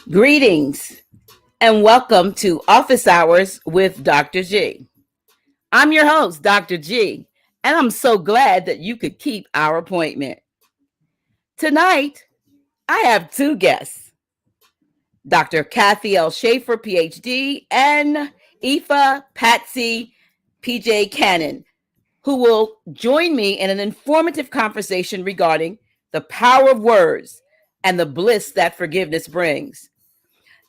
Greetings and welcome to Office Hours with Dr. G. I'm your host, Dr. G, and I'm so glad that you could keep our appointment. Tonight, I have two guests, Dr. Cathy L Shaffer, PhD, and Patsy PJ Cannon, who will join me in an informative conversation regarding the power of words and the bliss that forgiveness brings.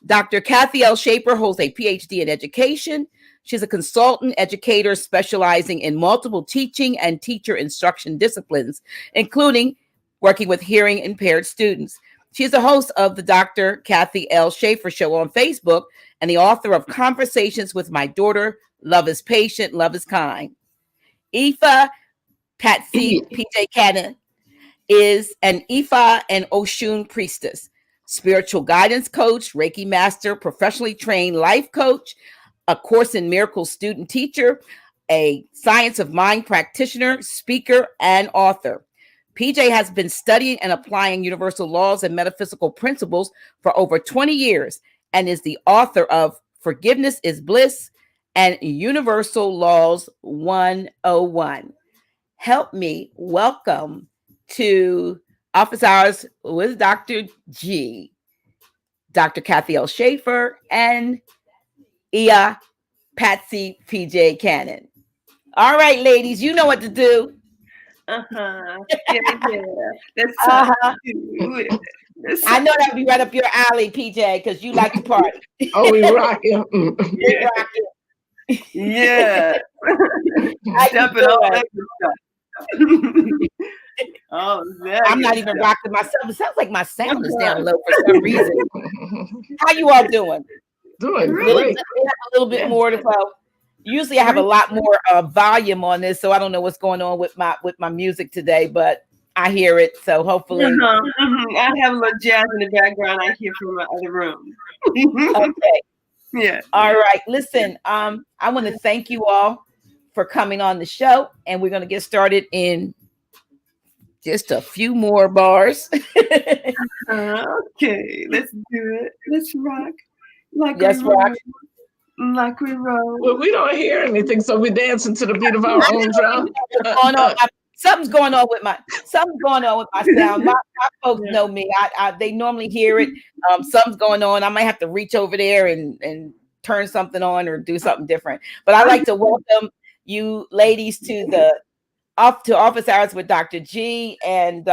Dr. Cathy L Shaffer holds a PhD in education. She's a consultant educator specializing in multiple teaching and teacher instruction disciplines, including working with hearing impaired students. She's the host of the Dr. Cathy L Shaffer Show on Facebook and the author of Conversations with My Daughter, Love is Patient, Love is Kind. Ifa Patsy PJ Cannon is an Ifa and Osun Priestess, spiritual guidance coach, Reiki Master, professionally trained life coach, a Course in Miracles student teacher, a Science of Mind Practitioner, speaker, and author. PJ has been studying and applying universal laws and metaphysical principles for over 20 years and is the author of Forgiveness is Bliss and Universal Laws 101. Help me welcome to Office Hours with Dr. G, Dr. Cathy L Shaffer, and Patsy PJ Cannon. All right, ladies, you know what to do. Yeah. That's I know that would be right up your alley, PJ, because you like to party. Oh, we rock it. Yeah. Jumping all that stuff. Oh, I'm not even rocking myself. It sounds like my sound is down low for some reason. How you all doing? Doing great. A little bit more to usually I have a lot more volume on this, so I don't know what's going on with my music today, but I hear it, so hopefully. I have a little jazz in the background I hear from my other room. Okay. Yeah. All right. Listen, I want to thank you all for coming on the show, and we're going to get started in just a few more bars. Okay, let's do it. Let's rock. Like we roll. Well, we don't hear anything, so we're dancing to the beat of our own drum. Something's going on with my sound. My folks know me. They normally hear it. Something's going on. I might have to reach over there and turn something on or do something different. But I'd like to welcome you ladies to Office Hours with Dr. G, and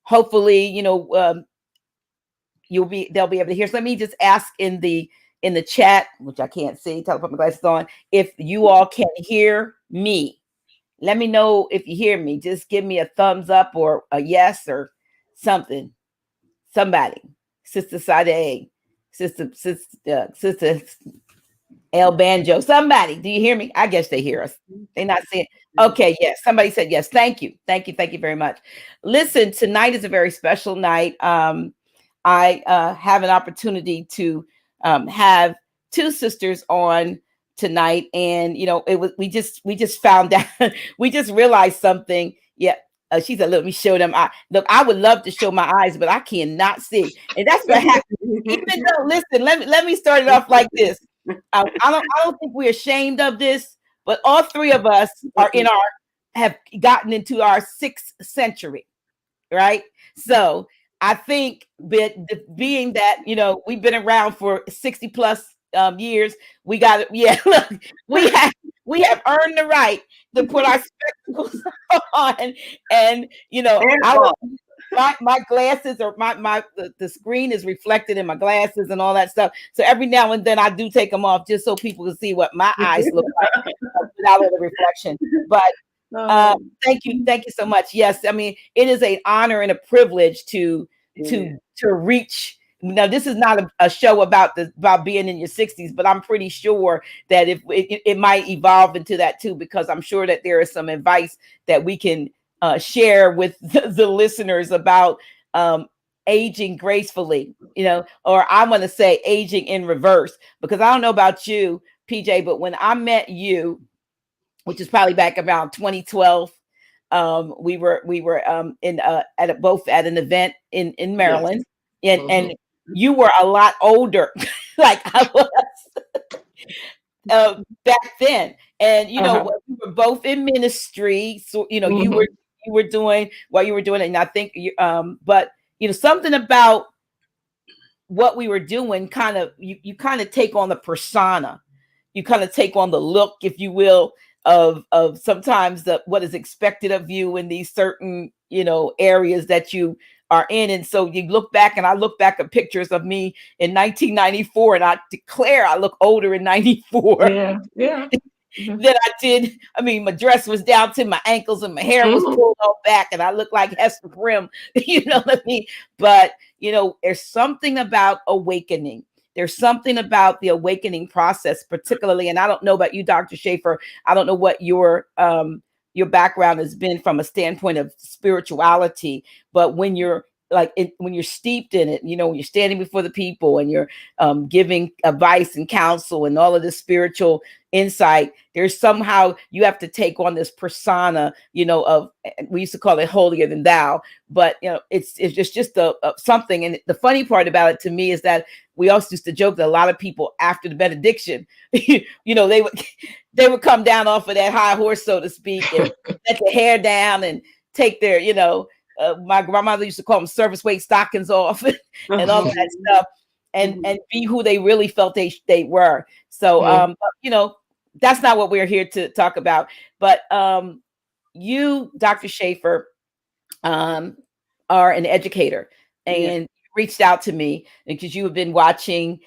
hopefully, they'll be able to hear. So let me just ask in the chat, which I can't see, tell put my glasses on, if you all can hear me. Let me know if you hear me. Just give me a thumbs up or a yes or something. Somebody. Sister Sade, Sister El Banjo. Somebody. Do you hear me? I guess they hear us. They're not seeing. Okay, yes. Somebody said yes. Thank you. Thank you very much. Listen, tonight is a very special night. I have an opportunity to have two sisters on tonight, and we just found out, we just realized something. Yeah, she said, "Let me show them." I would love to show my eyes, but I cannot see, and that's what happened. Even though, listen, let me start it off like this. I don't think we're ashamed of this, but all three of us have gotten into our 6th century, right? So I think being that, we've been around for 60 plus years, we got it. Yeah, look, we have earned the right to put our spectacles on, and my glasses or the screen is reflected in my glasses and all that stuff. So every now and then I do take them off just so people can see what my eyes look like without all the reflection. But thank you so much. Yes, I mean, it is an honor and a privilege to reach. Now, this is not a show about being in your 60s, but I'm pretty sure that if it might evolve into that too, because I'm sure that there is some advice that we can share with the listeners about aging gracefully, or I want to say aging in reverse, because I don't know about you, PJ, but when I met you, which is probably back around 2012, we were both at an event in Maryland, yes. and you were a lot older, like I was back then. And you know, we were both in ministry, so you know, you were doing what you were doing, and I think but you know, something about what we were doing kind of you kind of take on the persona, you kind of take on the look, if you will, of sometimes the what is expected of you in these certain, you know, areas that you are in. And so you look back, and I look back at pictures of me in 1994, and I declare I look older in 94 Yeah. than I did. I mean, my dress was down to my ankles and my hair was pulled all back, and I looked like Hester Prim, you know what I mean? But, you know, there's something about awakening. There's something about the awakening process, particularly, and I don't know about you, Dr. Shaffer. I don't know what your background has been from a standpoint of spirituality, but when you're when you're steeped in it, you know, when you're standing before the people and you're giving advice and counsel and all of this spiritual insight, there's somehow you have to take on this persona, you know, of, we used to call it holier than thou, but you know, it's just a something. And the funny part about it to me is that we also used to joke that a lot of people after the benediction, you know, they would come down off of that high horse, so to speak, and let their hair down and take their, you know, my grandmother used to call them surface weight stockings off and all of that stuff, and be who they really felt they were. So, but, you know, that's not what we're here to talk about. But you, Dr. Shaffer, are an educator, and reached out to me because you have been watching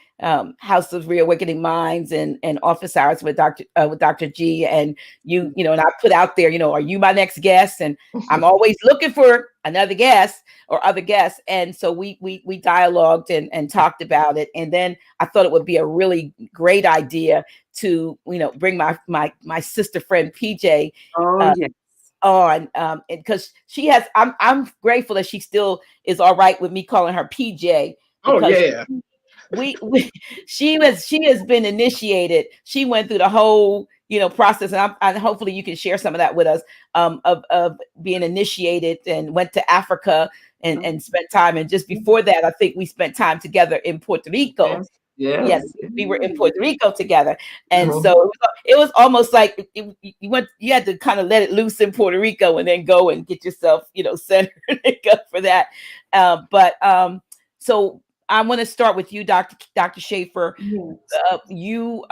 House of Reawakening Minds and Office Hours with Dr. G, and you know, and I put out there, you know, are you my next guest? And I'm always looking for another guest or other guests. And so we dialogued and talked about it. And then I thought it would be a really great idea to, you know, bring my sister friend PJ on, because she has, I'm grateful that she still is all right with me calling her PJ. She has been initiated. She went through the whole, you know, process, and hopefully you can share some of that with us, of being initiated, and went to Africa and spent time. And just before that, I think we spent time together in Puerto Rico. Yes, we were in Puerto Rico together, and so it was almost like you had to kind of let it loose in Puerto Rico, and then go and get yourself, you know, centered for that. So I want to start with you, Dr. Shaffer. You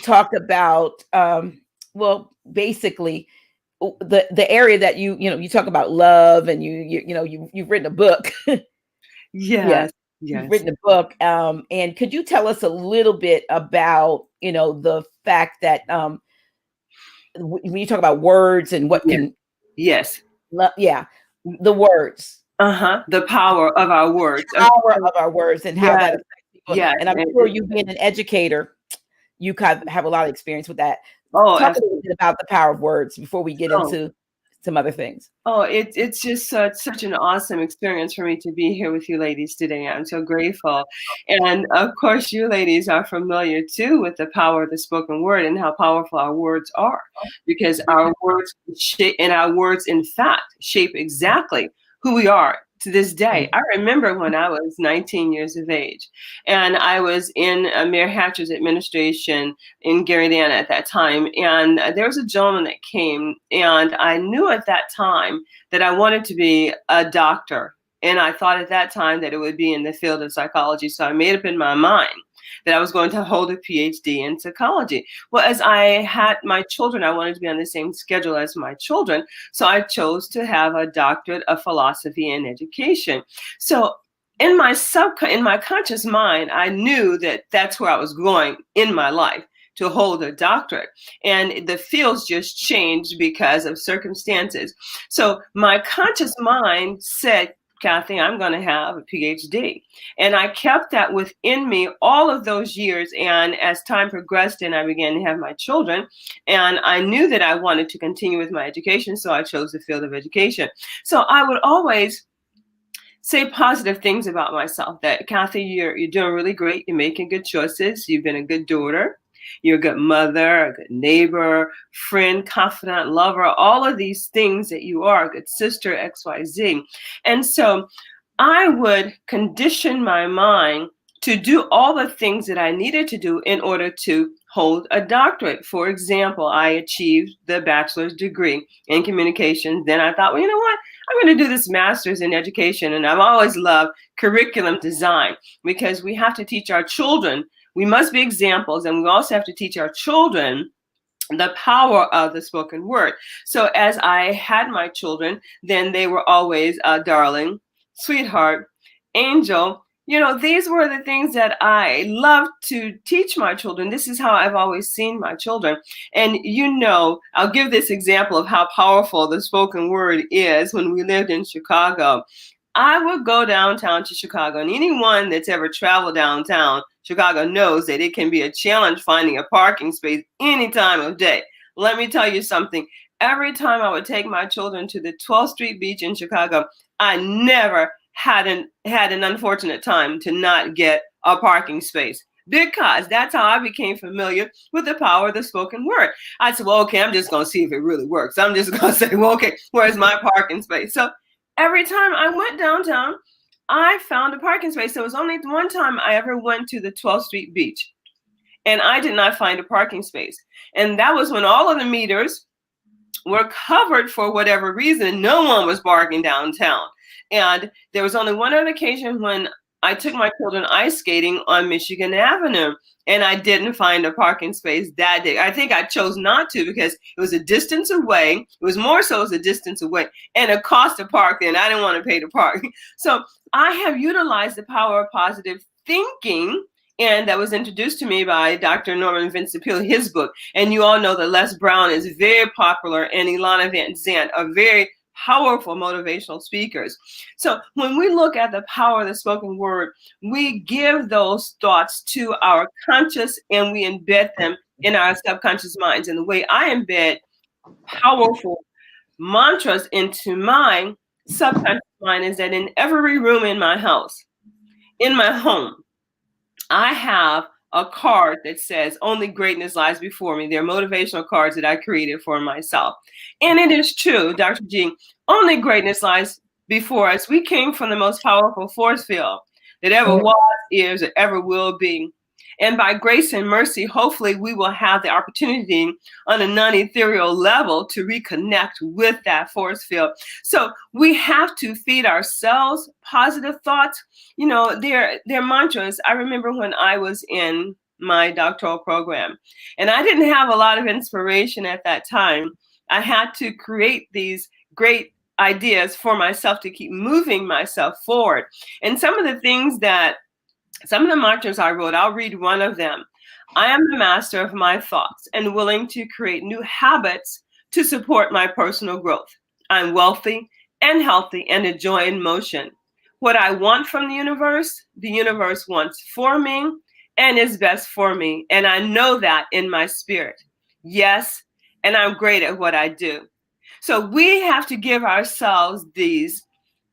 talked about well, basically the area that you know, you talk about love, and you know, you've written a book. Yes. You've written a book. And could you tell us a little bit about, you know, the fact that when you talk about words and what can the words. The power of our words. And how that affects people. And I'm sure you being an educator, you kind of have a lot of experience with that. Talk a little bit about the power of words before we get into some other things. It's just such an awesome experience for me to be here with you ladies today. I'm so grateful. And of course, you ladies are familiar too with the power of the spoken word and how powerful our words are, because our words shape, and our words, in fact, shape exactly who we are to this day. I remember when I was 19 years of age, and I was in Mayor Hatcher's administration in Garyland at that time. And there was a gentleman that came, and I knew at that time that I wanted to be a doctor. And I thought at that time that it would be in the field of psychology. So I made up in my mind that I was going to hold a PhD in psychology. Well, as I had my children, I wanted to be on the same schedule as my children. So I chose to have a doctorate of philosophy and education. So in my conscious mind, I knew that that's where I was going in my life, to hold a doctorate. And the fields just changed because of circumstances. So my conscious mind said, Cathy, I'm going to have a PhD. And I kept that within me all of those years. And as time progressed and I began to have my children, and I knew that I wanted to continue with my education, so I chose the field of education. So I would always say positive things about myself, that Cathy, you're doing really great. You're making good choices. You've been a good daughter. You're a good mother, a good neighbor, friend, confidant, lover, all of these things that you are, a good sister, XYZ. And so I would condition my mind to do all the things that I needed to do in order to hold a doctorate. For example, I achieved the bachelor's degree in communications. Then I thought, well, you know what? I'm going to do this master's in education. And I've always loved curriculum design because we have to teach our children. We must be examples, and we also have to teach our children the power of the spoken word. So as I had my children, then they were always darling, sweetheart, angel. You know, these were the things that I loved to teach my children. This is how I've always seen my children. And, you know, I'll give this example of how powerful the spoken word is. When we lived in Chicago, I would go downtown to Chicago, and anyone that's ever traveled downtown Chicago knows that it can be a challenge finding a parking space any time of day. Let me tell you something. Every time I would take my children to the 12th Street Beach in Chicago, I never had an unfortunate time to not get a parking space, because that's how I became familiar with the power of the spoken word. I said, well, okay, I'm just going to see if it really works. I'm just going to say, well, okay, where's my parking space? So every time I went downtown, I found a parking space. There was only one time I ever went to the 12th Street Beach, and I did not find a parking space. And that was when all of the meters were covered for whatever reason. No one was parking downtown. And there was only one other occasion when I took my children ice skating on Michigan Avenue, and I didn't find a parking space that day. I think I chose not to because it was a distance away. It was more so as a distance away and a cost to park there, and I didn't want to pay to park. So I have utilized the power of positive thinking, and that was introduced to me by Dr. Norman Vincent Peale, his book. And you all know that Les Brown is very popular, and Ilana Van Zandt are very powerful motivational speakers. So when we look at the power of the spoken word, we give those thoughts to our conscious and we embed them in our subconscious minds. And the way I embed powerful mantras into my subconscious mind is that in every room in my house, in my home, I have a card that says only greatness lies before me. They're motivational cards that I created for myself. And it is true, Dr. G, only greatness lies before us. We came from the most powerful force field that ever was, is, or ever will be. And by grace and mercy, hopefully we will have the opportunity on a non-ethereal level to reconnect with that force field. So we have to feed ourselves positive thoughts. You know, they're mantras. I remember when I was in my doctoral program, and I didn't have a lot of inspiration at that time. I had to create these great ideas for myself to keep moving myself forward. And some of the mantras I wrote, I'll read one of them. I am the master of my thoughts and willing to create new habits to support my personal growth. I'm wealthy and healthy and a joy in motion. What I want from the universe wants for me and is best for me. And I know that in my spirit. Yes, and I'm great at what I do. So we have to give ourselves these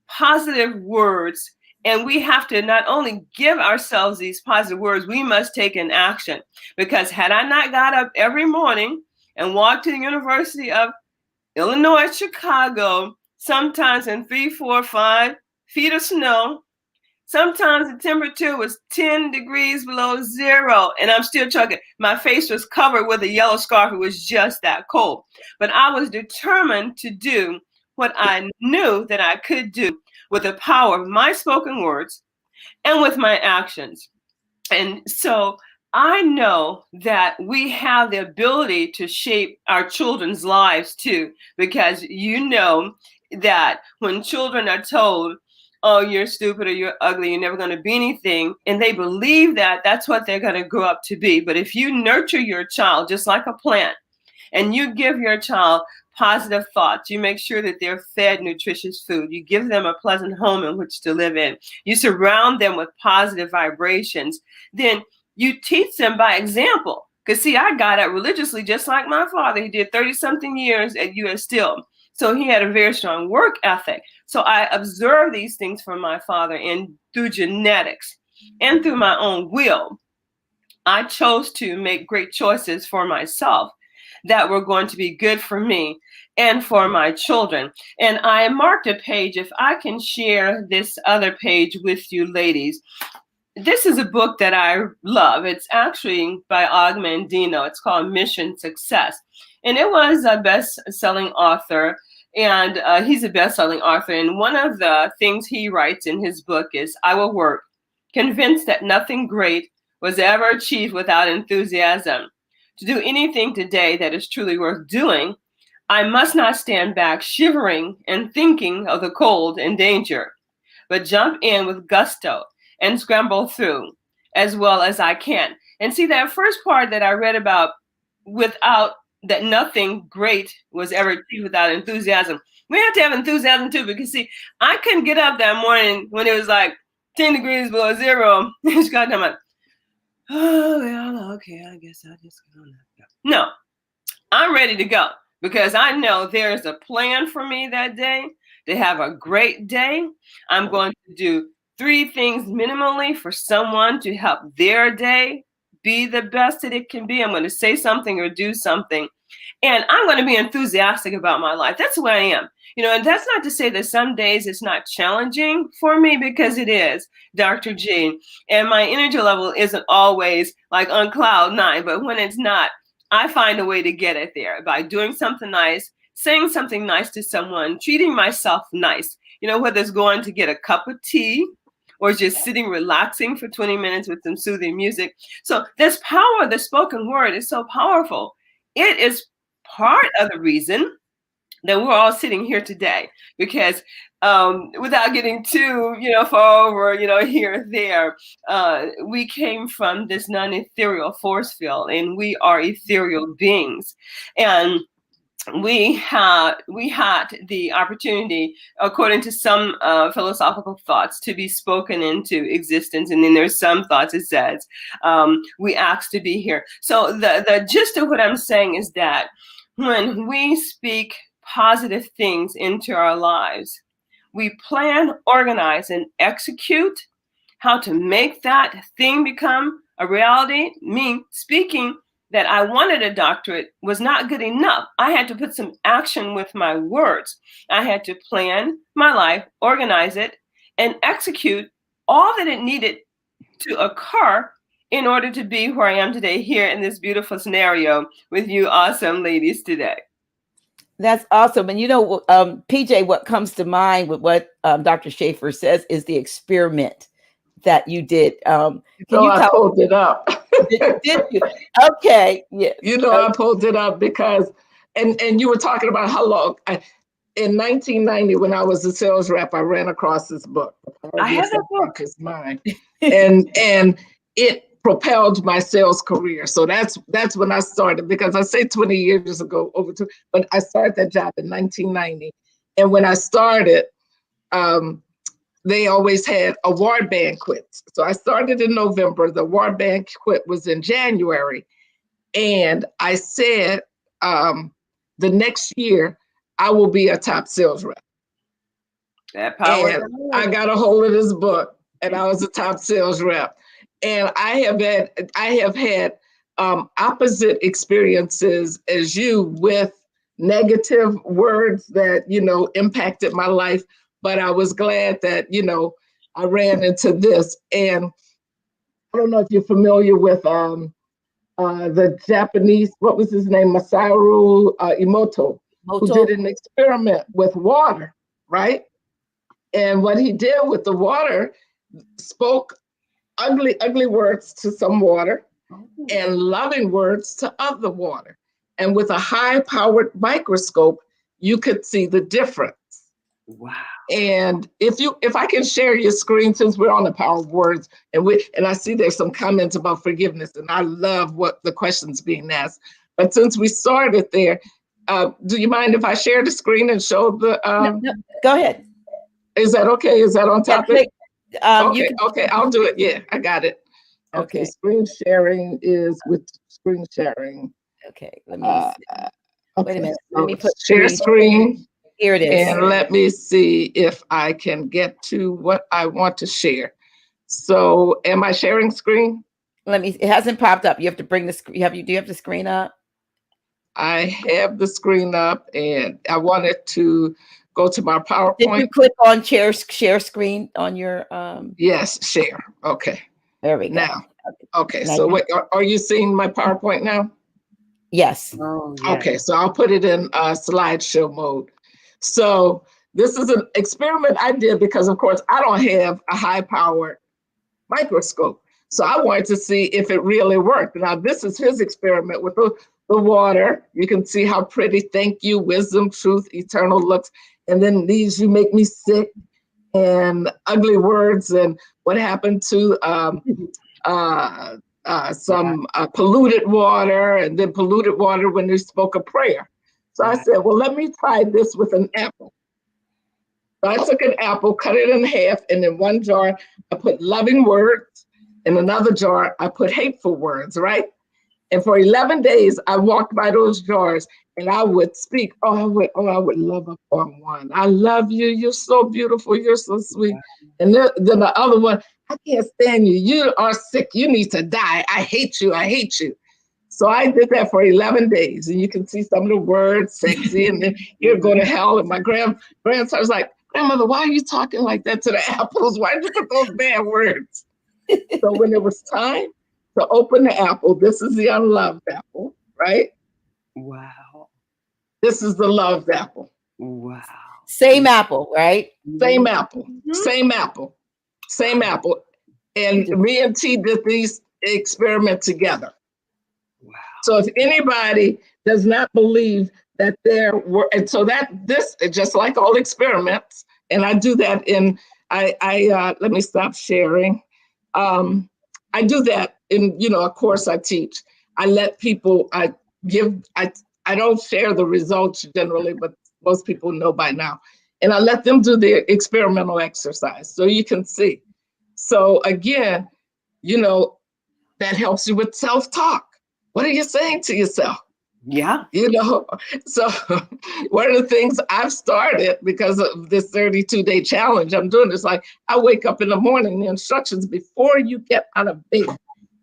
positive words. And we have to not only give ourselves these positive words, we must take an action. Because had I not got up every morning and walked to the University of Illinois, Chicago, sometimes in 3, 4, 5 feet of snow, sometimes the temperature was 10 degrees below zero, and I'm still chugging. My face was covered with a yellow scarf. It was just that cold. But I was determined to do what I knew that I could do with the power of my spoken words and with my actions. And so I know that we have the ability to shape our children's lives too, because you know that when children are told, oh, you're stupid or you're ugly, you're never going to be anything, and they believe that that's what they're going to grow up to be. But if you nurture your child just like a plant, and you give your child positive thoughts, you make sure that they're fed nutritious food, you give them a pleasant home in which to live in, you surround them with positive vibrations, then you teach them by example. Because see, I got up religiously just like my father. He did 30-something years at U.S. Steel. So he had a very strong work ethic. So I observed these things from my father, and through genetics and through my own will, I chose to make great choices for myself. that were going to be good for me and for my children. And I marked a page. If I can share this other page with you ladies. This is a book that I love. It's actually by Og Mandino. It's called Mission Success. And it was a best-selling author. And he's a best-selling author. And one of the things he writes in his book is, I will work, convinced that nothing great was ever achieved without enthusiasm. To do anything today that is truly worth doing, I must not stand back shivering and thinking of the cold and danger, but jump in with gusto and scramble through as well as I can. And see, that first part that I read about, without that nothing great was ever achieved without enthusiasm. We have to have enthusiasm too, because see, I couldn't get up that morning when it was like 10 degrees below zero. It's goddamn like, oh, well, okay, I guess I'll just go on that. No, I'm ready to go because I know there's a plan for me that day to have a great day. I'm going to do 3 things minimally for someone to help their day be the best that it can be. I'm going to say something or do something. And I'm going to be enthusiastic about my life. That's who I am. And that's not to say that some days it's not challenging for me, because it is, Dr. G. And my energy level isn't always like on cloud 9. But when it's not, I find a way to get it there by doing something nice, saying something nice to someone, treating myself nice. Whether it's going to get a cup of tea or just sitting relaxing for 20 minutes with some soothing music. So this power of the spoken word is so powerful. It is part of the reason that we're all sitting here today, because without getting too, far over, here or there, we came from this non-ethereal force field, and we are ethereal beings. And we had the opportunity, according to some philosophical thoughts, to be spoken into existence. And then there's some thoughts, it says, we asked to be here. So the gist of what I'm saying is that when we speak positive things into our lives, we plan, organize, and execute how to make that thing become a reality. Me speaking that I wanted a doctorate was not good enough. I had to put some action with my words. I had to plan my life, organize it, and execute all that it needed to occur in order to be where I am today, here in this beautiful scenario with you awesome ladies today. That's awesome. And PJ, what comes to mind with what Dr. Shaffer says is the experiment that you did. Can you I pulled it up. Did you? Okay. Yeah. I pulled it up because, and you were talking about how long. In 1990, when I was a sales rep, I ran across this book. I have that book. It's mine, and it propelled my sales career. So that's when I started, because I say 20 years ago, but I started that job in 1990, and when I started, they always had award banquets. So I started in November. The award banquet was in January. And I said, the next year, I will be a top sales rep. That power. And I got a hold of this book, and I was a top sales rep. And I have had opposite experiences as you, with negative words that, impacted my life. But I was glad that, I ran into this. And I don't know if you're familiar with the Japanese, what was his name? Masaru Emoto, who did an experiment with water, right? And what he did with the water, spoke ugly words to some water and loving words to other water. And with a high-powered microscope, you could see the difference. Wow. And if I can share your screen, since we're on the power of words, and I see there's some comments about forgiveness, and I love what the questions being asked. But since we started there, do you mind if I share the screen and show the? No, go ahead. Is that okay? Is that on topic? Okay, I'll do it. Yeah, I got it. Okay. Screen sharing is with screen sharing. Okay, let me see. Wait a minute. Let me put share screen. Here it is. And let me see if I can get to what I want to share. So am I sharing screen? It hasn't popped up. You have to bring the screen. Do you have the screen up? I have the screen up, and I wanted to go to my Did PowerPoint. you click on share screen on your Yes, share. Okay. There we go. Now, okay. Now So wait, are you seeing my PowerPoint now? Yes. Oh, yeah. Okay, so I'll put it in slideshow mode. So this is an experiment I did because, of course, I don't have a high-powered microscope. So I wanted to see if it really worked. Now, this is his experiment with the water. You can see how pretty, thank you, wisdom, truth, eternal looks. And then these, you make me sick, and ugly words, and what happened to some polluted water, and then polluted water when they spoke a prayer. So I said, well, let me try this with an apple. So I took an apple, cut it in half, and in one jar, I put loving words. In another jar, I put hateful words, right? And for 11 days, I walked by those jars and I would speak. I would love upon one. I love you. You're so beautiful. You're so sweet. And then the other one, I can't stand you. You are sick. You need to die. I hate you. I hate you. So I did that for 11 days. And you can see some of the words, sexy, and then you're going to hell. And my grandson was like, grandmother, why are you talking like that to the apples? Why did you put those bad words? So when it was time to open the apple, this is the unloved apple, right? Wow. This is the loved apple. Wow. Same apple, right? Same apple, same apple, same apple. And me and T did these experiments together. Wow. So if anybody does not believe that there were, and so that this, just like all experiments, and I do that in, let me stop sharing. I do that in, a course I teach. I let people, I don't share the results generally, but most people know by now. And I let them do the experimental exercise so you can see. So again, that helps you with self-talk. What are you saying to yourself? Yeah. So one of the things I've started because of this 32-day challenge I'm doing is like, I wake up in the morning, the instructions before you get out of bed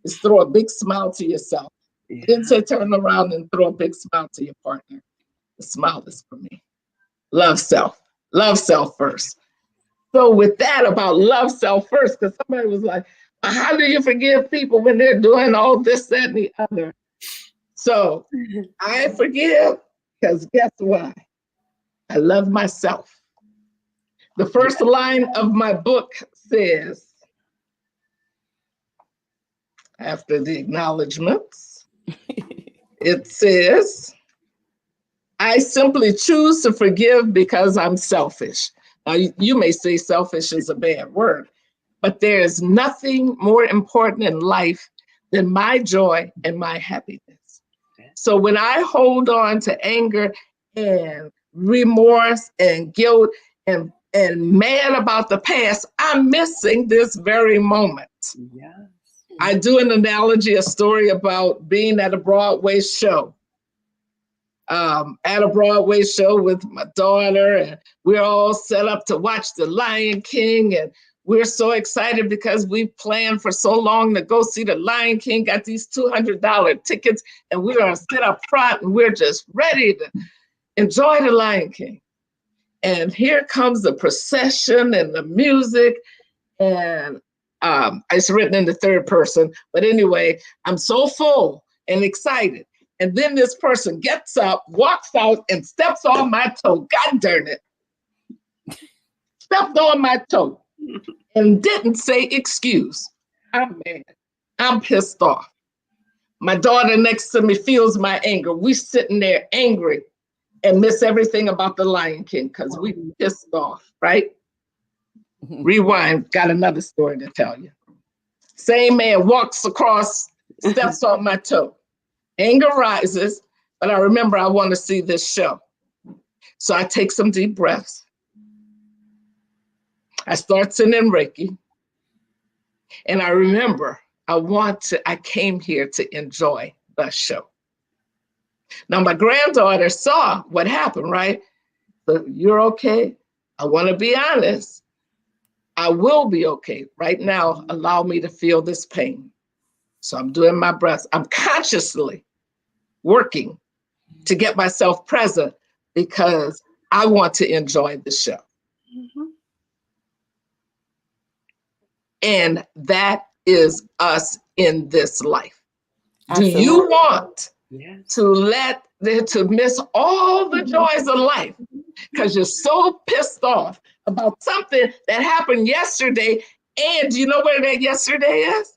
is throw a big smile to yourself. Yeah. Then say turn around and throw a big smile to your partner. The smile is for me. Love self first. So with that about love self first, because somebody was like, how do you forgive people when they're doing all this, that, and the other? So I forgive because guess what? I love myself. The first line of my book says, after the acknowledgments, it says, I simply choose to forgive because I'm selfish. Now, you may say selfish is a bad word, but there is nothing more important in life than my joy and my happiness. So when I hold on to anger and remorse and guilt and mad about the past, I'm missing this very moment. Yes. I do an analogy, a story about being at a Broadway show. At a Broadway show with my daughter, and we're all set up to watch The Lion King, and we're so excited because we planned for so long to go see The Lion King, got these $200 tickets, and we're gonna sit up front, and we're just ready to enjoy The Lion King. And here comes the procession and the music, and it's written in the third person, but anyway, I'm so full and excited. And then this person gets up, walks out, and steps on my toe. God darn it. Stepped on my toe and didn't say excuse. I'm mad. I'm pissed off. My daughter next to me feels my anger. We sitting there angry and miss everything about the Lion King because we pissed off, right? Rewind, got another story to tell you. Same man walks across, steps on my toe. Anger rises, but I remember I want to see this show. So I take some deep breaths. I start sending Reiki. And I remember I came here to enjoy the show. Now my granddaughter saw what happened, right? So you're okay. I want to be honest. I will be okay. Right now, allow me to feel this pain. So I'm doing my breaths. I'm consciously working to get myself present because I want to enjoy the show. Mm-hmm. And that is us in this life. Absolutely. Do you want Yes. to miss all the joys of life because you're so pissed off about something that happened yesterday, and you know where that yesterday is?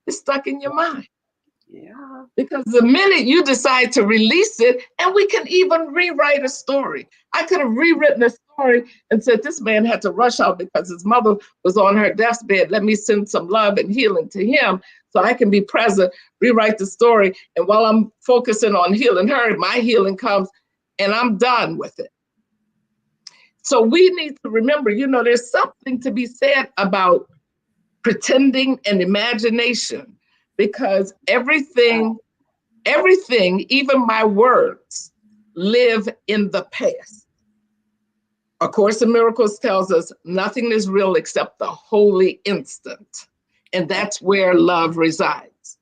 It's stuck in your mind. Yeah. Because the minute you decide to release it, and we can even rewrite a story. I could have rewritten a story and said, this man had to rush out because his mother was on her deathbed. Let me send some love and healing to him so I can be present, rewrite the story. And while I'm focusing on healing her, my healing comes and I'm done with it. So we need to remember, there's something to be said about pretending and imagination, because everything, even my words, live in the past. A Course in Miracles tells us nothing is real except the holy instant. And that's where love resides.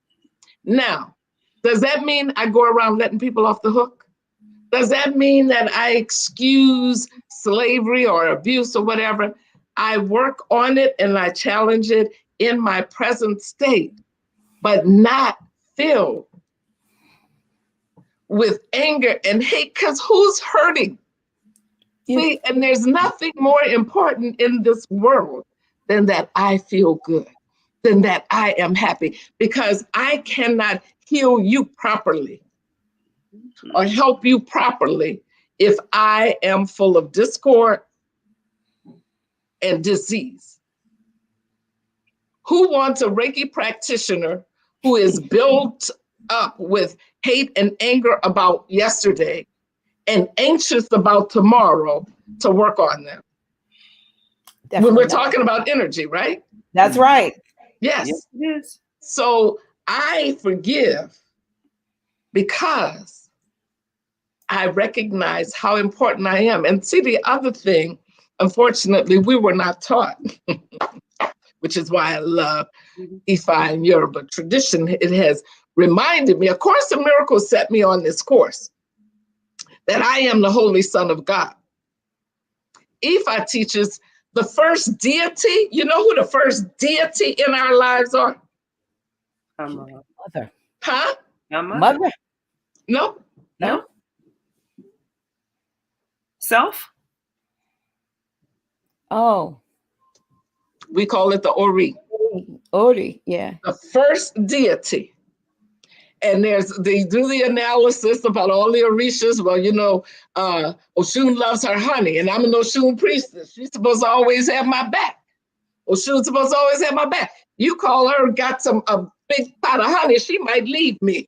Now, does that mean I go around letting people off the hook? Does that mean that I excuse slavery or abuse or whatever? I work on it and I challenge it in my present state, but not filled with anger and hate, because who's hurting? Yeah. See, and there's nothing more important in this world than that I feel good, than that I am happy, because I cannot heal you properly or help you properly if I am full of discord and disease. Who wants a Reiki practitioner who is built up with hate and anger about yesterday and anxious about tomorrow to work on them? Definitely When we're not. talking about energy, right? That's right. Yes. Yes, it is. So I forgive because I recognize how important I am. And see, the other thing, unfortunately, we were not taught, which is why I love Ifa and Yoruba tradition. It has reminded me, A Course in Miracles set me on this course, that I am the Holy Son of God. Ifa teaches the first deity. You know who the first deity in our lives are? Mother. Huh? Mother. No. No. Self. Oh. We call it the Ori. Ori, yeah. The first deity. And they do the analysis about all the Orishas. Well, Osun loves her honey, and I'm an Osun priestess. She's supposed to always have my back. Osun's supposed to always have my back. You call her, got a big pot of honey, she might leave me.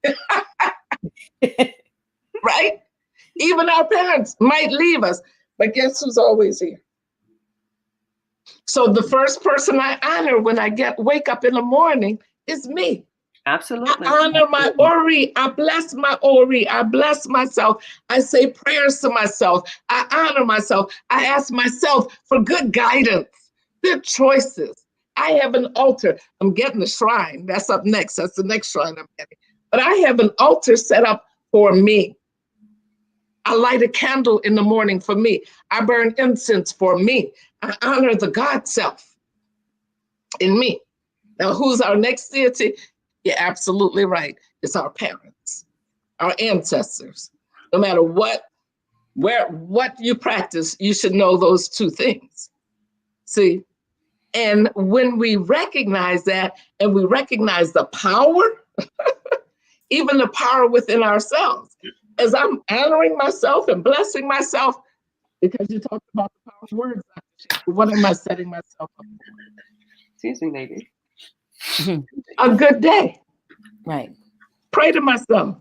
Right? Even our parents might leave us, but guess who's always here? So the first person I honor when I wake up in the morning is me. Absolutely. I honor my Ori. I bless my Ori. I bless myself. I say prayers to myself. I honor myself. I ask myself for good guidance, good choices. I have an altar. I'm getting a shrine. That's up next. That's the next shrine I'm getting. But I have an altar set up for me. I light a candle in the morning for me. I burn incense for me. I honor the God self in me. Now, who's our next deity? You're absolutely right. It's our parents, our ancestors. No matter what you practice, you should know those two things. See? And when we recognize that, and we recognize the power, even the power within ourselves, as I'm honoring myself and blessing myself, because you talked about the power of words, what am I setting myself up for? Excuse me, lady. A good day. Right. Pray to myself.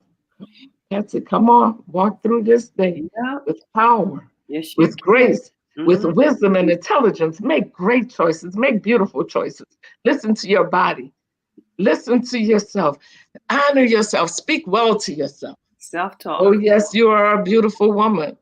Patsy, come on, walk through this day with power, with grace, with wisdom and intelligence. Make great choices, make beautiful choices. Listen to your body. Listen to yourself. Honor yourself. Speak well to yourself. Self-talk. Oh, yes, you are a beautiful woman.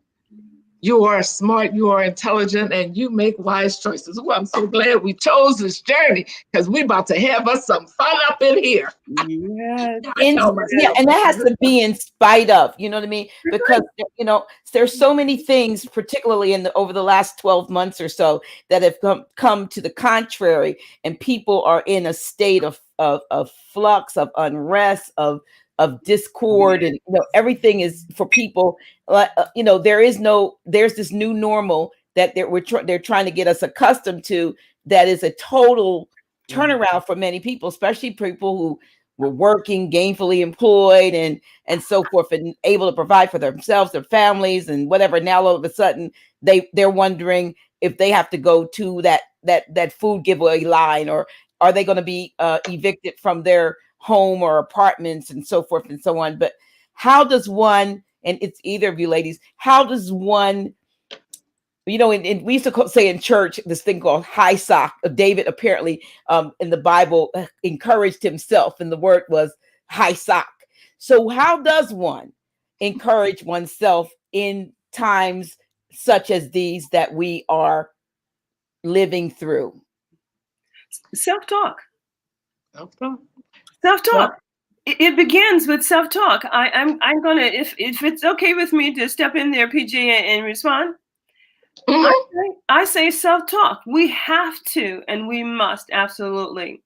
You are smart, you are intelligent, and you make wise choices. Well, I'm so glad we chose this journey because we're about to have us some fun up in here. Yes. Yeah, and that has to be in spite of, you know what I mean? Because there's so many things, particularly over the last 12 months or so, that have come to the contrary, and people are in a state of flux, of unrest, of discord, and everything is for people. There's this new normal that they're trying to get us accustomed to. That is a total turnaround for many people, especially people who were working, gainfully employed, and so forth, and able to provide for themselves, their families, and whatever. Now all of a sudden they're wondering if they have to go to that food giveaway line, or are they going to be evicted from their home or apartments, and so forth and so on. But how does one, and it's either of you ladies, how does one, and we used to say in church this thing called high sock. David apparently in the Bible encouraged himself, and the word was high sock. So how does one encourage oneself in times such as these that we are living through? Self-talk. Self-talk. Self-talk. It begins with self-talk. I'm gonna, if it's okay with me to step in there, PJ, and respond. I say self-talk. We have to, and we must, absolutely.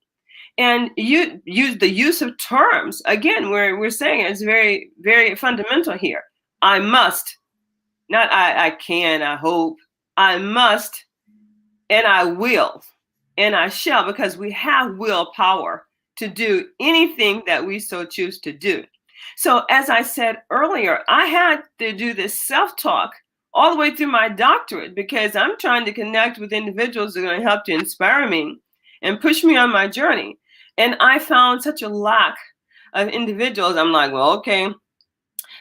And you use the use of terms. Again, we're saying it's very, very fundamental here. I must, not I can, I hope. I must, and I will, and I shall, because we have willpower to do anything that we so choose to do. So as I said earlier, I had to do this self-talk all the way through my doctorate, because I'm trying to connect with individuals that are going to help to inspire me and push me on my journey. And I found such a lack of individuals. I'm like, well, okay,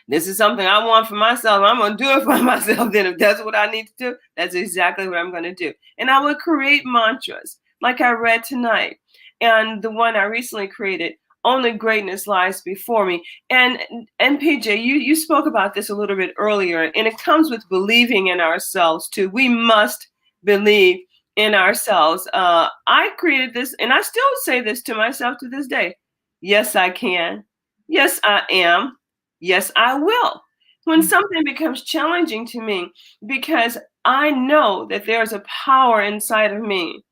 this is something I want for myself. I'm going to do it for myself. Then if that's what I need to do, that's exactly what I'm going to do. And I would create mantras like I read tonight. And the one I recently created, only greatness lies before me. And PJ, you spoke about this a little bit earlier, and it comes with believing in ourselves too. We must believe in ourselves. I created this, and I still say this to myself to this day. Yes, I can. Yes, I am. Yes, I will. When something becomes challenging to me, because I know that there's a power inside of me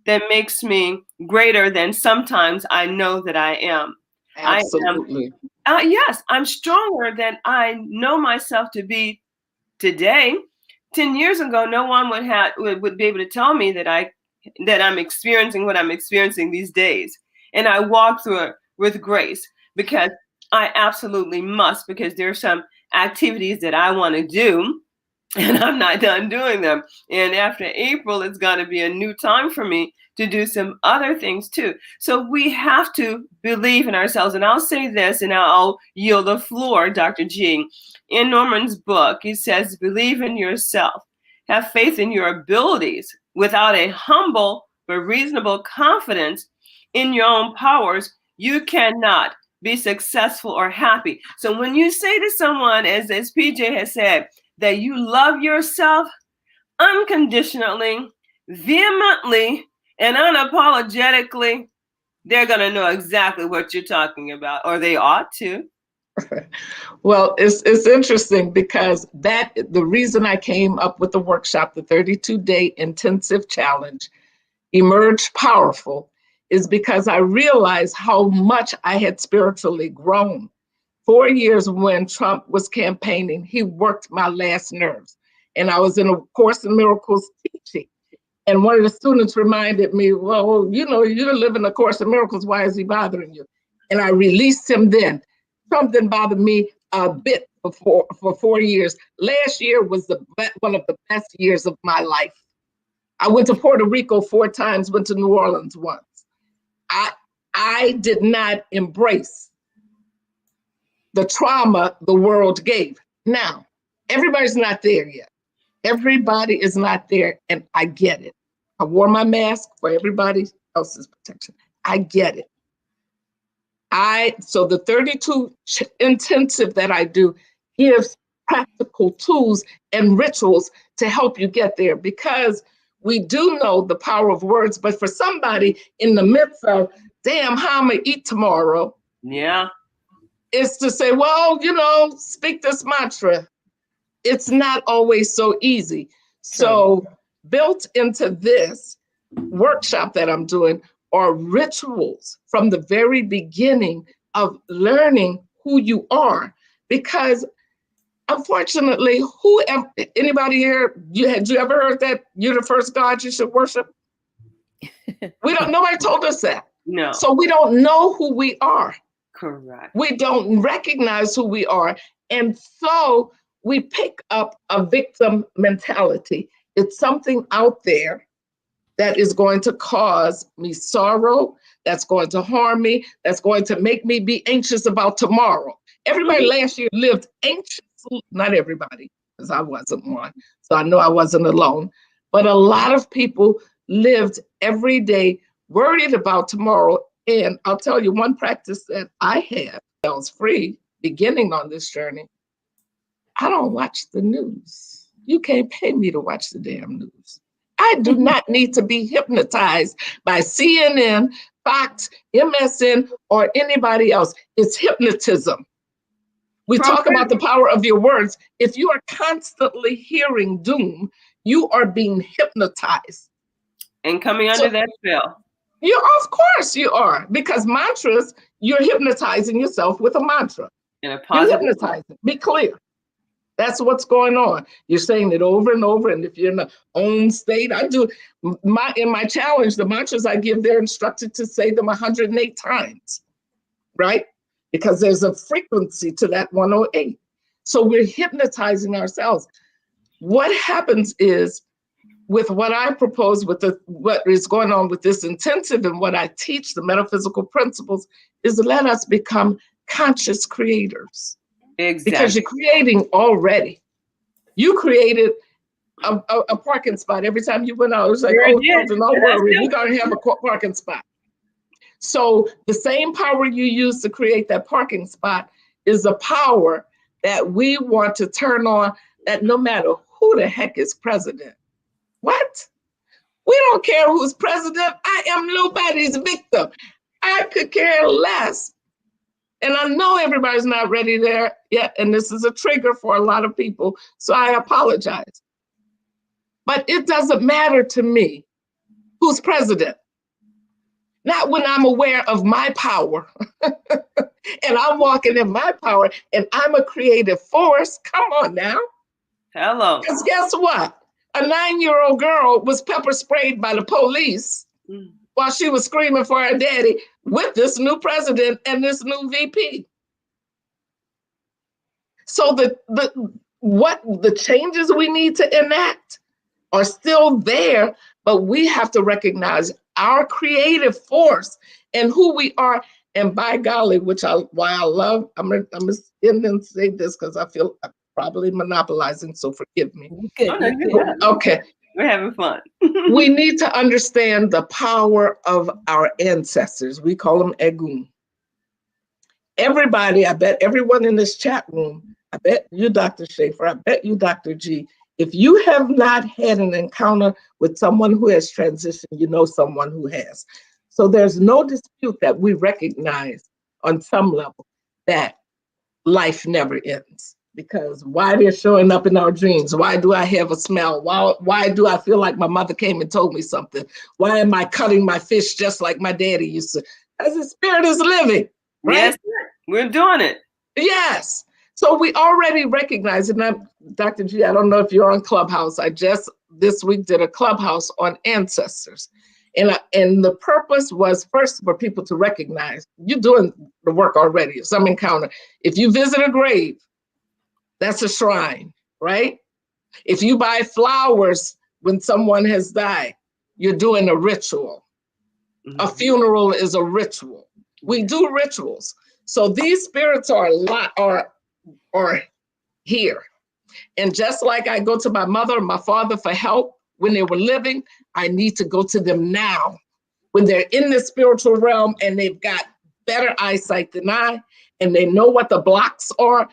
that makes me greater than sometimes I know that I am. Absolutely. Yes, I'm stronger than I know myself to be today. 10 years ago, no one would be able to tell me that I'm experiencing what I'm experiencing these days. And I walk through it with grace, because I absolutely must, because there's some activities that I want to do, and I'm not done doing them. And after April, it's going to be a new time for me to do some other things too. So we have to believe in ourselves. And I'll say this, and I'll yield the floor, Dr. G. In Norman's book, he says, believe in yourself. Have faith in your abilities. Without a humble but reasonable confidence in your own powers, you cannot be successful or happy. So when you say to someone, as PJ has said, that you love yourself unconditionally, vehemently, and unapologetically, they're going to know exactly what you're talking about, or they ought to. Well, it's interesting, because the reason I came up with the workshop, the 32-day intensive challenge, Emerge Powerful, is because I realized how much I had spiritually grown. 4 years when Trump was campaigning, he worked my last nerves. And I was in a Course in Miracles teaching. And one of the students reminded me, well, you're living a Course in Miracles. Why is he bothering you? And I released him then. Trump didn't bother me a bit for 4 years. Last year was one of the best years of my life. I went to Puerto Rico 4 times, went to New Orleans once. I did not embrace the trauma the world gave. Now, everybody's not there yet. Everybody is not there, and I get it. I wore my mask for everybody else's protection. I get it. So the 32 intensive that I do gives practical tools and rituals to help you get there, because we do know the power of words. But for somebody in the midst of, damn, how I'm gonna eat tomorrow? Yeah. Is to say, well, speak this mantra. It's not always so easy. True. So built into this workshop that I'm doing are rituals from the very beginning of learning who you are. Because unfortunately, anybody here, had you ever heard that you're the first God you should worship? Nobody told us that. No. So we don't know who we are. Correct. We don't recognize who we are. And so we pick up a victim mentality. It's something out there that is going to cause me sorrow, that's going to harm me, that's going to make me be anxious about tomorrow. Everybody last year lived anxious. Not everybody, because I wasn't one. So I know I wasn't alone. But a lot of people lived every day worried about tomorrow. And I'll tell you one practice that I had that was free beginning on this journey. I don't watch the news. You can't pay me to watch the damn news. I do not need to be hypnotized by CNN, Fox, MSN, or anybody else. It's hypnotism. We talk about the power of your words. If you are constantly hearing doom, you are being hypnotized. And coming under that spell. Of course you are, because mantras, you're hypnotizing yourself with a mantra. In a positive. You're hypnotizing. Be clear. That's what's going on. You're saying it over and over. And if you're in the own state, I do in my challenge, the mantras I give, they're instructed to say them 108 times, right? Because there's a frequency to that 108. So we're hypnotizing ourselves. What happens is, with what I propose, what is going on with this intensive and what I teach, the metaphysical principles, is to let us become conscious creators. Exactly. Because you're creating already. You created a parking spot every time you went out. It was like, don't worry, we're going to have a parking spot. So the same power you use to create that parking spot is the power that we want to turn on, that no matter who the heck is president. What? We don't care who's president. I am nobody's victim. I could care less. And I know everybody's not ready there yet, and this is a trigger for a lot of people, so I apologize. But it doesn't matter to me who's president. Not when I'm aware of my power, and I'm walking in my power, and I'm a creative force. Come on now. Hello. Because guess what? A 9-year-old girl was pepper sprayed by the police while she was screaming for her daddy with this new president and this new VP. So the changes we need to enact are still there, but we have to recognize our creative force and who we are. And by golly, why I love, I'm gonna end and say this because I feel I'm probably monopolizing, so forgive me. Okay. We're having fun. We need to understand the power of our ancestors. We call them Egun. Everybody, I bet everyone in this chat room, I bet you, Dr. Shaffer, I bet you, Dr. G, if you have not had an encounter with someone who has transitioned, you know someone who has. So there's no dispute that we recognize on some level that life never ends. Because why they're showing up in our dreams? Why do I have a smell? Why do I feel like my mother came and told me something? Why am I cutting my fish just like my daddy used to? Because the spirit is living, right? Yes, we're doing it. Yes. So we already recognize it. And Dr. G, I don't know if you're on Clubhouse. I just this week did a Clubhouse on ancestors. And the purpose was first for people to recognize you're doing the work already. Some encounter. If you visit a grave, that's a shrine, right? If you buy flowers when someone has died, you're doing a ritual. A funeral is a ritual. We do rituals. So these spirits are here. And just like I go to my mother and my father for help when they were living, I need to go to them now when they're in the spiritual realm and they've got better eyesight than I, and they know what the blocks are.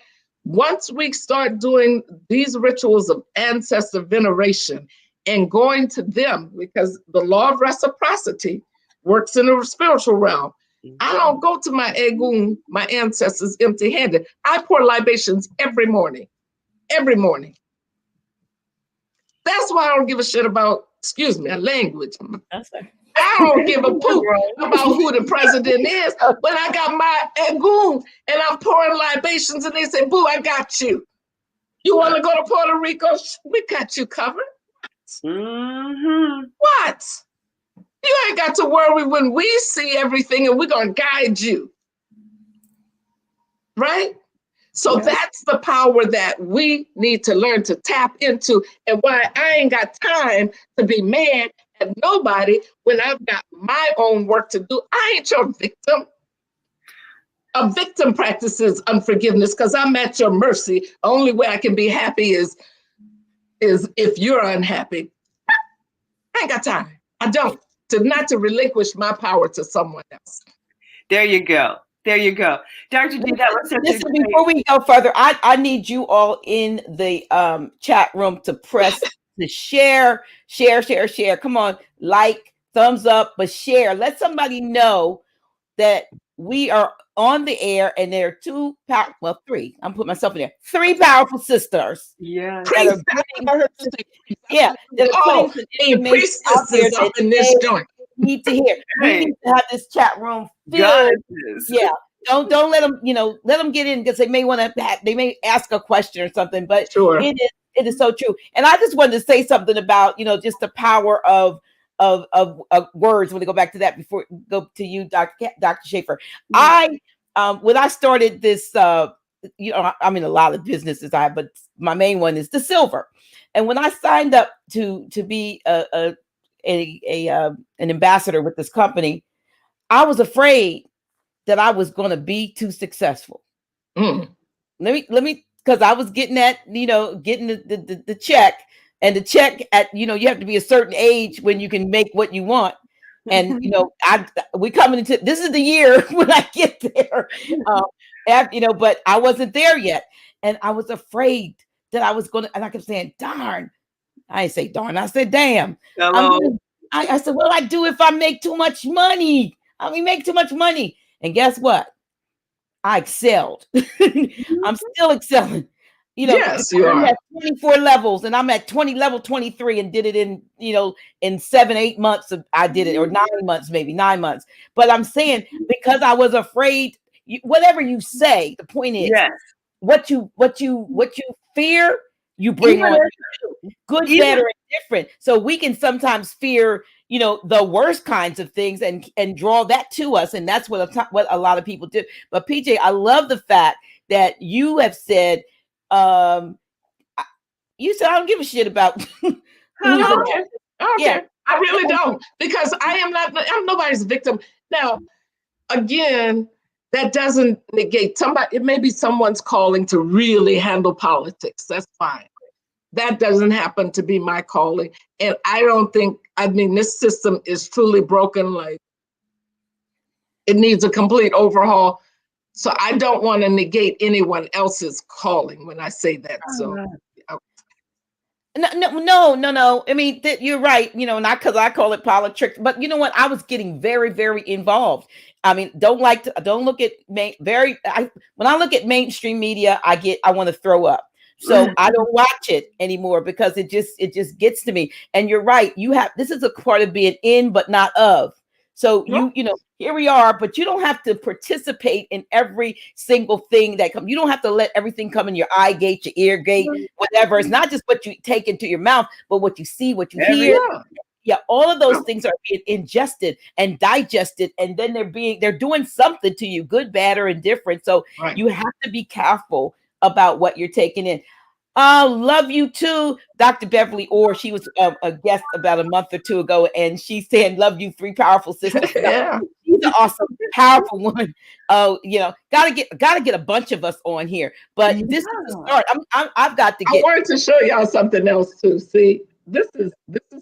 Once we start doing these rituals of ancestor veneration and going to them, because the law of reciprocity works in the spiritual realm. I don't go to my egun, my ancestors, empty-handed. I pour libations every morning. Every morning. That's why I don't give a shit about, excuse me, language. That's right. I don't give a poop about who the president is. When I got my egun and I'm pouring libations and they say, boo, I got you. You want to go to Puerto Rico? We got you covered. Mm-hmm. What? You ain't got to worry when we see everything and we're going to guide you. Right? So that's the power that we need to learn to tap into, and why I ain't got time to be mad at nobody when I've got my own work to do. I ain't your victim. A victim practices unforgiveness because I'm at your mercy. The only way I can be happy is if you're unhappy. I ain't got time. I don't. Not to relinquish my power to someone else. There you go. There you go. Dr. G, that was such a great... Before we go further, I need you all in the chat room to press the share. Come on, like, thumbs up, but share. Let somebody know that we are on the air and there are three. I'm putting myself in there. 3 powerful sisters. Yeah. That are putting priestesses up in this joint. Need to hear. We need to have this chat room filled. Yeah. Don't let them, let them get in because they may they may ask a question or something, but sure. It is so true. And I just wanted to say something about, just the power of words. When we go back to that before we go to you, Dr. Shaffer. Mm-hmm. When I started this, I'm in a lot of businesses, but my main one is the silver. And when I signed up to be an ambassador with this company, I was afraid that I was going to be too successful. Mm. Let me, because I was getting that, getting the check, and the check at, you have to be a certain age when you can make what you want. And, we coming into, this is the year when I get there, but I wasn't there yet. And I was afraid that I was going to, and I kept saying, darn. I didn't say darn, I said, damn. I said, what do I do if I make too much money? Make too much money. And guess what? I excelled. I'm still excelling. Yes, you are. At 24 levels, and I'm at level 23, and did it in, in 7-8 months. I did it, or 9 months, maybe 9 months. But I'm saying, because I was afraid, whatever you say, the point is, what you fear, you bring on. Good, better, and different. So we can sometimes fear, the worst kinds of things and draw that to us. And that's what a lot of people do. But PJ, I love the fact that you have said, you said, I don't give a shit about. I really don't, because I'm nobody's victim. Now, again, that doesn't negate somebody. It may be someone's calling to really handle politics. That's fine. That doesn't happen to be my calling. And I don't think, this system is truly broken. Like, it needs a complete overhaul. So I don't want to negate anyone else's calling when I say that. So no. You're right. Not because I call it politics, but you know what? I was getting very, very involved. Don't look at when I look at mainstream media, I want to throw up. So I don't watch it anymore because it just gets to me. And you're right. This is a part of being in, but not of. So here we are, but you don't have to participate in every single thing that comes. You don't have to let everything come in your eye gate, your ear gate, whatever. It's not just what you take into your mouth, but what you see, what you hear. Yeah, all of those things are being ingested and digested, and then they're doing something to you, good, bad, or indifferent. So you have to be careful about what you're taking in. Love you too, Dr. Beverly Orr. She was a guest about a month or two ago, and she's saying, "Love you, 3 powerful sisters." Yeah. She's an awesome, powerful woman. Gotta get a bunch of us on here. But this is the start. I've got to get. I wanted to show y'all something else too. See, this is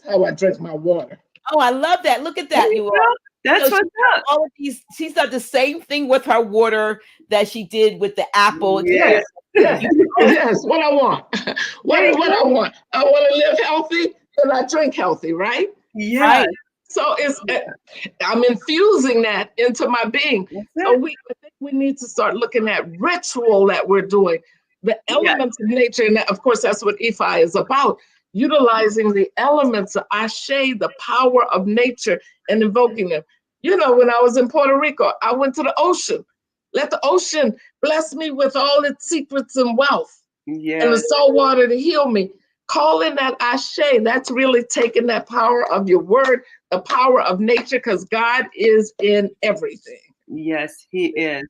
how I drink my water. Oh, I love that. Look at that, you all. That's what's up. All of these, she's done the same thing with her water that she did with the apple. Yes. Yes, yes, what I want. what I want. I want to live healthy and I drink healthy, right? Yeah. Right. So I'm infusing that into my being. So I think we need to start looking at ritual that we're doing, the elements of nature, and of course that's what Ifa is about. Utilizing the elements of Ashe, the power of nature, and invoking them. You know, when I was in Puerto Rico, I went to the ocean. Let the ocean bless me with all its secrets and wealth, and the Yes. salt water to heal me. Calling that Ashe, that's really taking that power of your word, the power of nature, because God is in everything. Yes, he is.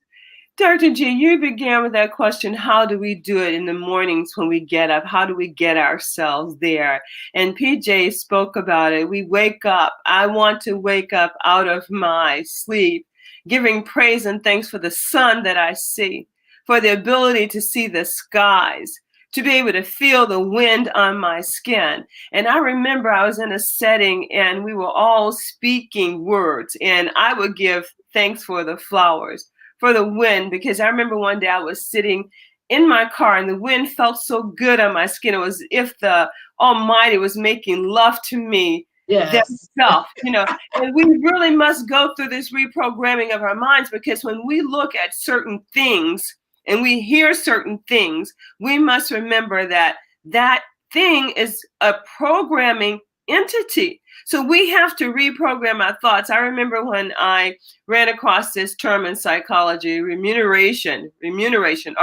Dr. G, you began with that question, how do we do it in the mornings when we get up? How do we get ourselves there? And PJ spoke about it. We wake up. I want to wake up out of my sleep, giving praise and thanks for the sun that I see, for the ability to see the skies, to be able to feel the wind on my skin. And I remember I was in a setting and we were all speaking words, and I would give thanks for the flowers, for the wind, because I remember one day I was sitting in my car and the wind felt so good on my skin. It was as if the Almighty was making love to me Yes. themselves, you know. And we really must go through this reprogramming of our minds, because when we look at certain things and we hear certain things, we must remember that that thing is a programming entity. So we have to reprogram our thoughts. I remember when I ran across this term in psychology, remuneration, REMUNERATION,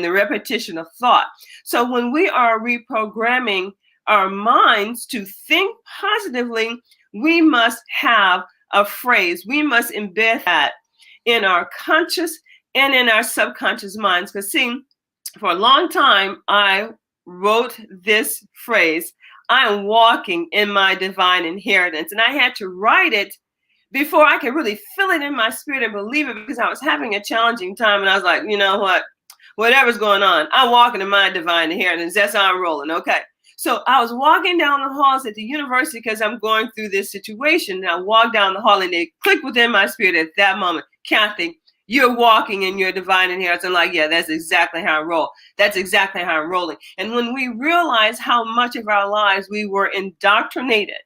the repetition of thought. So when we are reprogramming our minds to think positively, we must have a phrase. We must embed that in our conscious and in our subconscious minds. Because see, for a long time, I wrote this phrase, I am walking in my divine inheritance. And I had to write it before I could really feel it in my spirit and believe it, because I was having a challenging time. And I was like, you know what? Whatever's going on, I'm walking in my divine inheritance. That's how I'm rolling. Okay. So I was walking down the halls at the university because I'm going through this situation. And I walked down the hall and it clicked within my spirit at that moment. Cathy, you're walking in your divine inheritance. I'm like, yeah, that's exactly how I roll. That's exactly how I'm rolling. And when we realize how much of our lives we were indoctrinated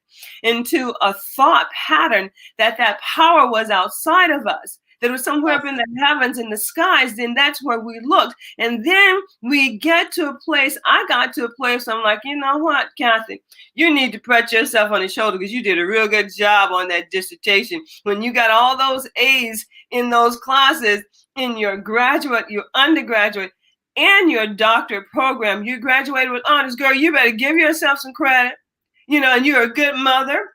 into a thought pattern that that power was outside of us, that was somewhere up in the heavens, in the skies, then that's where we looked. And then we get to a place, I got to a place, I'm like, you know what, Cathy, you need to pat yourself on the shoulder because you did a real good job on that dissertation. When you got all those A's in those classes, in your graduate, your undergraduate, and your doctorate program, you graduated with honors, girl, you better give yourself some credit. You know, and you're a good mother,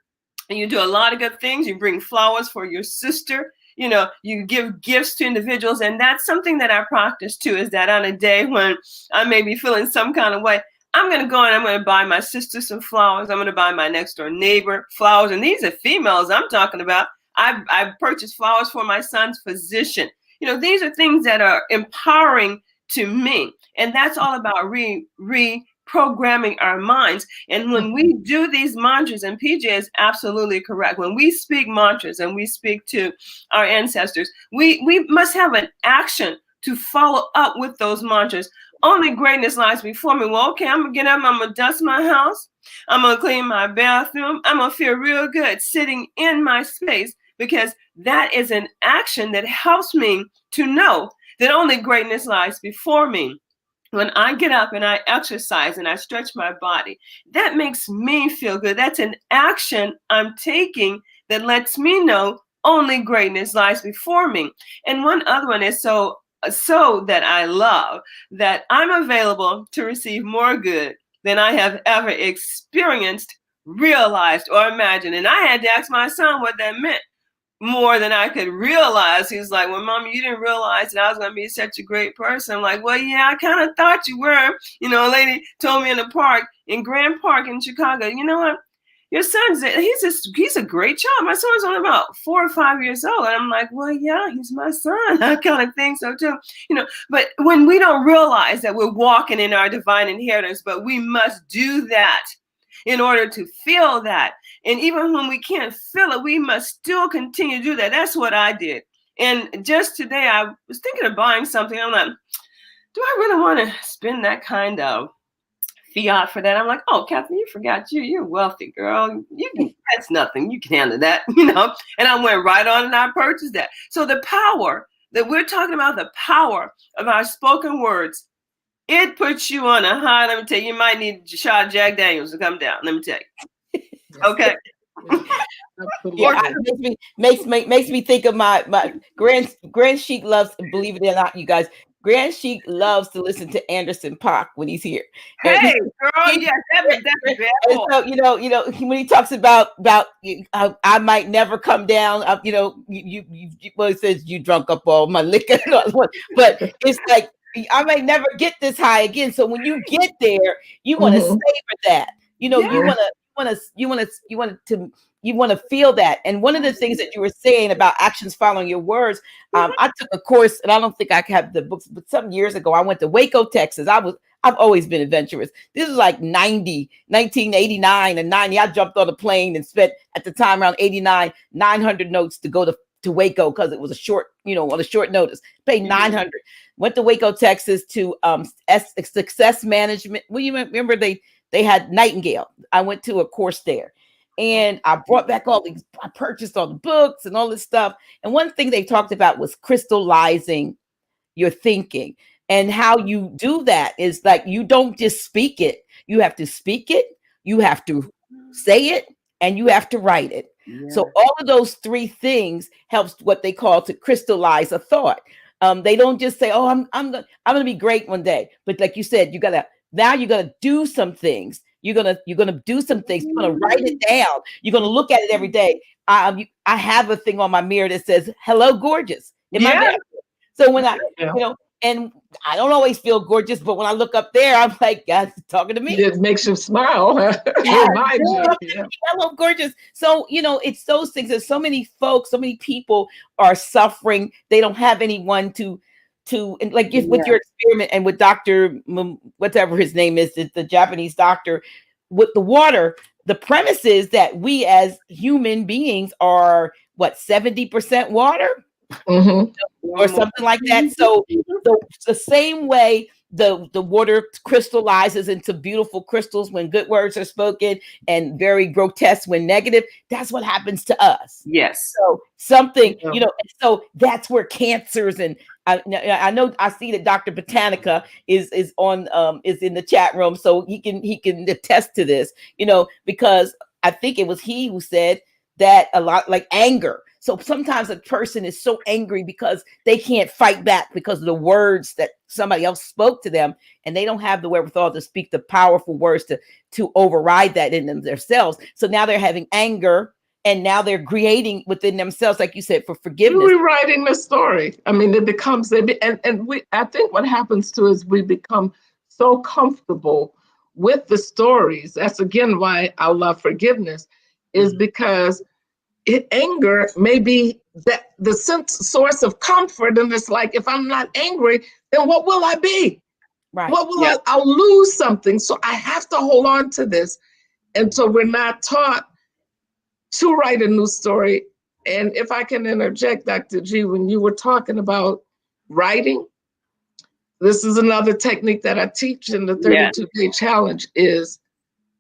and you do a lot of good things. You bring flowers for your sister. You know, you give gifts to individuals. And that's something that I practice too, is that on a day when I may be feeling some kind of way, I'm going to go and I'm going to buy my sister some flowers. I'm going to buy my next door neighbor flowers. And these are females I'm talking about. I purchased flowers for my son's physician. You know, these are things that are empowering to me. And that's all about reprogramming our minds. And when we do these mantras, and PJ is absolutely correct, when we speak mantras and we speak to our ancestors, we must have an action to follow up with those mantras. Only greatness lies before me. Well, okay, I'm gonna get up, I'm gonna dust my house, I'm gonna clean my bathroom, I'm gonna feel real good sitting in my space, because that is an action that helps me to know that only greatness lies before me. When I get up and I exercise and I stretch my body, that makes me feel good. That's an action I'm taking that lets me know only greatness lies before me. And one other one is so that I love, that I'm available to receive more good than I have ever experienced, realized, or imagined. And I had to ask my son what that meant. More than I could realize. He's like, well, Mom, you didn't realize that I was going to be such a great person. I'm like, well, yeah, I kind of thought you were. You know, a lady told me in the park, in Grand Park in Chicago, you know what? Your son's, he's a great child. My son's only about 4 or 5 years old. And I'm like, well, yeah, he's my son. I kind of think so too. You know, but when we don't realize that we're walking in our divine inheritance, but we must do that in order to feel that. And even when we can't feel it, we must still continue to do that. That's what I did And just today, I was thinking of buying something. I'm like, do I really want to spend that kind of fiat for that? I'm like, oh, Cathy, you forgot you're a wealthy girl. That's nothing. You can handle that, And I went right on and I purchased that. So the power that we're talking about, the power of our spoken words, it puts you on a high. Let me tell you, you might need a shot of Jack Daniels to come down. Let me tell you. Okay. Yeah, it makes me think of my Grand Sheik loves, believe it or not, you guys, Grand Sheik loves to listen to Anderson .Paak when he's here. Hey, girl, yeah, that's bad boy. So when he talks about I might never come down, you well, he says you drunk up all my liquor, but it's like I might never get this high again. So when you get there, you want to savor that. You want to feel that. And one of the things that you were saying about actions following your words, I took a course, and I don't think I have the books, but some years ago, I went to Waco, Texas. I've always been adventurous. This was like 1989 and 90. I jumped on a plane and spent at the time around 89, 900 notes to go to Waco because it was a short, on a short notice. Paid 900. Went to Waco, Texas to Success Management. Well, you remember they had Nightingale. I went to a course there. And I brought back I purchased all the books and all this stuff. And one thing they talked about was crystallizing your thinking. And how you do that is like, you don't just speak it. You have to speak it, you have to say it, and you have to write it. Yeah. So all of those three things helps what they call to crystallize a thought. They don't just say, oh, I'm gonna be great one day. But like you said, you're gonna do some things. You're gonna do some things. You're gonna write it down. You're gonna look at it every day. I have a thing on my mirror that says "Hello, gorgeous" in my bathroom. So when and I don't always feel gorgeous, but when I look up there, I'm like, God's talking to me. It makes you smile. Hello, gorgeous. So it's those things. There's so many folks, so many people are suffering. They don't have anyone to like with your experiment and with Dr. whatever his name is, the Japanese doctor, with the water, the premise is that we as human beings are 70% water, or something like that. So the same way the water crystallizes into beautiful crystals when good words are spoken and very grotesque when negative, that's what happens to us. Yes. So something, so that's where cancers and I know I see that Dr. Botanica is in the chat room, so he can attest to this, because I think it was he who said that a lot, like anger. So sometimes a person is so angry because they can't fight back because of the words that somebody else spoke to them, and they don't have the wherewithal to speak the powerful words to override that in themselves. So now they're having anger, and now they're creating within themselves, like you said, for forgiveness. We're rewriting the story. I mean, it becomes, I think what happens too is we become so comfortable with the stories. That's again why I love forgiveness, is because anger may be the source of comfort. And it's like, if I'm not angry, then what will I be? Right. What will I'll lose something. So I have to hold on to this. And so we're not taught to write a new story. And if I can interject, Dr. G, when you were talking about writing, this is another technique that I teach in the 32-day challenge is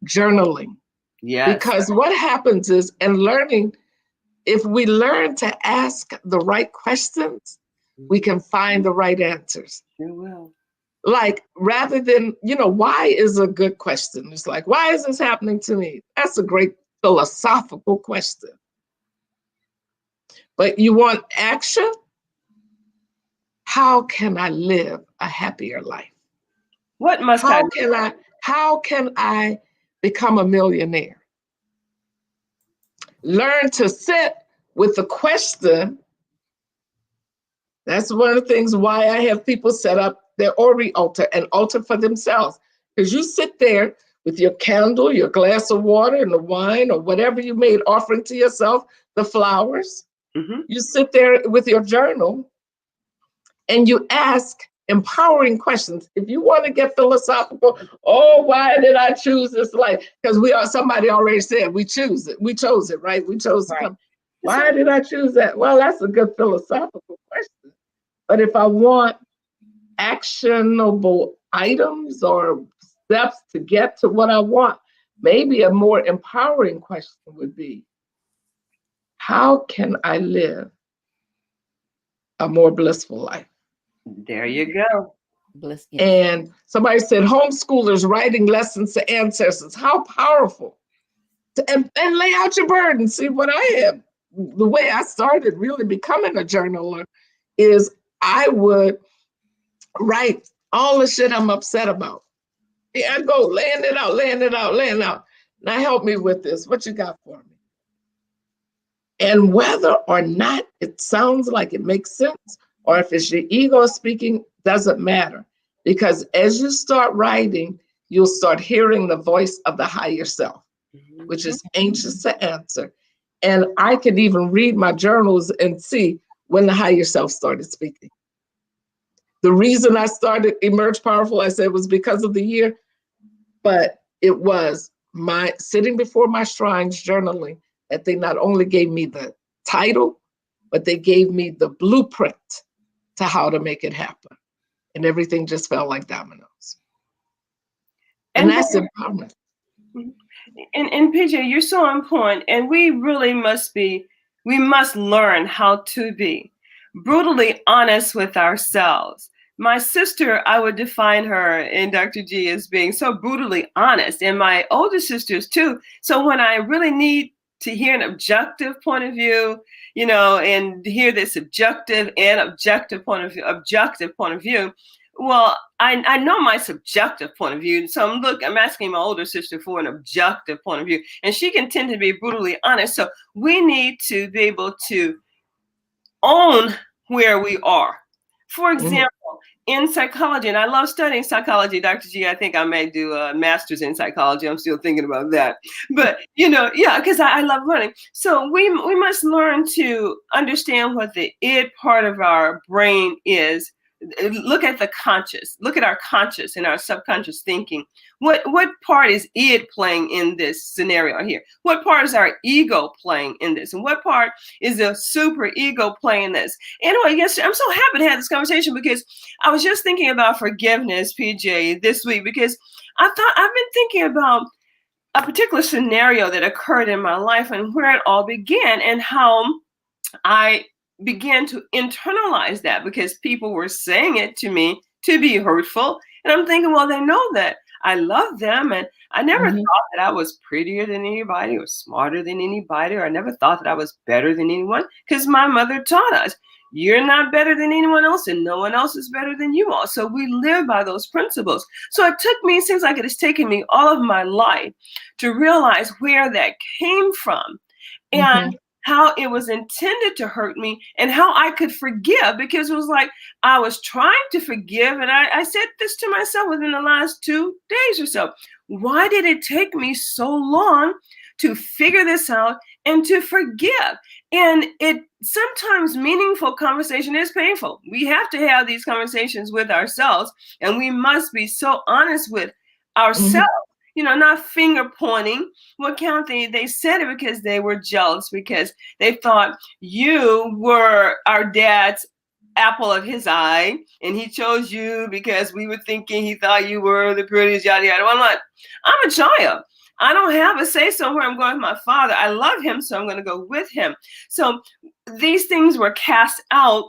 journaling. Yeah. Because what happens is, in learning, if we learn to ask the right questions, we can find the right answers. Sure will. Like, rather than, why is a good question? It's like, why is this happening to me? That's a great philosophical question. But you want action? How can I live a happier life? How can I become a millionaire? Learn to sit with the question. That's one of the things why I have people set up their Ori altar and altar for themselves. Because you sit there with your candle, your glass of water, and the wine, or whatever you made offering to yourself, the flowers. Mm-hmm. You sit there with your journal and you ask empowering questions. If you want to get philosophical, why did I choose this life? Because somebody already said we chose it, right? We chose to come. Why did I choose that? Well, that's a good philosophical question. But if I want actionable items or steps to get to what I want, maybe a more empowering question would be, how can I live a more blissful life? There you go. Bliss. Yes. And somebody said, homeschoolers writing lessons to ancestors. How powerful. And lay out your burden. See, what I have, the way I started really becoming a journaler is I would write all the shit I'm upset about. Yeah, I go laying it out, laying it out, laying it out. Now help me with this. What you got for me? And whether or not it sounds like it makes sense, or if it's your ego speaking, doesn't matter. Because as you start writing, you'll start hearing the voice of the higher self, which is anxious to answer. And I could even read my journals and see when the higher self started speaking. The reason I started Emerge Powerful, I said, was because of the year, but it was my sitting before my shrines journaling that they not only gave me the title, but they gave me the blueprint to how to make it happen. And everything just fell like dominoes. And that's empowerment. And PJ, you're so on point, and we really we must learn how to be brutally honest with ourselves. My sister, I would define her in Dr. G as being so brutally honest, and my older sisters too. So when I really need to hear an objective point of view, and hear this subjective and objective point of view, well, I know my subjective point of view. So I'm asking my older sister for an objective point of view, and she can tend to be brutally honest. So we need to be able to own where we are. For example, in psychology, and I love studying psychology, Dr. G, I think I may do a master's in psychology. I'm still thinking about that. But, because I love learning. So we must learn to understand what the id part of our brain is. Look at the conscious, look at our conscious and our subconscious thinking. What part is id playing in this scenario here? What part is our ego playing in this? And what part is the super ego playing in this? Anyway, yes, I'm so happy to have this conversation because I was just thinking about forgiveness, PJ, this week, because I've been thinking about a particular scenario that occurred in my life and where it all began and how I began to internalize that because people were saying it to me to be hurtful. And I'm thinking, well, they know that I love them. And I never thought that I was prettier than anybody or smarter than anybody, or I never thought that I was better than anyone, because my mother taught us, you're not better than anyone else and no one else is better than you are. So we live by those principles. So it seems like it has taken me all of my life to realize where that came from. And how it was intended to hurt me and how I could forgive, because it was like I was trying to forgive. And I said this to myself within the last 2 days or so. Why did it take me so long to figure this out and to forgive? And sometimes meaningful conversation is painful. We have to have these conversations with ourselves, and we must be so honest with ourselves. Not finger pointing. Well, Cathy, they said it because they were jealous, because they thought you were our dad's apple of his eye, and he chose you because we were thinking he thought you were the prettiest, yada, yada. Well, I'm a child. I don't have a say so where I'm going with my father. I love him, so I'm going to go with him. So these things were cast out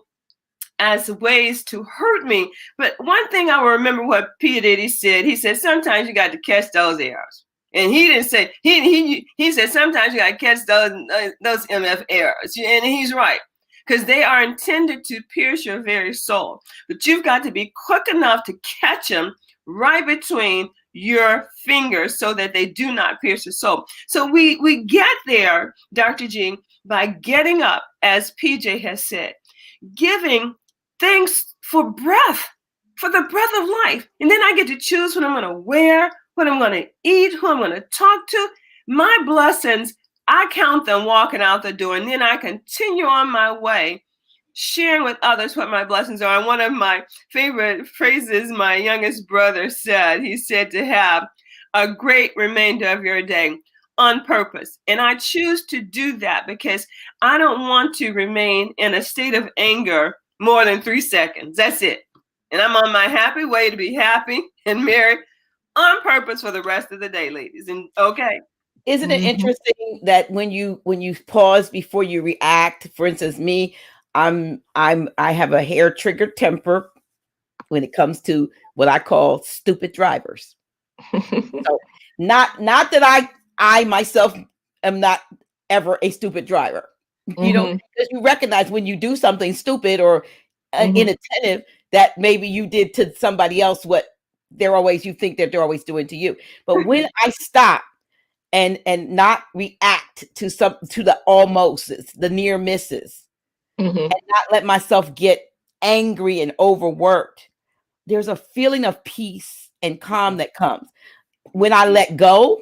as ways to hurt me. But one thing I will remember what P. Diddy said. He said, sometimes you got to catch those errors. And he didn't say, he said, sometimes you got to catch those MF errors. And he's right, because they are intended to pierce your very soul. But you've got to be quick enough to catch them right between your fingers so that they do not pierce your soul. So we get there, Dr. G, by getting up, as PJ has said, giving thanks for breath, for the breath of life. And then I get to choose what I'm going to wear, what I'm going to eat, who I'm going to talk to. My blessings, I count them walking out the door, and then I continue on my way, sharing with others what my blessings are. And one of my favorite phrases my youngest brother said, he said to have a great remainder of your day. on purpose. And I choose to do that because I don't want to remain in a state of anger more than 3 seconds. That's it. And I'm on my happy way to be happy and merry on purpose for the rest of the day, ladies. And okay. Isn't it interesting that when you pause before you react? For instance, me, I have a hair triggered temper when it comes to what I call stupid drivers. So not that I myself am not ever a stupid driver. You know, because you recognize when you do something stupid or inattentive that maybe you did to somebody else what you think that they're always doing to you. But when I stop and not react to the almosts, the near misses, and not let myself get angry and overworked, there's a feeling of peace and calm that comes. When I let go,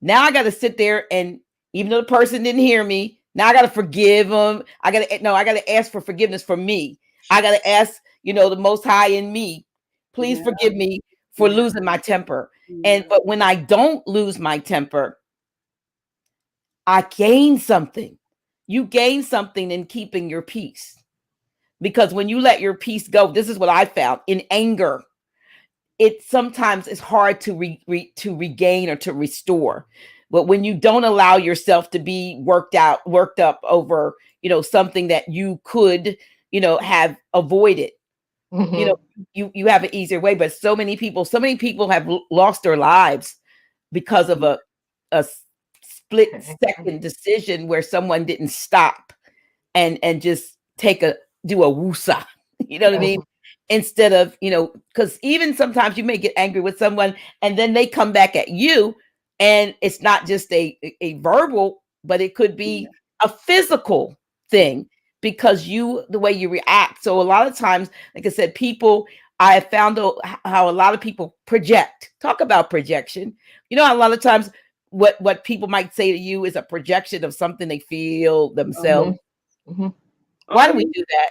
now I got to sit there, and even though the person didn't hear me, now I got to forgive them. I got to ask for forgiveness for me. I got to ask, the Most High in me, please forgive me for losing my temper. But when I don't lose my temper, I gain something. You gain something in keeping your peace. Because when you let your peace go, this is what I found in anger. It sometimes is hard to regain or to restore. But when you don't allow yourself to be worked up over, something that you could, have avoided, you have an easier way. But so many people have lost their lives because of a split second decision where someone didn't stop and just do a woosah, you know what I mean? Instead of, because even sometimes you may get angry with someone and then they come back at you, and it's not just a verbal, but it could be a physical thing because the way you react. So a lot of times, like I said, I have found how a lot of people project. Talk about projection. A lot of times what people might say to you is a projection of something they feel themselves. Why do we do that?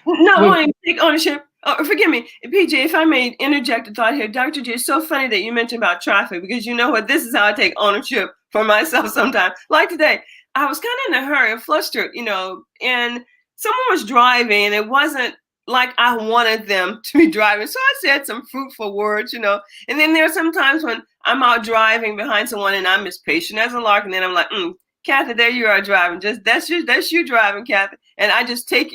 Not wanting to take ownership. Oh, forgive me, PJ, if I may interject a thought here. Dr. J, it's so funny that you mentioned about traffic, because you know what? This is how I take ownership for myself sometimes. Like today, I was kind of in a hurry and flustered, and someone was driving, and it wasn't like I wanted them to be driving. So I said some fruitful words, and then there are some times when I'm out driving behind someone and I'm as patient as a lark, and then I'm like, Cathy, there you are driving. That's you driving, Cathy. And I just take,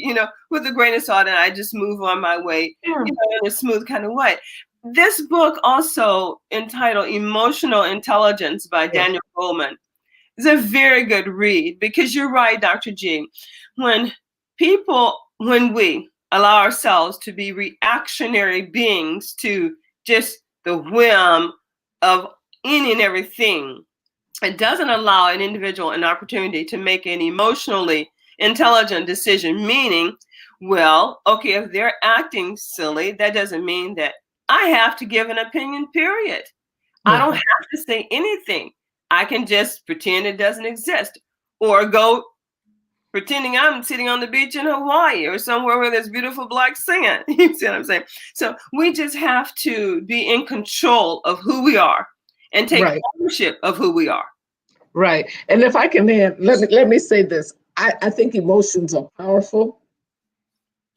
with a grain of salt, and I just move on my way, in a smooth kind of way. This book, also entitled Emotional Intelligence by Daniel Goleman, is a very good read, because you're right, Dr. G. When we allow ourselves to be reactionary beings to just the whim of any and everything, it doesn't allow an individual an opportunity to make an emotionally intelligent decision, meaning, well, okay, if they're acting silly, that doesn't mean that I have to give an opinion, period. I don't have to say anything. I can just pretend it doesn't exist, or go pretending I'm sitting on the beach in Hawaii or somewhere where there's beautiful black sand. You see what I'm saying? So we just have to be in control of who we are and take ownership of who we are. Right. And if I can add, let me say this. I think emotions are powerful.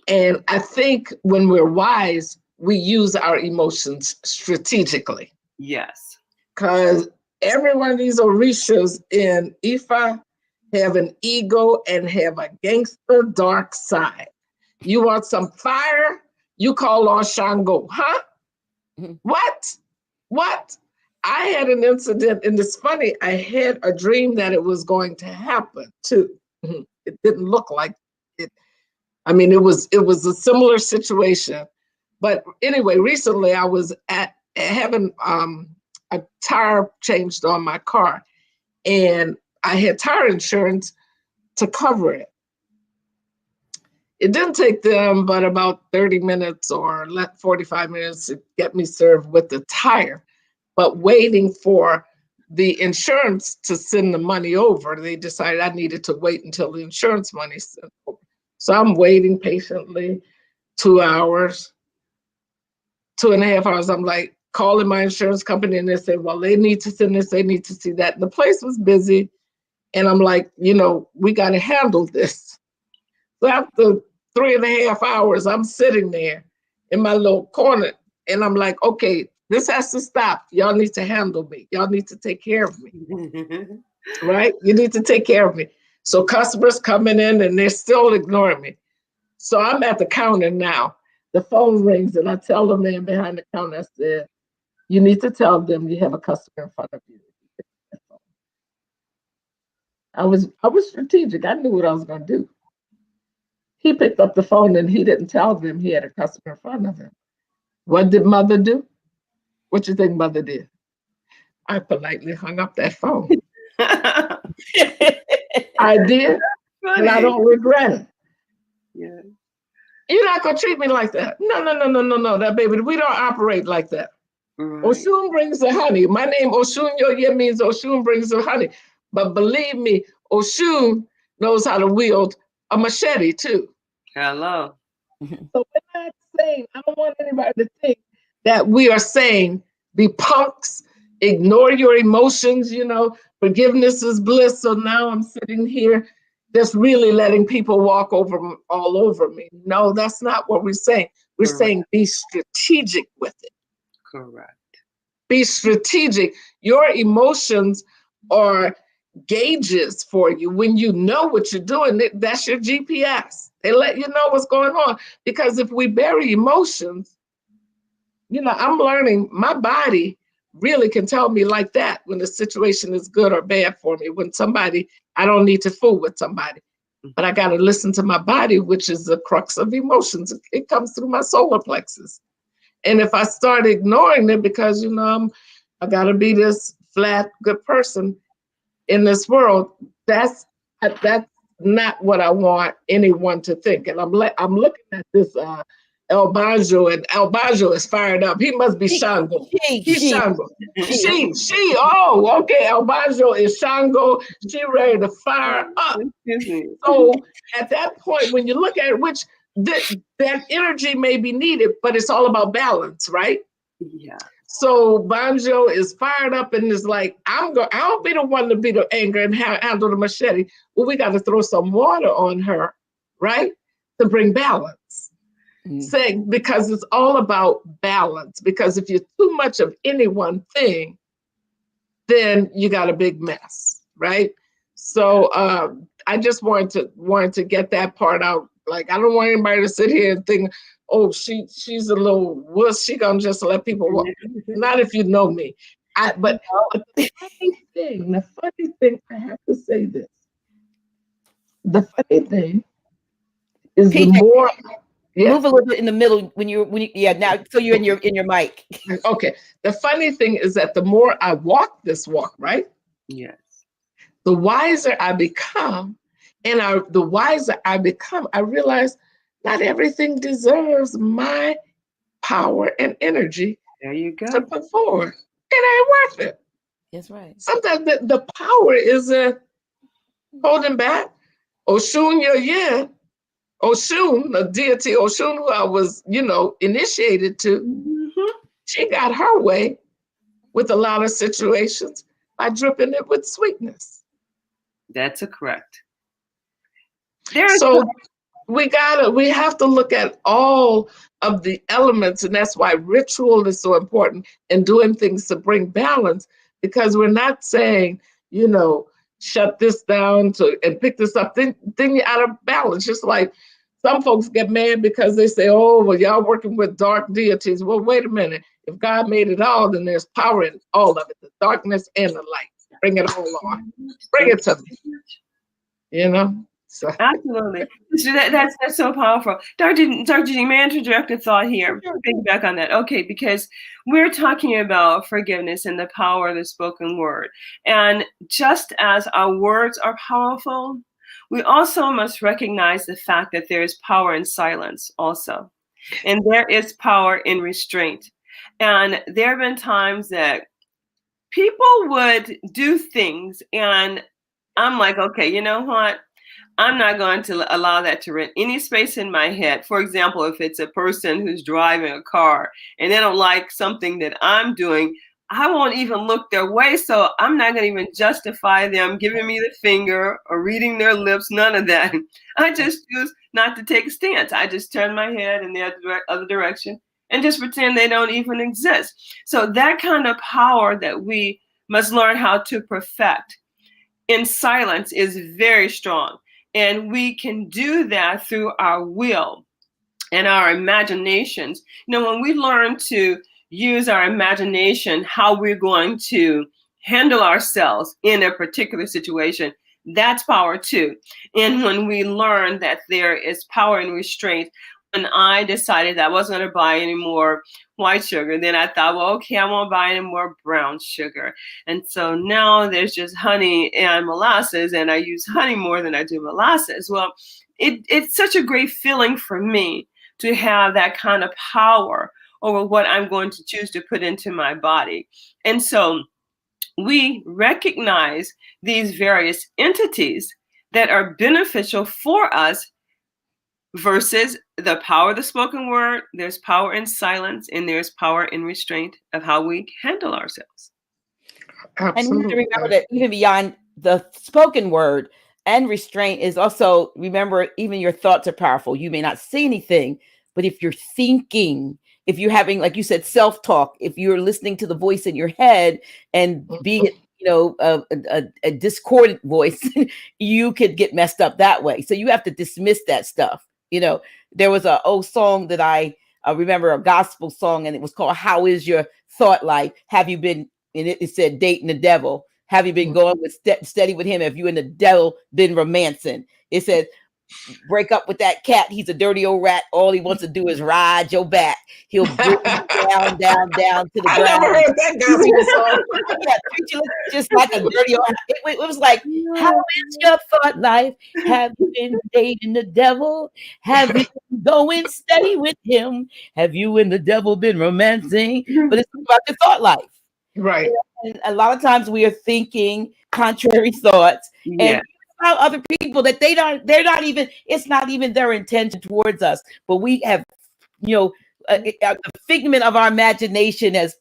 And I think when we're wise, we use our emotions strategically. Yes. Because every one of these Orishas in Ifa have an ego and have a gangster dark side. You want some fire? You call on Shango, huh? What? I had an incident, and it's funny, I had a dream that it was going to happen too. It didn't look like it. I mean, it was a similar situation. But anyway, recently I was having a tire changed on my car, and I had tire insurance to cover it. It didn't take them but about 30 minutes or 45 minutes to get me served with the tire. But waiting for the insurance to send the money over, they decided I needed to wait until the insurance money sent over. So I'm waiting patiently 2 hours, 2.5 hours. I'm like, calling my insurance company, and they said, well, they need to send this, they need to see that. The place was busy. And I'm like, we got to handle this. So after 3.5 hours, I'm sitting there in my little corner, and I'm like, okay, this has to stop. Y'all need to handle me. Y'all need to take care of me. Right? You need to take care of me. So customers coming in, and they're still ignoring me. So I'm at the counter now. The phone rings, and I tell the man behind the counter, I said, you need to tell them you have a customer in front of you. I was strategic. I knew what I was going to do. He picked up the phone, and he didn't tell them he had a customer in front of him. What did Mother do? What you think Mother did? I politely hung up that phone. I did, and I don't regret it. Yeah. You're not going to treat me like that. No, that baby, we don't operate like that. Right. Osun brings the honey. My name Osun Yoye means Osun brings the honey. But believe me, Osun knows how to wield a machete too. Hello. So we're not saying, I don't want anybody to think that we are saying be punks, ignore your emotions, forgiveness is bliss. So now I'm sitting here just really letting people walk all over me. No, that's not what we're saying. We're saying be strategic with it. Correct. Be strategic. Your emotions are gauges for you. When you know what you're doing, that's your GPS. They let you know what's going on. Because if we bury emotions, I'm learning my body really can tell me like that when the situation is good or bad for me. When I don't need to fool with somebody, but I got to listen to my body, which is the crux of emotions. It comes through my solar plexus. And if I start ignoring it because, I got to be this flat, good person in this world, that's not what I want anyone to think. And I'm looking at this El Banjo, and El Banjo is fired up. He must be Shango. He's Shango. She. Oh, okay. El Banjo is Shango. She ready to fire up. So at that point, when you look at it, which that energy may be needed, but it's all about balance, right? Yeah. So Banjo is fired up and is like, I'll be the one to be the anger and handle the machete. Well, we got to throw some water on her, right? To bring balance. Saying, because it's all about balance. Because if you're too much of any one thing, then you got a big mess, right? So I just wanted to get that part out. Like, I don't want anybody to sit here and think, oh, she's a little wuss. She gonna just let people walk. Not if you know me. But the funny thing, I have to say this. The funny thing is PJ, the more. Yeah. Move a little bit in the middle when you now so you're in your mic. Okay. The funny thing is that the more I walk this walk, right? Yes. The wiser I become, and the wiser I become, I realize not everything deserves my power and energy. There you go. To put forward. It ain't worth it. That's right. Sometimes the power is holding back. Osun Yoye, Osun, the deity Osun, who I was, initiated to, she got her way with a lot of situations by dripping it with sweetness. That's correct. So we have to look at all of the elements, and that's why ritual is so important and doing things to bring balance, because we're not saying, shut this down and pick this up, then you're out of balance. Just like some folks get mad because they say, oh, well, y'all working with dark deities. Well, wait a minute. If God made it all, then there's power in all of it, the darkness and the light. Bring it all on. Bring it to me. So. Absolutely. So that's so powerful. Dr. G, may I interject a thought here? Piggyback on that. Okay, because we're talking about forgiveness and the power of the spoken word. And just as our words are powerful, we also must recognize the fact that there is power in silence also. And there is power in restraint. And there have been times that people would do things and I'm like, okay, you know what? I'm not going to allow that to rent any space in my head. For example, if it's a person who's driving a car and they don't like something that I'm doing, I won't even look their way. So I'm not going to even justify them giving me the finger or reading their lips, none of that. I just choose not to take a stance. I just turn my head in the other direction and just pretend they don't even exist. So that kind of power that we must learn how to perfect in silence is very strong. And we can do that through our will and our imaginations. You know, when we learn to use our imagination, how we're going to handle ourselves in a particular situation, that's power too. And when we learn that there is power in restraint, when I decided that I wasn't going to buy any more white sugar, then I thought, well, okay, I won't buy any more brown sugar. And so now there's just honey and molasses, and I use honey more than I do molasses. Well, it's such a great feeling for me to have that kind of power over what I'm going to choose to put into my body. And so we recognize these various entities that are beneficial for us versus the power of the spoken word. There's power in silence, and there's power in restraint of how we handle ourselves. Absolutely. And you have to remember that even beyond the spoken word and restraint is also, remember, even your thoughts are powerful. You may not say anything, but if you're thinking, if you're having, like you said, self-talk, if you're listening to the voice in your head, and be it, you know, a discordant voice, you could get messed up that way. So you have to dismiss that stuff. You know, there was an old song that I remember, a gospel song, and it was called "How Is Your Thought Life? Have you been?" And it said, "Dating the devil. Have you been going with steady with him? Have you and the devil been romancing?" It said, "Break up with that cat. He's a dirty old rat. All he wants to do is ride your back. He'll bring you down, down, down to the I ground." never heard that gospel song. Yeah, treat you just like a dirty old. It was like, "How is your thought life? Have you been dating the devil? Have you been going steady with him? Have you and the devil been romancing?" But it's about your thought life. Right. And a lot of times we are thinking contrary thoughts, and about other people that they're not even, it's not even their intention towards us, but we have, you know, a figment of our imagination has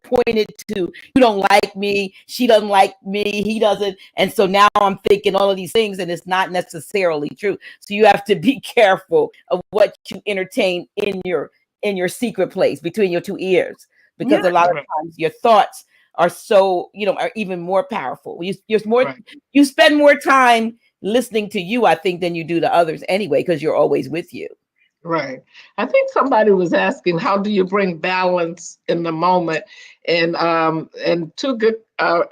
pointed to, "You don't like me, she doesn't like me, he doesn't," and so now I'm thinking all of these things, and it's not necessarily true. So you have to be careful of what you entertain in your secret place between your two ears, because a lot of times your thoughts are so, you know, are even more powerful. You spend more time listening to you, I think, than you do to others anyway, because you're always with you. Right. I think somebody was asking, how do you bring balance in the moment? And two good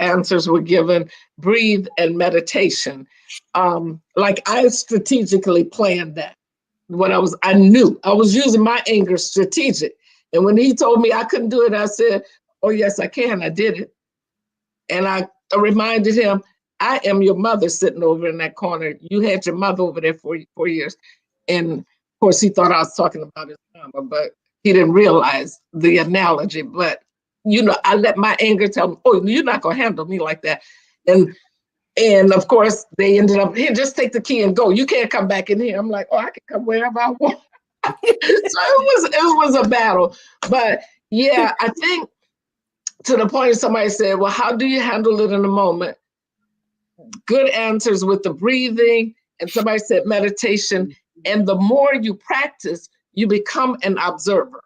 answers were given: breathe and meditation. Like I strategically planned that. I knew I was using my anger strategic. And when he told me I couldn't do it, I said, "Oh yes, I can." I did it. And I reminded him, "I am your mother sitting over in that corner. You had your mother over there for 4 years." And of course, he thought I was talking about his mama, but he didn't realize the analogy. But, you know, I let my anger tell him, "Oh, you're not going to handle me like that." And of course, they ended up, "Here, just take the key and go. You can't come back in here." I'm like, "Oh, I can come wherever I want." So it was a battle. But yeah, I think to the point somebody said, "Well, how do you handle it in the moment?" Good answers with the breathing. And somebody said meditation. And the more you practice, you become an observer.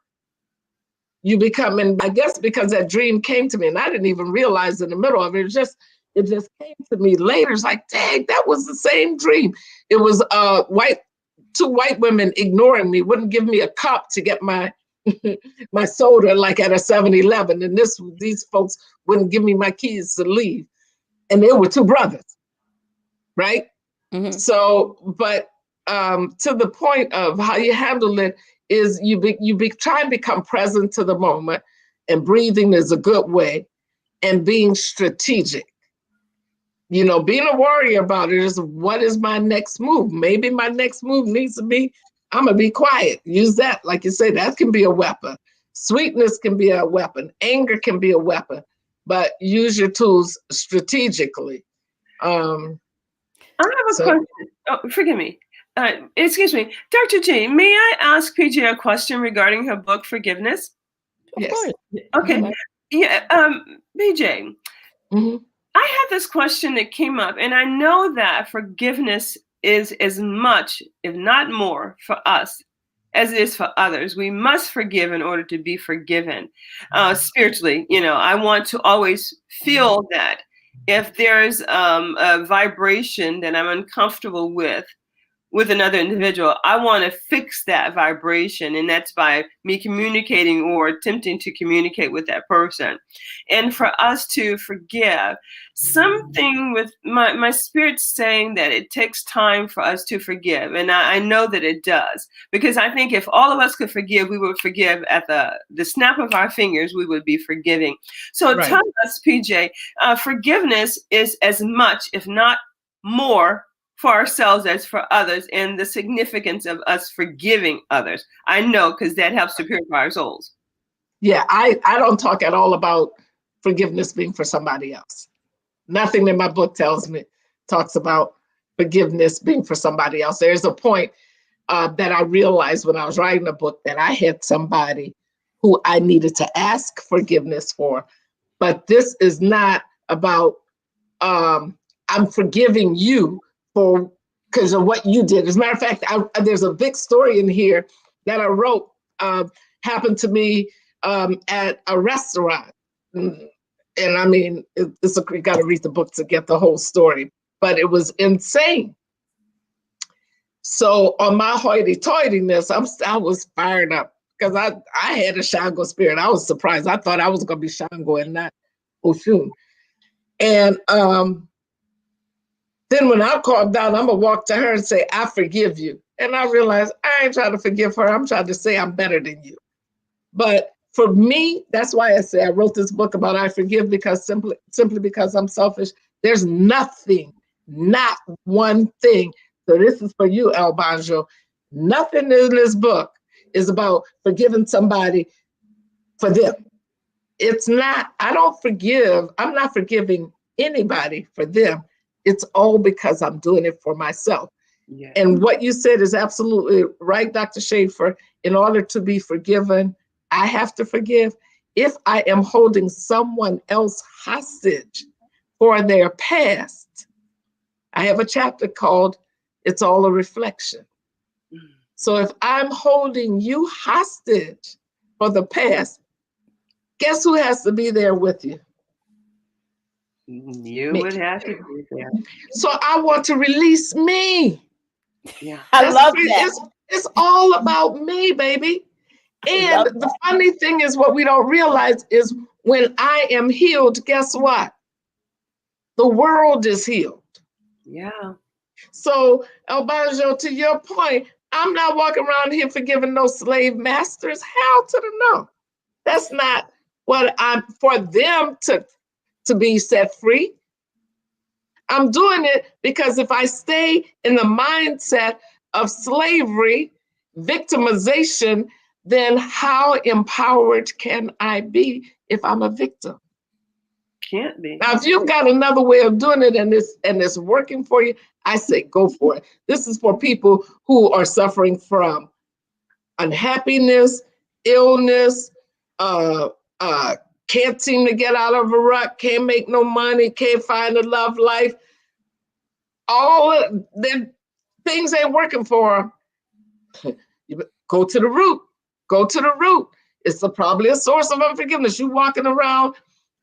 You become, and I guess because that dream came to me, and I didn't even realize in the middle of it, it just came to me later. It's like, dang, that was the same dream. It was two white women ignoring me, wouldn't give me a cup to get my my soda, like at a 7-Eleven. And these folks wouldn't give me my keys to leave. And they were two brothers, right? Mm-hmm. So, but to the point of how you handle it is you try and become present to the moment, and breathing is a good way, and being strategic. You know, being a warrior about it is, what is my next move? Maybe my next move needs to be, I'm going to be quiet. Use that. Like you say, that can be a weapon. Sweetness can be a weapon. Anger can be a weapon, but use your tools strategically. I'm I have a question. Oh, forgive me. Excuse me. Dr. G, may I ask PJ a question regarding her book, Forgiveness? Of course. Okay. Yeah, PJ, Mm-hmm. I had this question that came up, and I know that forgiveness is as much, if not more, for us as it is for others. We must forgive in order to be forgiven. Spiritually, I want to always feel that if there's a vibration that I'm uncomfortable with another individual, I want to fix that vibration. And that's by me communicating or attempting to communicate with that person. And for us to forgive, something with my spirit saying that it takes time for us to forgive. And I know that it does, because I think if all of us could forgive, we would forgive at the snap of our fingers, we would be forgiving. So Right. tell us, PJ, forgiveness is as much, if not more, for ourselves as for others, and the significance of us forgiving others. I know, because that helps to purify our souls. Yeah, I don't talk at all about forgiveness being for somebody else. Nothing in my book talks about forgiveness being for somebody else. There's a point that I realized when I was writing the book that I had somebody who I needed to ask forgiveness for, but this is not about I'm forgiving you for because of what you did. As a matter of fact, there's a big story in here that I wrote, happened to me at a restaurant. And I mean, you got to read the book to get the whole story, but it was insane. So on my hoity-toityness, I was fired up because I had a Shango spirit. I was surprised. I thought I was going to be Shango and not Osun. And then when I calmed down, I'm going to walk to her and say, I forgive you. And I realized I ain't trying to forgive her. I'm trying to say I'm better than you. But for me, that's why I say I wrote this book about I forgive, because simply because I'm selfish. There's nothing, not one thing. So this is for you, El Banjo. Nothing in this book is about forgiving somebody for them. It's not, I don't forgive. I'm not forgiving anybody for them. It's all because I'm doing it for myself. Yeah. And what you said is absolutely right, Dr. Shaffer. In order to be forgiven, I have to forgive. If I am holding someone else hostage for their past, I have a chapter called It's All a Reflection. So if I'm holding you hostage for the past, guess who has to be there with you? You Me. would have to be there. So I want to release me. Yeah. I love that. It's all about me, baby. And the funny thing is, what we don't realize is when I am healed, guess what? The world is healed. Yeah. So, El Banjo, to your point, I'm not walking around here forgiving no slave masters. Hell to the no. That's not what I'm for them to be set free. I'm doing it because if I stay in the mindset of slavery, victimization, then how empowered can I be if I'm a victim? Can't be. Now, if you've got another way of doing it and it's working for you, I say go for it. This is for people who are suffering from unhappiness, illness, can't seem to get out of a rut, can't make no money, can't find a love life. All of the things ain't working for them. You go to the root. Go to the root. It's probably a source of unforgiveness. You walking around,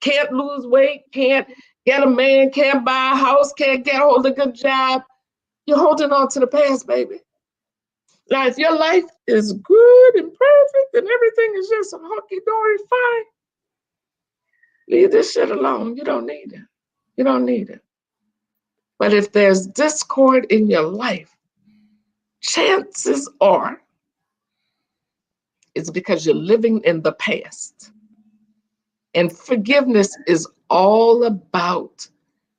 can't lose weight, can't get a man, can't buy a house, can't get hold of a good job. You're holding on to the past, baby. Now, if your life is good and perfect and everything is just hunky-dory fine, leave this shit alone. You don't need it. You don't need it. But if there's discord in your life, chances are it's because you're living in the past. And forgiveness is all about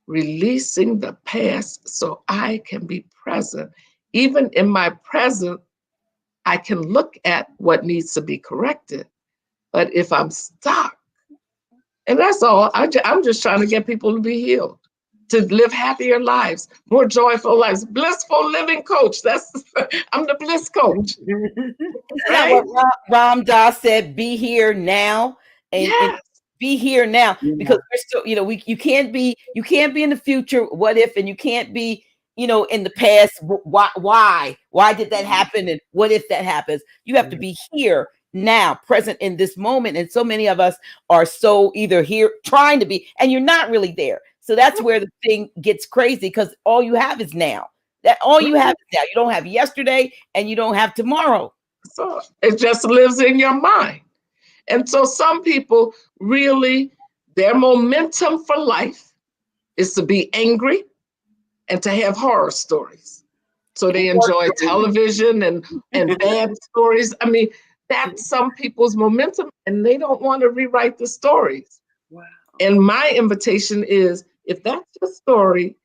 releasing the past so I can be present. Even in my present, I can look at what needs to be corrected. But if I'm stuck, and that's all, I'm just trying to get people to be healed. to live happier lives, more joyful lives. Blissful living coach. I'm the bliss coach. Isn't that Right? what Ram Dass said? Be here now, and Yes. be here now, Yeah. because we're still, you can't be in the future. What if? And you can't be, in the past. Why did that happen? And what if that happens? You have to be here now, present in this moment. And so many of us are so either here trying to be, and you're not really there. So that's where the thing gets crazy, because all you have is now. All you have is now. You don't have yesterday, and you don't have tomorrow. So it just lives in your mind. And so some people really, their momentum for life is to be angry and to have horror stories. So they enjoy television and bad stories. I mean, that's some people's momentum, and they don't want to rewrite the stories. Wow. And my invitation is, if that's your story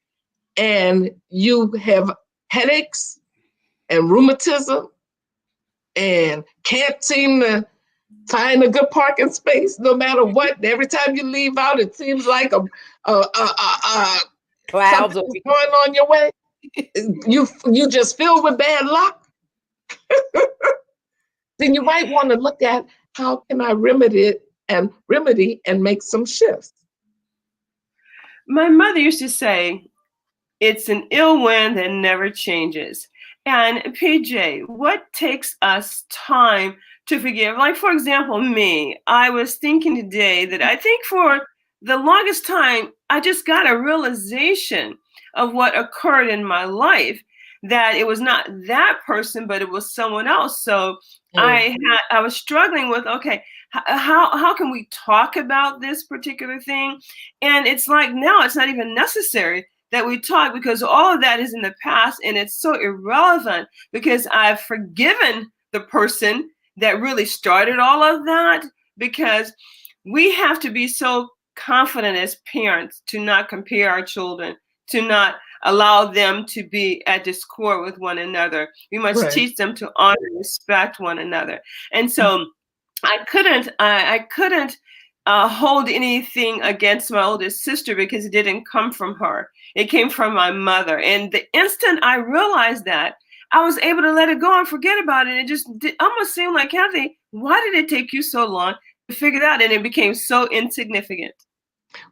and you have headaches and rheumatism and can't seem to find a good parking space no matter what, every time you leave out, it seems like Clouds something's going on your way. You just filled with bad luck. Then you might want to look at, how can I remedy and make some shifts. My mother used to say, it's an ill wind that never changes. And PJ, what takes us time to forgive? Like, for example, me, I was thinking today that I think for the longest time, I just got a realization of what occurred in my life, that it was not that person, but it was someone else. So I was struggling with, okay, how can we talk about this particular thing? And it's like, now it's not even necessary that we talk, because all of that is in the past, and it's so irrelevant, because I've forgiven the person that really started all of that. Because we have to be so confident as parents to not compare our children, to not allow them to be at discord with one another. We must teach them to honor and respect one another. And so I couldn't hold anything against my oldest sister, because it didn't come from her. It came from my mother. And the instant I realized that, I was able to let it go and forget about it. It just almost seemed like, Cathy, why did it take you so long to figure it out? And it became so insignificant.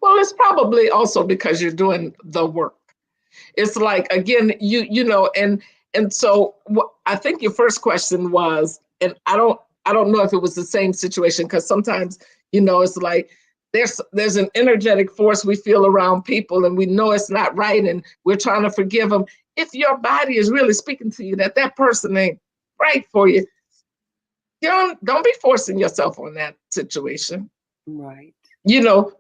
Well, it's probably also because you're doing the work. It's like, again, and so I think your first question was, and I don't know if it was the same situation, because sometimes, it's like there's an energetic force we feel around people, and we know it's not right, and we're trying to forgive them. If your body is really speaking to you that person ain't right for you, don't be forcing yourself on that situation. Right.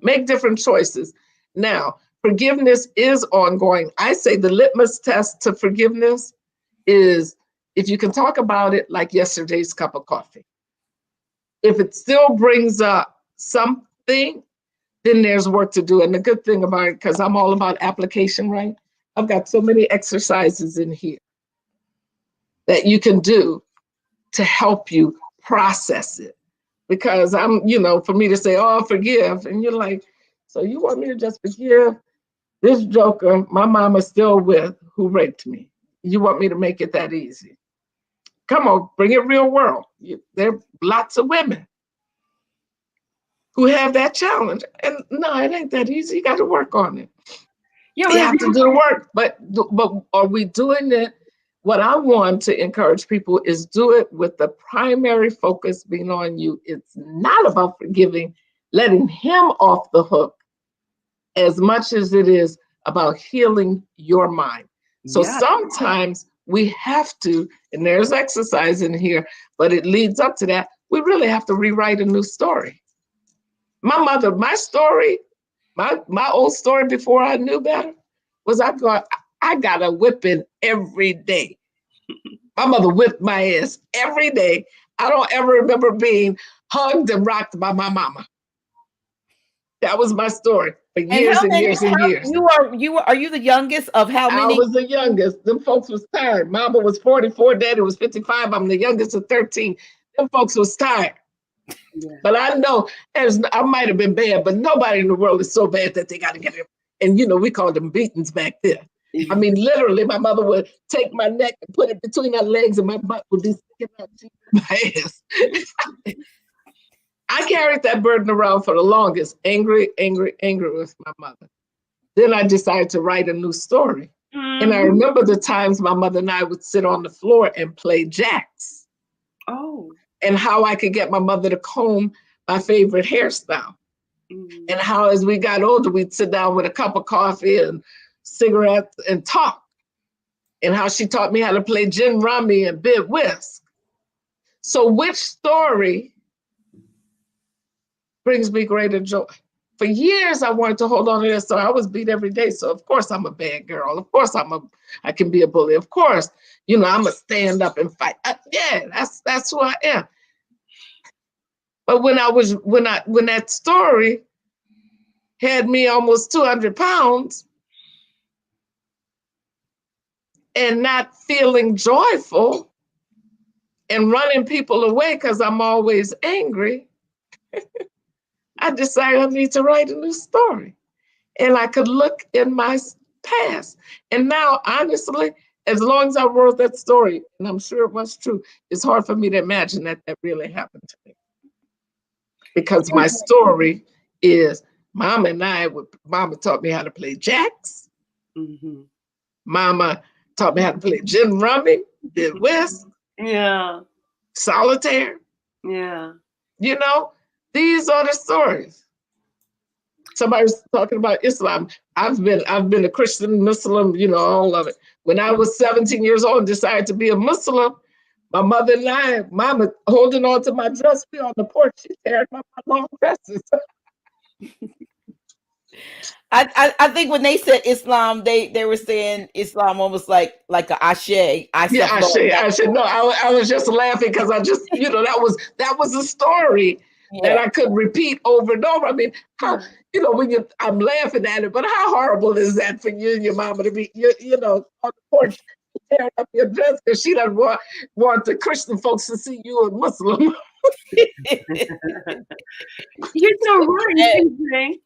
Make different choices. Now, forgiveness is ongoing. I say the litmus test to forgiveness is if you can talk about it like yesterday's cup of coffee. If it still brings up something, then there's work to do. And the good thing about it, because I'm all about application, right? I've got so many exercises in here that you can do to help you process it. Because for me to say, oh, forgive, and you're like, so you want me to just forgive this joker my mama's still with who raped me? You want me to make it that easy? Come on, bring it real world. There are lots of women who have that challenge. And no, it ain't that easy. You got to work on it. Yeah, we have to do the work. But are we doing it? What I want to encourage people is do it with the primary focus being on you. It's not about forgiving, letting him off the hook, as much as it is about healing your mind. So sometimes we have to, and there's exercise in here, but it leads up to that. We really have to rewrite a new story. My story, my old story before I knew better was I got a whipping every day. My mother whipped my ass every day. I don't ever remember being hugged and rocked by my mama. That was my story for years and years and years. Are you the youngest of how many? I was the youngest. Them folks was tired. Mama was 44, daddy was 55. I'm the youngest of 13. Them folks was tired. Yeah. But I know I might have been bad, but nobody in the world is so bad that they got to get And, we called them beatings back then. I mean, literally, my mother would take my neck and put it between her legs, and my butt would be sticking out my ass. I carried that burden around for the longest, angry with my mother. Then I decided to write a new story. And I remember the times my mother and I would sit on the floor and play jacks. Oh. And how I could get my mother to comb my favorite hairstyle. And how, as we got older, we'd sit down with a cup of coffee and cigarettes and talk. And how she taught me how to play gin rummy and bid whist. So which story brings me greater joy? For years, I wanted to hold on to this, so I was beat every day. So of course I'm a bad girl. Of course I can be a bully. Of course, I'm a stand up and fight. That's who I am. But when that story had me almost 200 pounds and not feeling joyful and running people away because I'm always angry, I decided I need to write a new story. And I could look in my past. And now, honestly, as long as I wrote that story, and I'm sure it was true, it's hard for me to imagine that really happened to me. Because my story is Mama taught me how to play jacks. Mama taught me how to play gin rummy, bid whist. Yeah. Solitaire. Yeah. These are the stories. Somebody was talking about Islam. I've been a Christian, Muslim, all of it. When I was 17 years old and decided to be a Muslim, my mother and I, Mama holding on to my dress, we on the porch, she tearing my long dresses. I think when they said Islam, they were saying Islam almost like a ashe. Yeah, ashe. No, I was just laughing because I just, that was a story that I could repeat over and over. I mean, how, I'm laughing at it, but how horrible is that for you and your mama to be, on the porch tearing up your dress because she doesn't want the Christian folks to see you a Muslim. You're so right.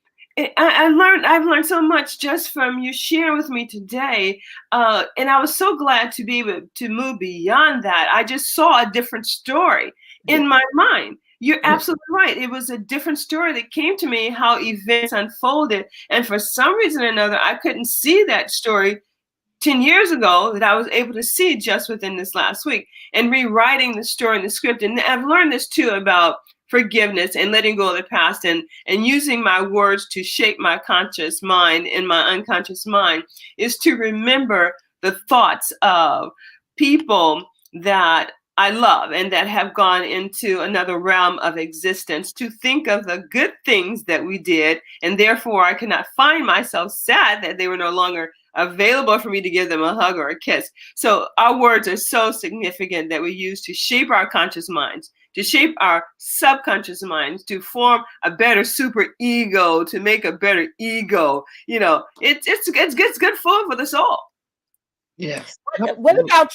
I've learned so much just from you sharing with me today. And I was so glad to be able to move beyond that. I just saw a different story in my mind. You're absolutely right. It was a different story that came to me, how events unfolded. And for some reason or another, I couldn't see that story 10 years ago that I was able to see just within this last week, and rewriting the story and the script. And I've learned this too about forgiveness and letting go of the past, and using my words to shape my conscious mind and my unconscious mind is to remember the thoughts of people that I love and that have gone into another realm of existence, to think of the good things that we did, and therefore I cannot find myself sad that they were no longer available for me to give them a hug or a kiss. So our words are so significant that we use to shape our conscious minds, to shape our subconscious minds, to form a better super ego, to make a better ego. It's good food for the soul. Yes. What about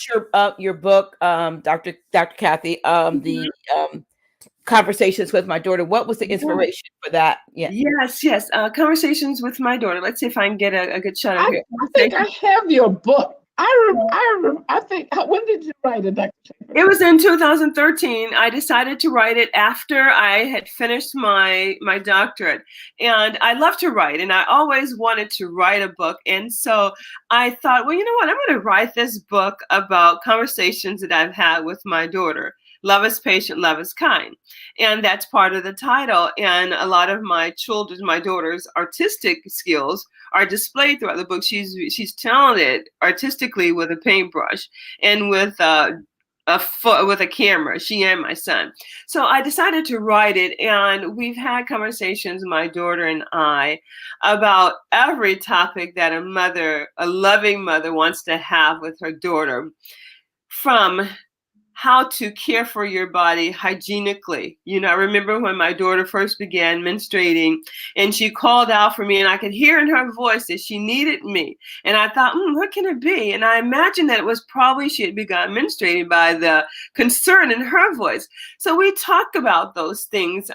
your book, Dr. Cathy, the Conversations with My Daughter? What was the inspiration for that? Yes. Conversations with My Daughter. Let's see if I can get a good shot of here. I think I have your book. I think, when did you write it, Dr. Shaffer? It was in 2013. I decided to write it after I had finished my doctorate. And I love to write, and I always wanted to write a book. And so I thought, well, you know what? I'm going to write this book about conversations that I've had with my daughter. Love is patient, love is kind. And that's part of the title. And a lot of my daughter's artistic skills are displayed throughout the book. She's talented artistically with a paintbrush and with a camera, she and my son. So I decided to write it, and we've had conversations, my daughter and I, about every topic that a loving mother wants to have with her daughter, from how to care for your body hygienically. I remember when my daughter first began menstruating, and she called out for me, and I could hear in her voice that she needed me. And I thought, what can it be? And I imagined that it was probably she had begun menstruating by the concern in her voice. So we talk about those things.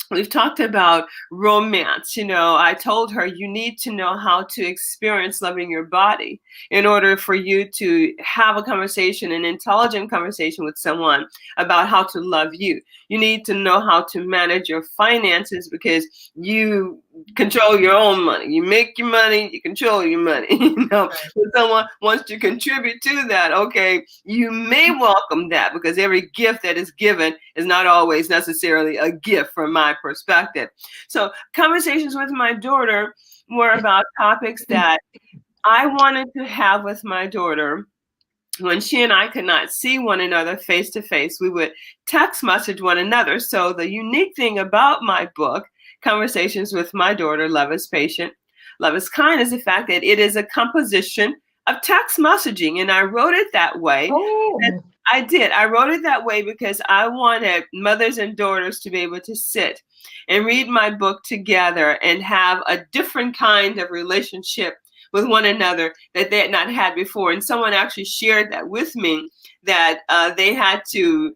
We've talked about romance. You know, I told her you need to know how to experience loving your body in order for you to have a conversation, an intelligent conversation with someone about how to love you. You need to know how to manage your finances because you control your own money. You make your money, you control your money. You know, when someone wants to contribute to that, okay, you may welcome that because every gift that is given is not always necessarily a gift from my perspective. So conversations with my daughter were about topics that I wanted to have with my daughter. When she and I could not see one another face to face, we would text message one another. So the unique thing about my book, Conversations with My Daughter, Love is Patient, Love is Kind, is the fact that it is a composition of text messaging. And I wrote it that way. Oh. I did. I wrote it that way because I wanted mothers and daughters to be able to sit and read my book together and have a different kind of relationship with one another that they had not had before. And someone actually shared that with me, that they had to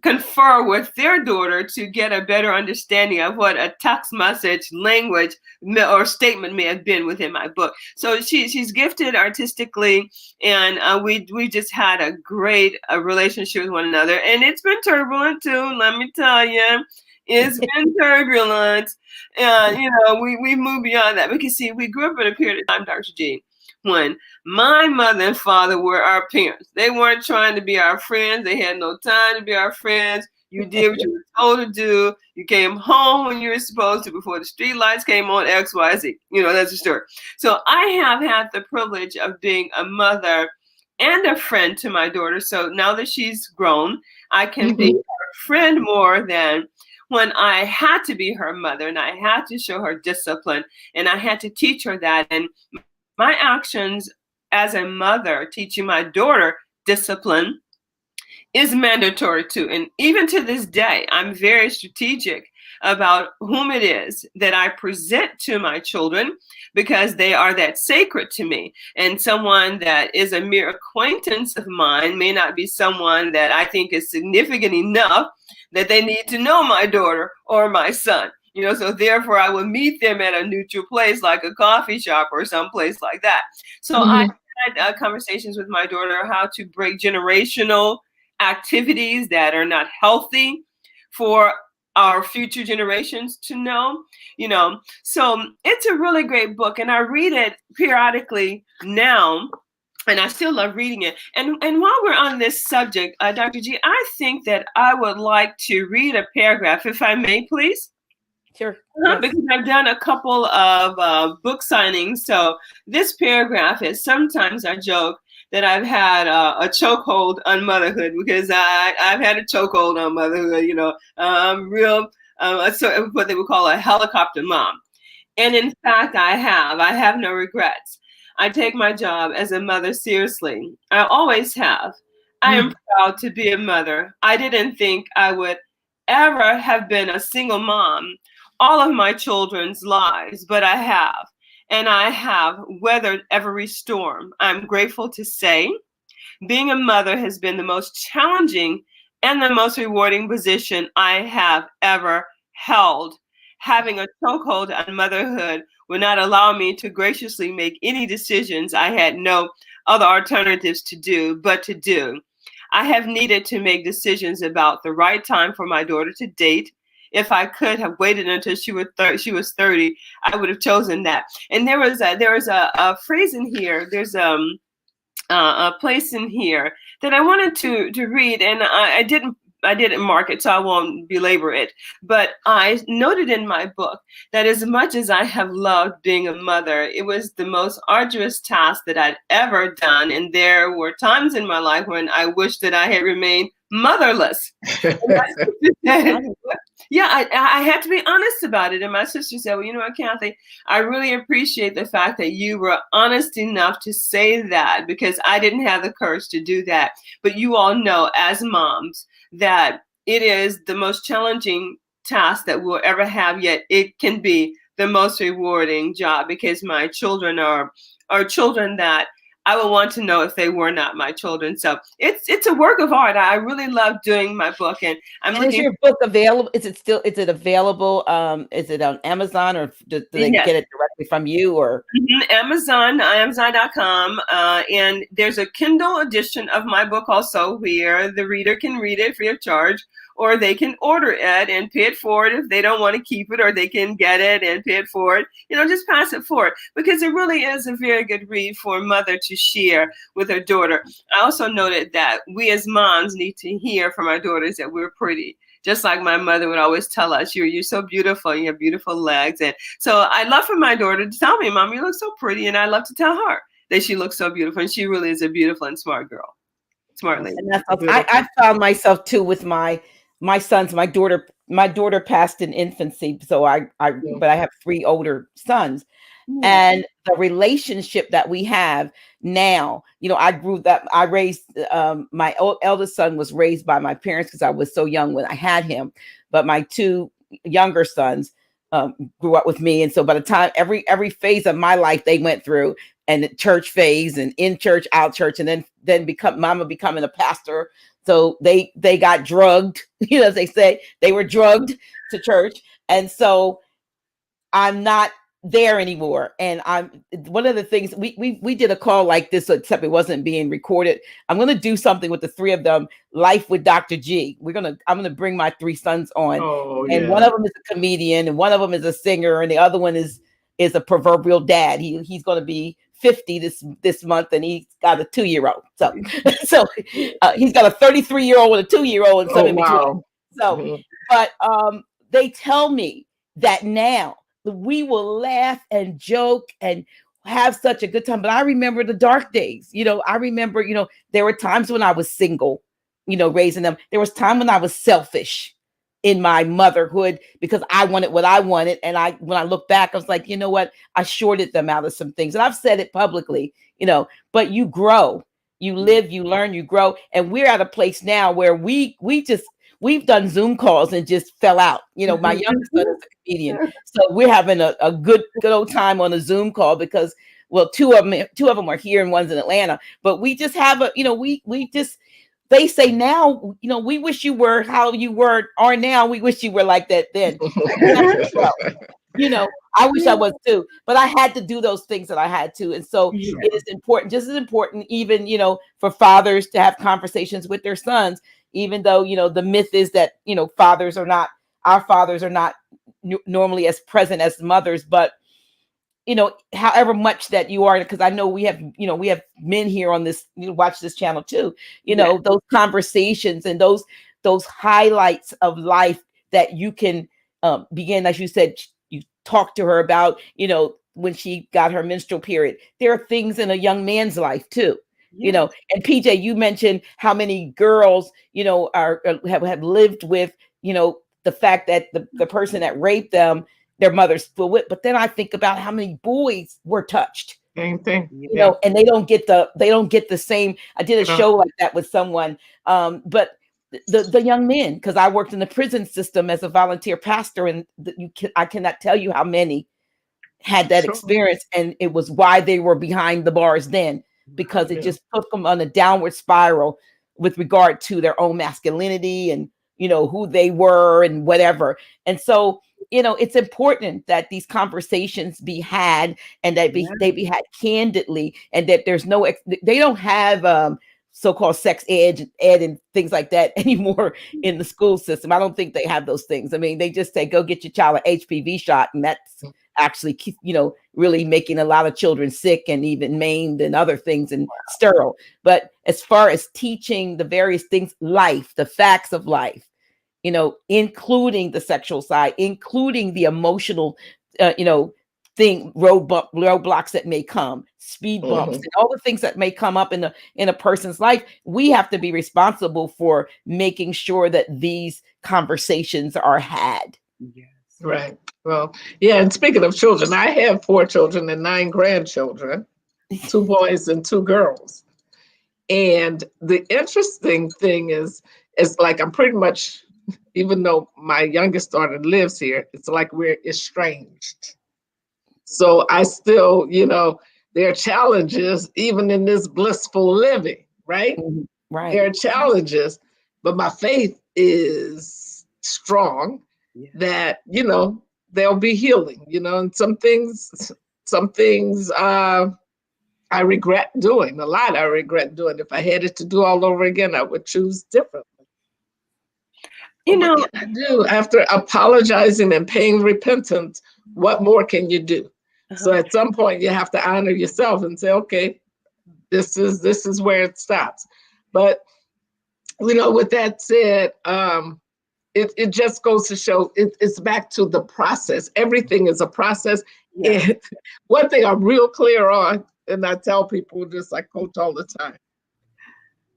confer with their daughter to get a better understanding of what a text message language or statement may have been within my book. So she's gifted artistically, and we just had a great relationship with one another. And it's been turbulent too, let me tell you. It's been turbulent. And, you know, we moved beyond that. Because, see, we grew up in a period of time, Dr. G, when my mother and father were our parents. They weren't trying to be our friends. They had no time to be our friends. You did what you were told to do. You came home when you were supposed to before the street lights came on, X, Y, Z. You know, that's the story. So I have had the privilege of being a mother and a friend to my daughter. So now that she's grown, I can be her friend more than when I had to be her mother, and I had to show her discipline, and I had to teach her that. And my actions as a mother teaching my daughter discipline is mandatory too. And even to this day, I'm very strategic about whom it is that I present to my children, because they are that sacred to me. And someone that is a mere acquaintance of mine may not be someone that I think is significant enough that they need to know my daughter or my son. You know, so therefore I will meet them at a neutral place like a coffee shop or someplace like that. So I had conversations with my daughter how to break generational activities that are not healthy for our future generations to know, you know. So it's a really great book, and I read it periodically now, and I still love reading it. And while we're on this subject, Dr. G, I think that I would like to read a paragraph, if I may, please. Sure. Yes. Because I've done a couple of book signings. So this paragraph is, sometimes I joke that I've had a chokehold on motherhood, because I've had a chokehold on motherhood. You know, real, so what they would call a helicopter mom. And in fact, I have no regrets. I take my job as a mother seriously. I always have. I am proud to be a mother. I didn't think I would ever have been a single mom all of my children's lives, but I have. And I have weathered every storm. I'm grateful to say being a mother has been the most challenging and the most rewarding position I have ever held. Having a chokehold on motherhood would not allow me to graciously make any decisions I had no other alternatives to do but to do. I have needed to make decisions about the right time for my daughter to date. If I could have waited until she was 30, I would have chosen that. And there was a phrase in here. There's a place in here that I wanted to read, and I didn't mark it, so I won't belabor it. But I noted in my book that as much as I have loved being a mother, it was the most arduous task that I'd ever done. And there were times in my life when I wished that I had remained motherless. Yeah, I had to be honest about it. And my sister said, well, you know what, Cathy, I really appreciate the fact that you were honest enough to say that, because I didn't have the courage to do that. But you all know, as moms, that it is the most challenging task that we'll ever have, yet it can be the most rewarding job, because my children are children that I would want to know if they were not my children. So it's a work of art. I really love doing my book, and I'm And is looking. your book available? Is it available? Is it on Amazon, or do they Yes. get it directly from you, or? Amazon, Amazon.com, and there's a Kindle edition of my book also, where the reader can read it free of charge, or they can order it and pay it forward if they don't want to keep it, or they can get it and pay it forward. Just pass it forward, because it really is a very good read for a mother to share with her daughter. I also noted that we as moms need to hear from our daughters that we're pretty. Just like my mother would always tell us, you're so beautiful, you have beautiful legs. And so I love for my daughter to tell me, Mom, you look so pretty. And I love to tell her that she looks so beautiful. And she really is a beautiful and smart girl. Smart lady. And I found myself too with my sons. My daughter passed in infancy, so but I have 3 older sons. And the relationship that we have now, I raised, my eldest son was raised by my parents because I was so young when I had him, but my 2 younger sons grew up with me. And so by the time every phase of my life they went through, and the church phase, and in church, out church, and then mama becoming a pastor. So they got drugged, as they say, they were drugged to church. And so I'm not there anymore. And one of the things we did a call like this, except it wasn't being recorded. I'm going to do something with the 3 of them, Life with Dr. G. I'm going to bring my 3 sons on. And one of them is a comedian, and one of them is a singer, and the other one is a proverbial dad. He's going to be 50 this month, and he's got a 2-year-old. So he's got a 33-year-old and a 2-year-old, and something between. So, but they tell me that now we will laugh and joke and have such a good time. But I remember the dark days. I remember, there were times when I was single, raising them. There was time when I was selfish in my motherhood because I wanted what I wanted. And when I look back, I was like, you know what? I shorted them out of some things. And I've said it publicly, but you grow, you live, you learn, you grow. And we're at a place now where we've done Zoom calls and just fell out. My youngest son is a comedian. So we're having a good old time on a Zoom call because, well, two of them are here and one's in Atlanta, but we just have they say now, we wish you were how you are now. We wish you were like that then. I wish I was too, but I had to do those things that I had to. And so it is important, just as important, even, for fathers to have conversations with their sons, even though, the myth is that, our fathers are not normally as present as mothers, but, however much that you are, because I know we have men here on this, watch this channel too, those conversations and those highlights of life that you can begin, as you said, you talk to her about, when she got her menstrual period. There are things in a young man's life too. And PJ, you mentioned how many girls, have lived with, the fact that the person that raped them, their mother's full with. But then I think about how many boys were touched. Same thing. And they don't get the same. I did a show like that with someone, but the young men, because I worked in the prison system as a volunteer pastor, and I cannot tell you how many had that experience, and it was why they were behind the bars then, because it just took them on a downward spiral with regard to their own masculinity and who they were and whatever. And so it's important that these conversations be had, and that they be had candidly, and that there's they don't have so-called sex ed and things like that anymore in the school system. I don't think they have those things. I mean, they just say, go get your child an HPV shot. And that's actually, really making a lot of children sick and even maimed and other things and sterile. But as far as teaching the various things, life, the facts of life, including the sexual side, including the emotional, roadblocks that may come, speed bumps, and all the things that may come up in a person's life, we have to be responsible for making sure that these conversations are had. Yes. Right. Well, yeah. And speaking of children, I have 4 children and 9 grandchildren, 2 boys and 2 girls. And the interesting thing is like, I'm pretty much, even though my youngest daughter lives here, it's like we're estranged. So I still, there are challenges even in this blissful living, right? Right. There are challenges, but my faith is strong that, there'll be healing, and some things I regret doing, a lot I regret doing. If I had it to do all over again, I would choose differently. What can I do? After apologizing and paying repentance, what more can you do? So at some point you have to honor yourself and say, okay, this is where it stops. But with that said, it just goes to show it's back to the process. Everything is a process. Yes. And one thing I'm real clear on, and I tell people this, I coach all the time.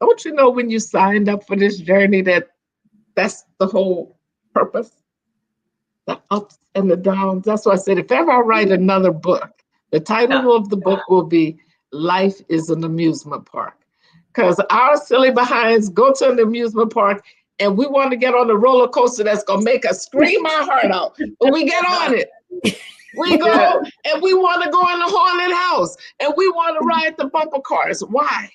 Don't you know when you signed up for this journey that's the whole purpose? The ups and the downs. That's why I said, if ever I write another book, the title of the book will be Life is an Amusement Park. Because our silly behinds go to an amusement park and we want to get on the roller coaster that's going to make us scream our heart out. But we get on it. We go and we want to go in the haunted house and we want to ride the bumper cars. Why?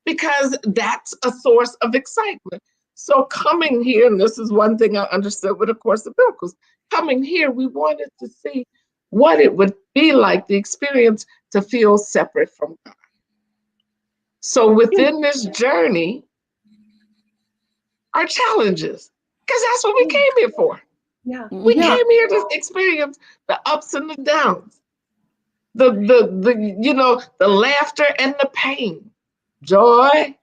Because that's a source of excitement. So coming here, and this is one thing I understood with A Course in Miracles, coming here, we wanted to see what it would be like, the experience to feel separate from God. So within this journey are challenges, because that's what we came here for. Yeah. We came here to experience the ups and the downs, the laughter and the pain, joy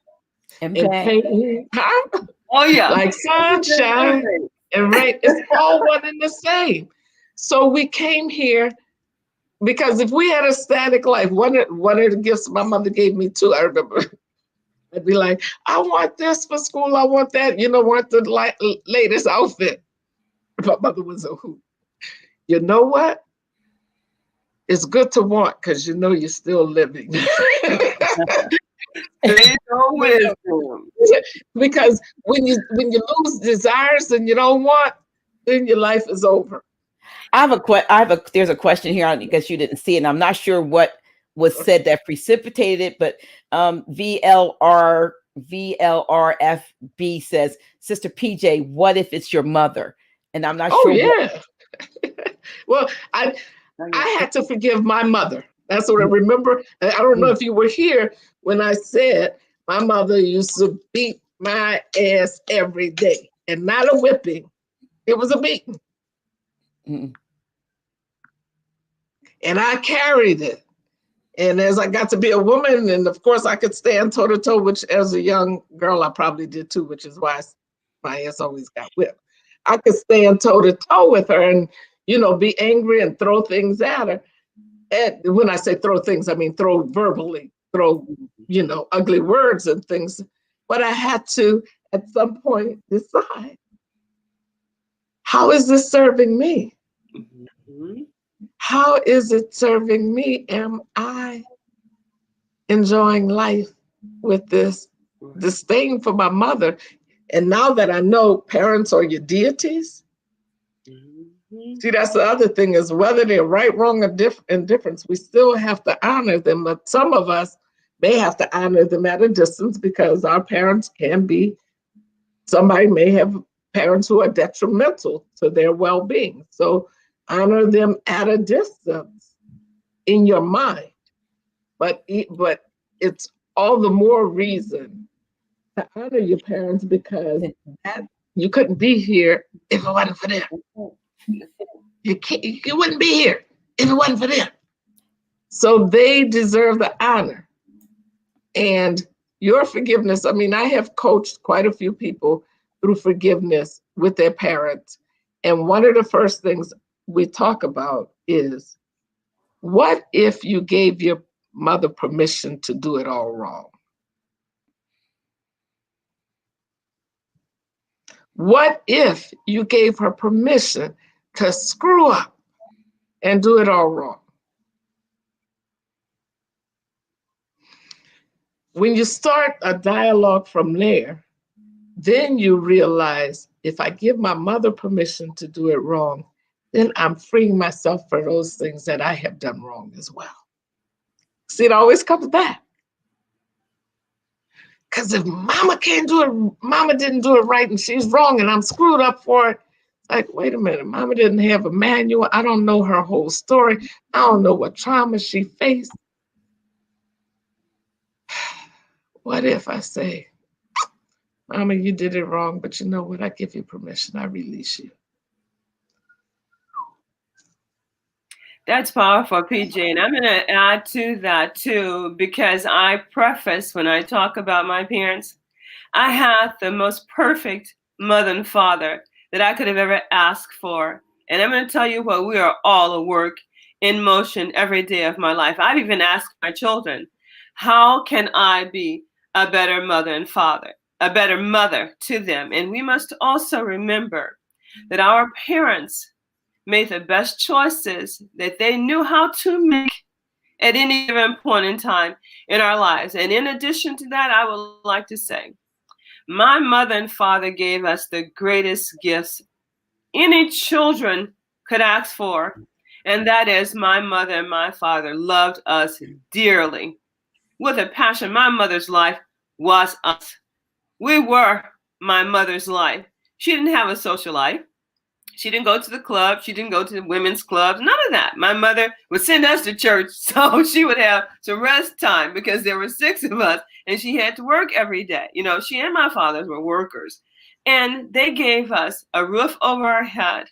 and pain. Huh? Oh yeah. Like sunshine and rain. It's all one and the same. So we came here because if we had a static life, one of the gifts my mother gave me too, I remember. I'd be like, I want this for school. I want that, want the latest outfit. My mother was a hoot. You know what? It's good to want because you're still living. Because when you lose desires and you don't want, then your life is over. There's a question here because you didn't see it, and I'm not sure what was said that precipitated it, but VLRFB says, Sister PJ, what if it's your mother? And I'm not sure. Yeah. Well, I had to forgive my mother. That's what I remember. I don't know if you were here when I said my mother used to beat my ass every day, and not a whipping. It was a beating. And I carried it. And as I got to be a woman, and of course I could stand toe to toe, which as a young girl, I probably did too, which is why my ass always got whipped. I could stand toe to toe with her and, be angry and throw things at her. And when I say throw things, I mean throw verbally, throw, ugly words and things. But I had to, at some point, decide, how is this serving me? How is it serving me? Am I enjoying life with this disdain for my mother? And now that I know parents are your deities, see, that's the other thing, is whether they're right, wrong, or indifference, we still have to honor them. But some of us may have to honor them at a distance because our parents somebody may have parents who are detrimental to their well-being. So honor them at a distance in your mind. But it's all the more reason to honor your parents, because you couldn't be here if it wasn't for them. You wouldn't be here if it wasn't for them. So they deserve the honor. And your forgiveness, I mean, I have coached quite a few people through forgiveness with their parents. And one of the first things we talk about is, what if you gave your mother permission to do it all wrong? What if you gave her permission to screw up and do it all wrong? When you start a dialogue from there, then you realize, if I give my mother permission to do it wrong, then I'm freeing myself for those things that I have done wrong as well. See, it always comes back. Because if mama can't do it, mama didn't do it right and she's wrong and I'm screwed up for it. Like, wait a minute, mama didn't have a manual. I don't know her whole story. I don't know what trauma she faced. What if I say, mama, you did it wrong, but you know what? I give you permission. I release you. That's powerful, PJ. And I'm going to add to that too, because I preface when I talk about my parents, I had the most perfect mother and father that I could have ever asked for. And I'm going to tell you what, we are all a work in motion every day of my life. I've even asked my children, how can I be a better mother and father, a better mother to them? And we must also remember that our parents made the best choices that they knew how to make at any given point in time in our lives. And in addition to that, I would like to say, my mother and father gave us the greatest gifts any children could ask for. And that is, my mother and my father loved us dearly with a passion. My mother's life was us. We were my mother's life. She didn't have a social life. She didn't go to the club. She didn't go to the women's clubs. None of that. My mother would send us to church so she would have some rest time because there were 6 of us and she had to work every day. You know, she and my father were workers. And they gave us a roof over our head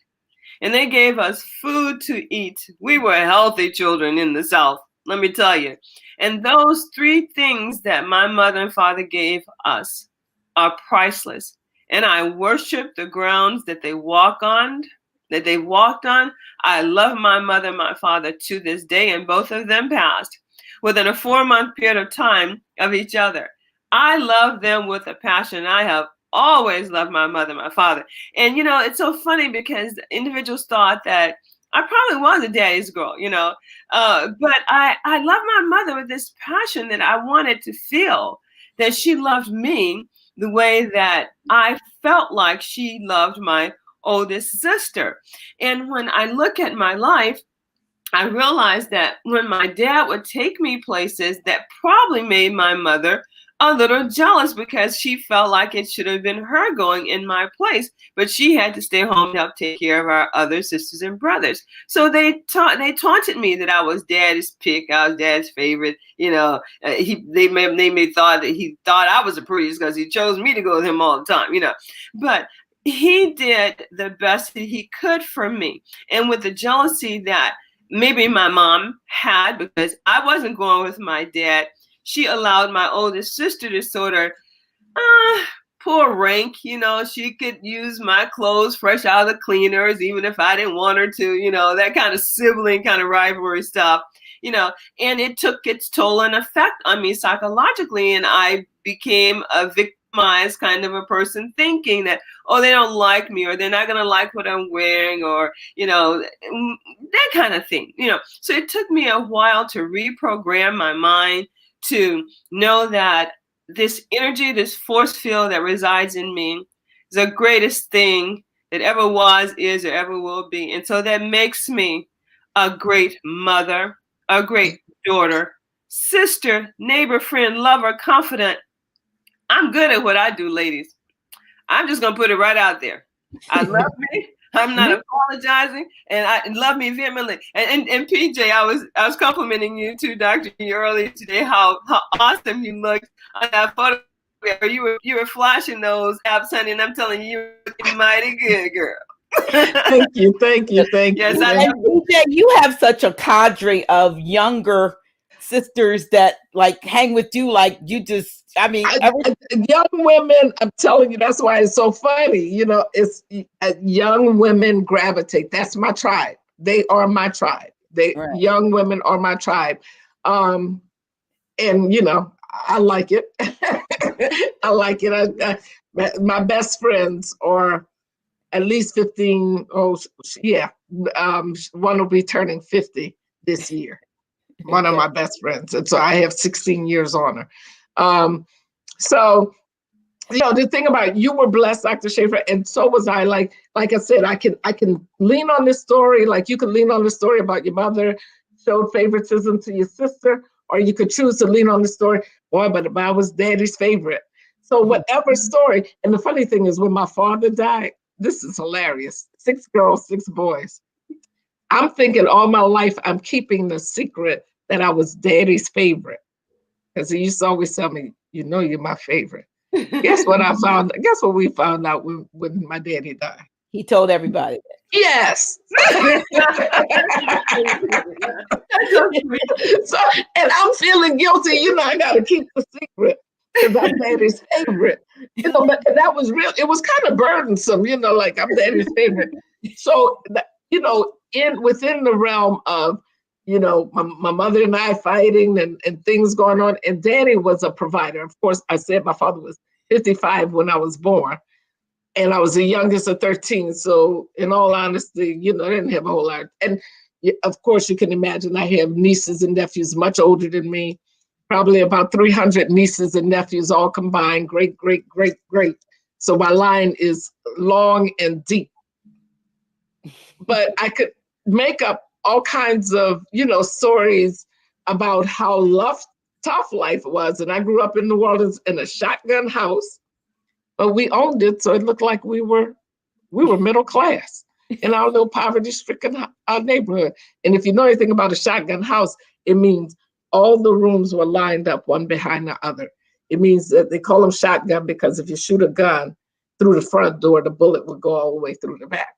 and they gave us food to eat. We were healthy children in the South, let me tell you. And those 3 things that my mother and father gave us are priceless. And I worship the grounds that they walked on. I love my mother and my father to this day, and both of them passed within a 4-month period of time of each other. I love them with a passion. I have always loved my mother and my father. And, you know, it's so funny because individuals thought that I probably was a daddy's girl, you know, but I love my mother with this passion that I wanted to feel that she loved me the way that I felt like she loved my oldest sister. And when I look at my life, I realized that when my dad would take me places, that probably made my mother a little jealous because she felt like it should have been her going in my place, but she had to stay home to help take care of our other sisters and brothers. So they taunted me that I was daddy's pick, I was dad's favorite. You know, they may thought that he thought I was the prettiest because he chose me to go with him all the time. You know, but he did the best that he could for me, and with the jealousy that maybe my mom had because I wasn't going with my dad, she allowed my oldest sister to sort of pull rank. You know, she could use my clothes fresh out of the cleaners, even if I didn't want her to, you know, that kind of sibling kind of rivalry stuff, you know, and it took its toll and effect on me psychologically. And I became a victimized kind of a person thinking that, oh, they don't like me, or they're not going to like what I'm wearing, or, you know, that kind of thing, you know. So it took me a while to reprogram my mind to know that this energy, this force field that resides in me is the greatest thing that ever was, is, or ever will be. And so that makes me a great mother, a great daughter, sister, neighbor, friend, lover, confidant. I'm good at what I do, ladies. I'm just going to put it right out there. I love me. I'm not apologizing, and I love me vehemently. And PJ, I was complimenting you too, Dr. earlier today, how awesome you looked on that photo. You were flashing those abs, honey, and I'm telling you, you're looking mighty good, girl. Thank you. Yes, and PJ, you have such a cadre of younger sisters that like hang with you, like you just, I mean, young women, I'm telling you, that's why it's so funny. You know, it's young women gravitate. That's my tribe. They are my tribe. Right. Young women are my tribe. And, you know, I like it. I like it. My best friends are at least 15. Oh, yeah. One will be turning 50 this year. One of my best friends. And so I have 16 years on her. So, you know, the thing about you were blessed, Dr. Shaffer, and so was I. Like I said, I can lean on this story, like you can lean on the story about your mother showed favoritism to your sister, or you could choose to lean on the story, boy, but I was daddy's favorite. So whatever story, and the funny thing is when my father died, this is hilarious. 6 girls, 6 boys. I'm thinking all my life I'm keeping the secret that I was daddy's favorite. Because he used to always tell me, you know, you're my favorite. Guess what I found? Guess what we found out when my daddy died? He told everybody. Yes. So, and I'm feeling guilty. You know, I got to keep the secret because I'm daddy's favorite. You know, but that was real. It was kind of burdensome. You know, like I'm daddy's favorite. So, you know, within the realm of, you know, my mother and I fighting and things going on, and daddy was a provider. Of course, I said my father was 55 when I was born. And I was the youngest of 13. So in all honesty, you know, I didn't have a whole lot. And of course, you can imagine I have nieces and nephews much older than me, probably about 300 nieces and nephews all combined, great, great, great, great. So my line is long and deep. But I could make up all kinds of, you know, stories about how tough life was. And I grew up in New Orleans in a shotgun house. But we owned it, so it looked like we were middle class in our little poverty-stricken neighborhood. And if you know anything about a shotgun house, it means all the rooms were lined up one behind the other. It means that they call them shotgun because if you shoot a gun through the front door, the bullet would go all the way through the back.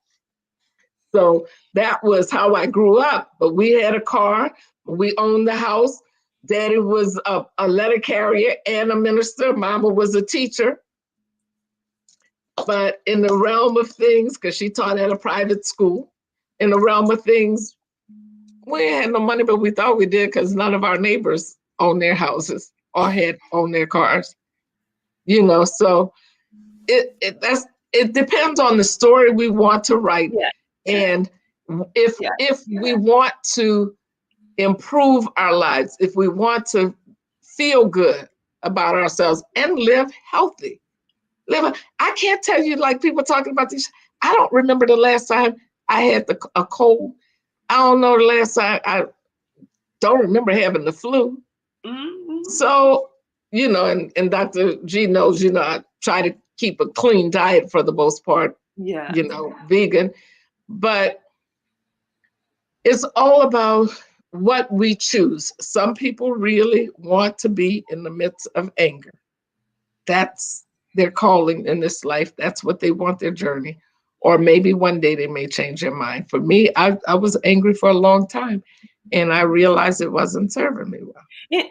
So that was how I grew up. But we had a car, we owned the house. Daddy was a letter carrier and a minister. Mama was a teacher. But in the realm of things, because she taught at a private school, in the realm of things, we had no money, but we thought we did because none of our neighbors owned their houses or had owned their cars. You know, so it depends on the story we want to write. Yeah. And if we want to improve our lives, if we want to feel good about ourselves and live healthy. I can't tell you, like people talking about these. I don't remember the last time I had a cold. I don't know the last time. I don't remember having the flu. Mm-hmm. So, you know, and Dr. G knows, you know, I try to keep a clean diet for the most part. Yeah. You know, vegan. But it's all about what we choose. Some people really want to be in the midst of anger. That's their calling in this life. That's what they want their journey. Or maybe one day they may change their mind. For me, I was angry for a long time and I realized it wasn't serving me well.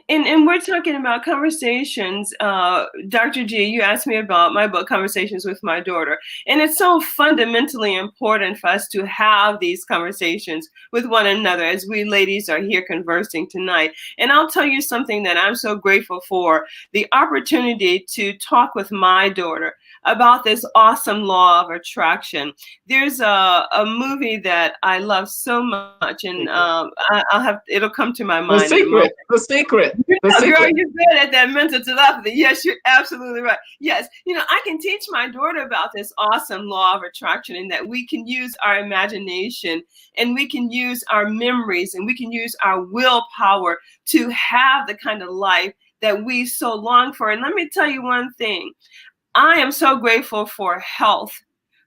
And we're talking about conversations. Dr. G, you asked me about my book, Conversations with My Daughter. And it's so fundamentally important for us to have these conversations with one another as we ladies are here conversing tonight. And I'll tell you something that I'm so grateful for, the opportunity to talk with my daughter about this awesome law of attraction. There's a movie that I love so much, and it'll come to my mind. The Secret. Girl, you're good at that mental telepathy. Yes, you're absolutely right. Yes, you know, I can teach my daughter about this awesome law of attraction, and that we can use our imagination, and we can use our memories, and we can use our willpower to have the kind of life that we so long for. And let me tell you one thing. I am so grateful for health,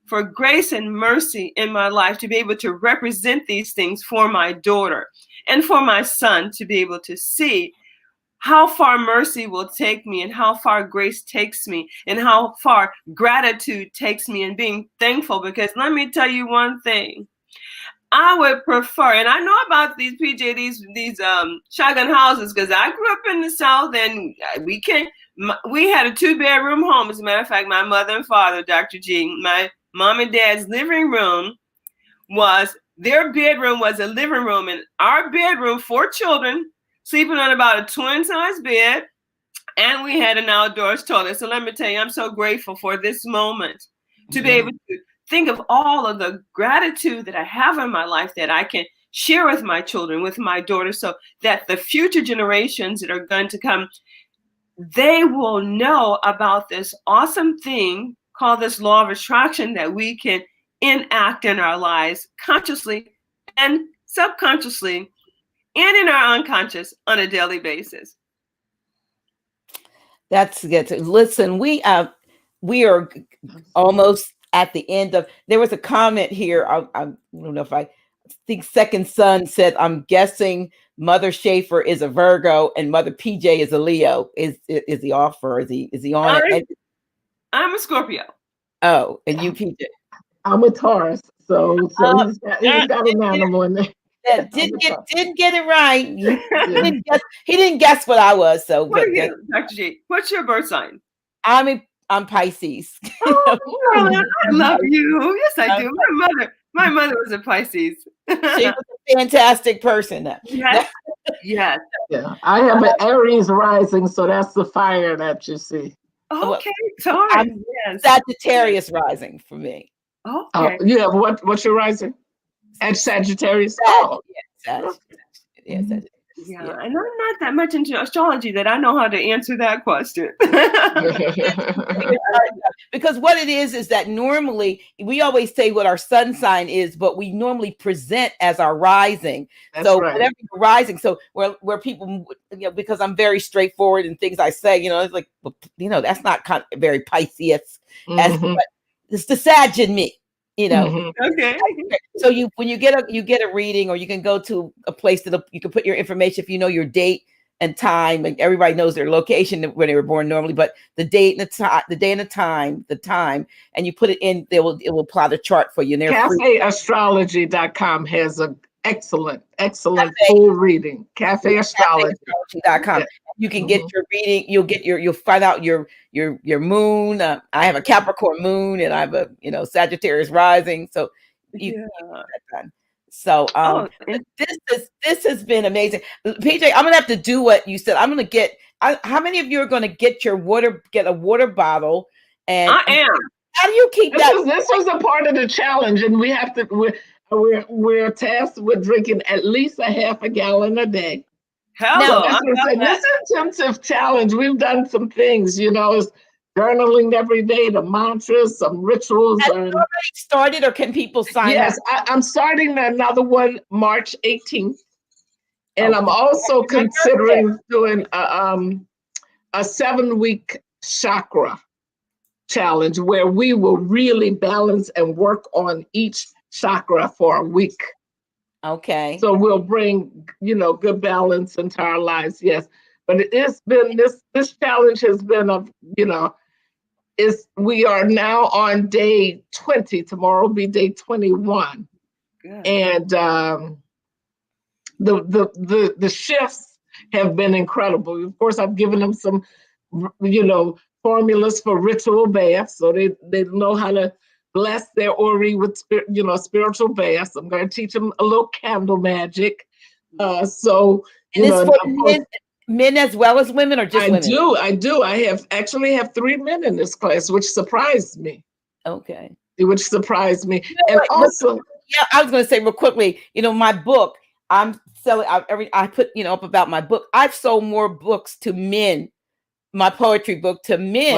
for grace and mercy in my life to be able to represent these things for my daughter and for my son to be able to see how far mercy will take me and how far grace takes me and how far gratitude takes me and being thankful. Because let me tell you one thing. I would prefer, and I know about these PJ, these shotgun houses, because I grew up in the South, and we had a 2-bedroom home. As a matter of fact, my mother and father, Dr. G, my mom and dad's living room their bedroom was a living room, and our bedroom, 4 children sleeping on about a twin-size bed, and we had an outdoors toilet. So let me tell you, I'm so grateful for this moment to be able to think of all of the gratitude that I have in my life that I can share with my children, with my daughter, so that the future generations that are going to come, they will know about this awesome thing called this law of attraction that we can enact in our lives consciously and subconsciously and in our unconscious on a daily basis. That's good. Listen, we are almost at the end of. There was a comment here. I don't know if I think Second Son said, "I'm guessing Mother Shaffer is a Virgo and Mother PJ is a Leo." Is he off or is he on it? I'm a Scorpio. Oh, and you PJ. I'm a Taurus, so he's got an animal in there. That didn't get it right. He didn't guess what I was. So what are you, Dr. G? What's your birth sign? I'm Pisces. Oh, I love you. Yes, I do. My mother was a Pisces. She was a fantastic person. Yes. Yes. Yeah. I have an Aries rising, so that's the fire that you see. Okay, sorry. Yes. Sagittarius rising for me. Okay. You have what's your rising? And Sagittarius. Yes. Yeah, and I'm not that much into astrology that I know how to answer that question. Because what it is that normally we always say what our sun sign is, but we normally present as our rising. That's so right. Whatever you're rising, so where people, because I'm very straightforward in things I say, it's like, that's not very Pisces. Mm-hmm. It's the Sag in me. Mm-hmm. Okay. So when you get a reading, or you can go to a place that you can put your information, if you know your date and time, and everybody knows their location when they were born normally, but the date and the day and the time, and you put it in, it will plot a chart for you. And CafeAstrology.com has an excellent full reading. CafeAstrology.com. Yeah. You can get your reading. You'll find out your moon. I have a Capricorn moon, and I have a Sagittarius rising. So you can get that done. So this has been amazing, PJ. I'm gonna have to do what you said. I'm gonna get. How many of you are gonna get a water bottle? And I am. How do you keep that? This was a part of the challenge, and we have to. We're tasked with drinking at least a half a gallon a day. Hello. This intensive challenge, we've done some things, is journaling every day, the mantras, some rituals. Has it already started, or can people sign up? Yes, I'm starting another one March 18th. And I'm also considering doing a 7-week chakra challenge where we will really balance and work on each chakra for a week. Okay. So we'll bring, good balance into our lives. Yes. But it's been this challenge has been we are now on day 20. Tomorrow will be day 21. Good. And the shifts have been incredible. Of course, I've given them some, formulas for ritual baths, so they know how to bless their Ori with spiritual baths. I'm going to teach them a little candle magic. So men as well as women, or just women? I do. I actually have 3 men in this class, which surprised me. Okay. Which surprised me. And also, I was going to say real quickly, my book, I'm selling. I put up about my book. I've sold more books to men, my poetry book to men,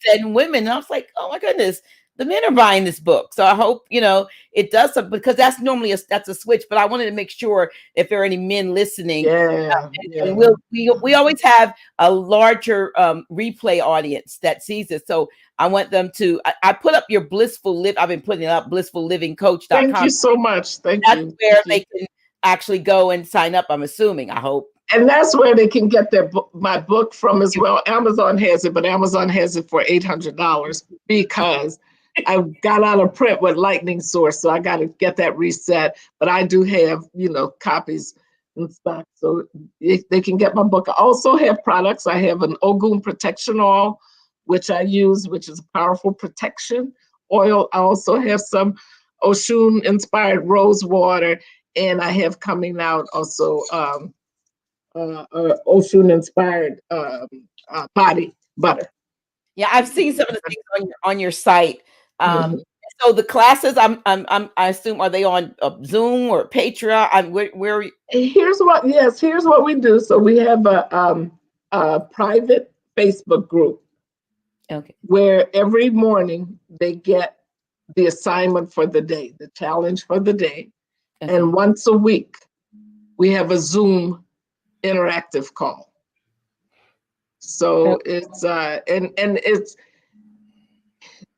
than women. And I was like, oh my goodness, the men are buying this book. So I hope it does something, because that's normally that's a switch. But I wanted to make sure if there are any men listening. And we always have a larger replay audience that sees it. So I want them to. I put up your blissful live. I've been putting it up, blissfullivingcoach.com. Thank you so much. That's where they can actually go and sign up. I'm assuming. I hope. And that's where they can get my book from as well. Amazon has it, but Amazon has it for $800 because I got out of print with Lightning Source, so I got to get that reset. But I do have, copies in stock, so they can get my book. I also have products. I have an Ogun protection oil, which I use, which is a powerful protection oil. I also have some Osun inspired rose water, and I have coming out also Osun inspired body butter. Yeah, I've seen some of the things on your site. So the classes, I assume, are they on Zoom or Patreon? Where? Here's what we do. So we have a private Facebook group. Okay. Where every morning they get the assignment for the day, the challenge for the day, and once a week we have a Zoom interactive call. So it's and it's,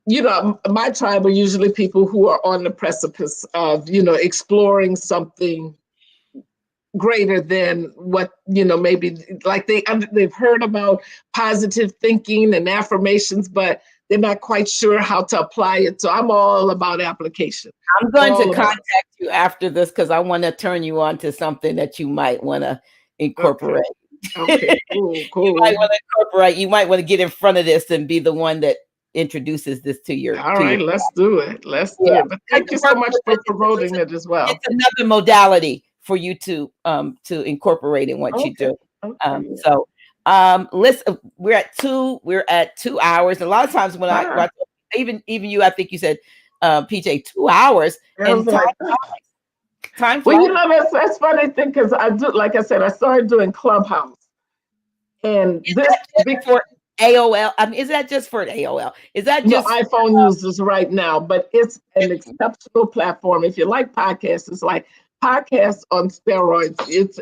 you know, my tribe are usually people who are on the precipice of, you know, exploring something greater than what, you know, maybe like they've heard about positive thinking and affirmations, but they're not quite sure how to apply it. So I'm all about application. I'm going to contact you after this because I want to turn you on to something that you might want to incorporate. Okay, cool. You might want to incorporate. You might want to get in front of this and be the one that introduces this to your. All right, let's do it. Let's do it. But thank you so much for promoting it as well. It's another modality for you to incorporate in what you do. So listen, we're at 2 hours. A lot of times when I even you, I think you said PJ 2 hours. And time well, you know, that's funny thing because I do, like I said, I started doing Clubhouse. And this for AOL. I mean, is that just for AOL? Is that just iPhone users right now? But it's an exceptional platform. If you like podcasts, it's like podcasts on steroids. It's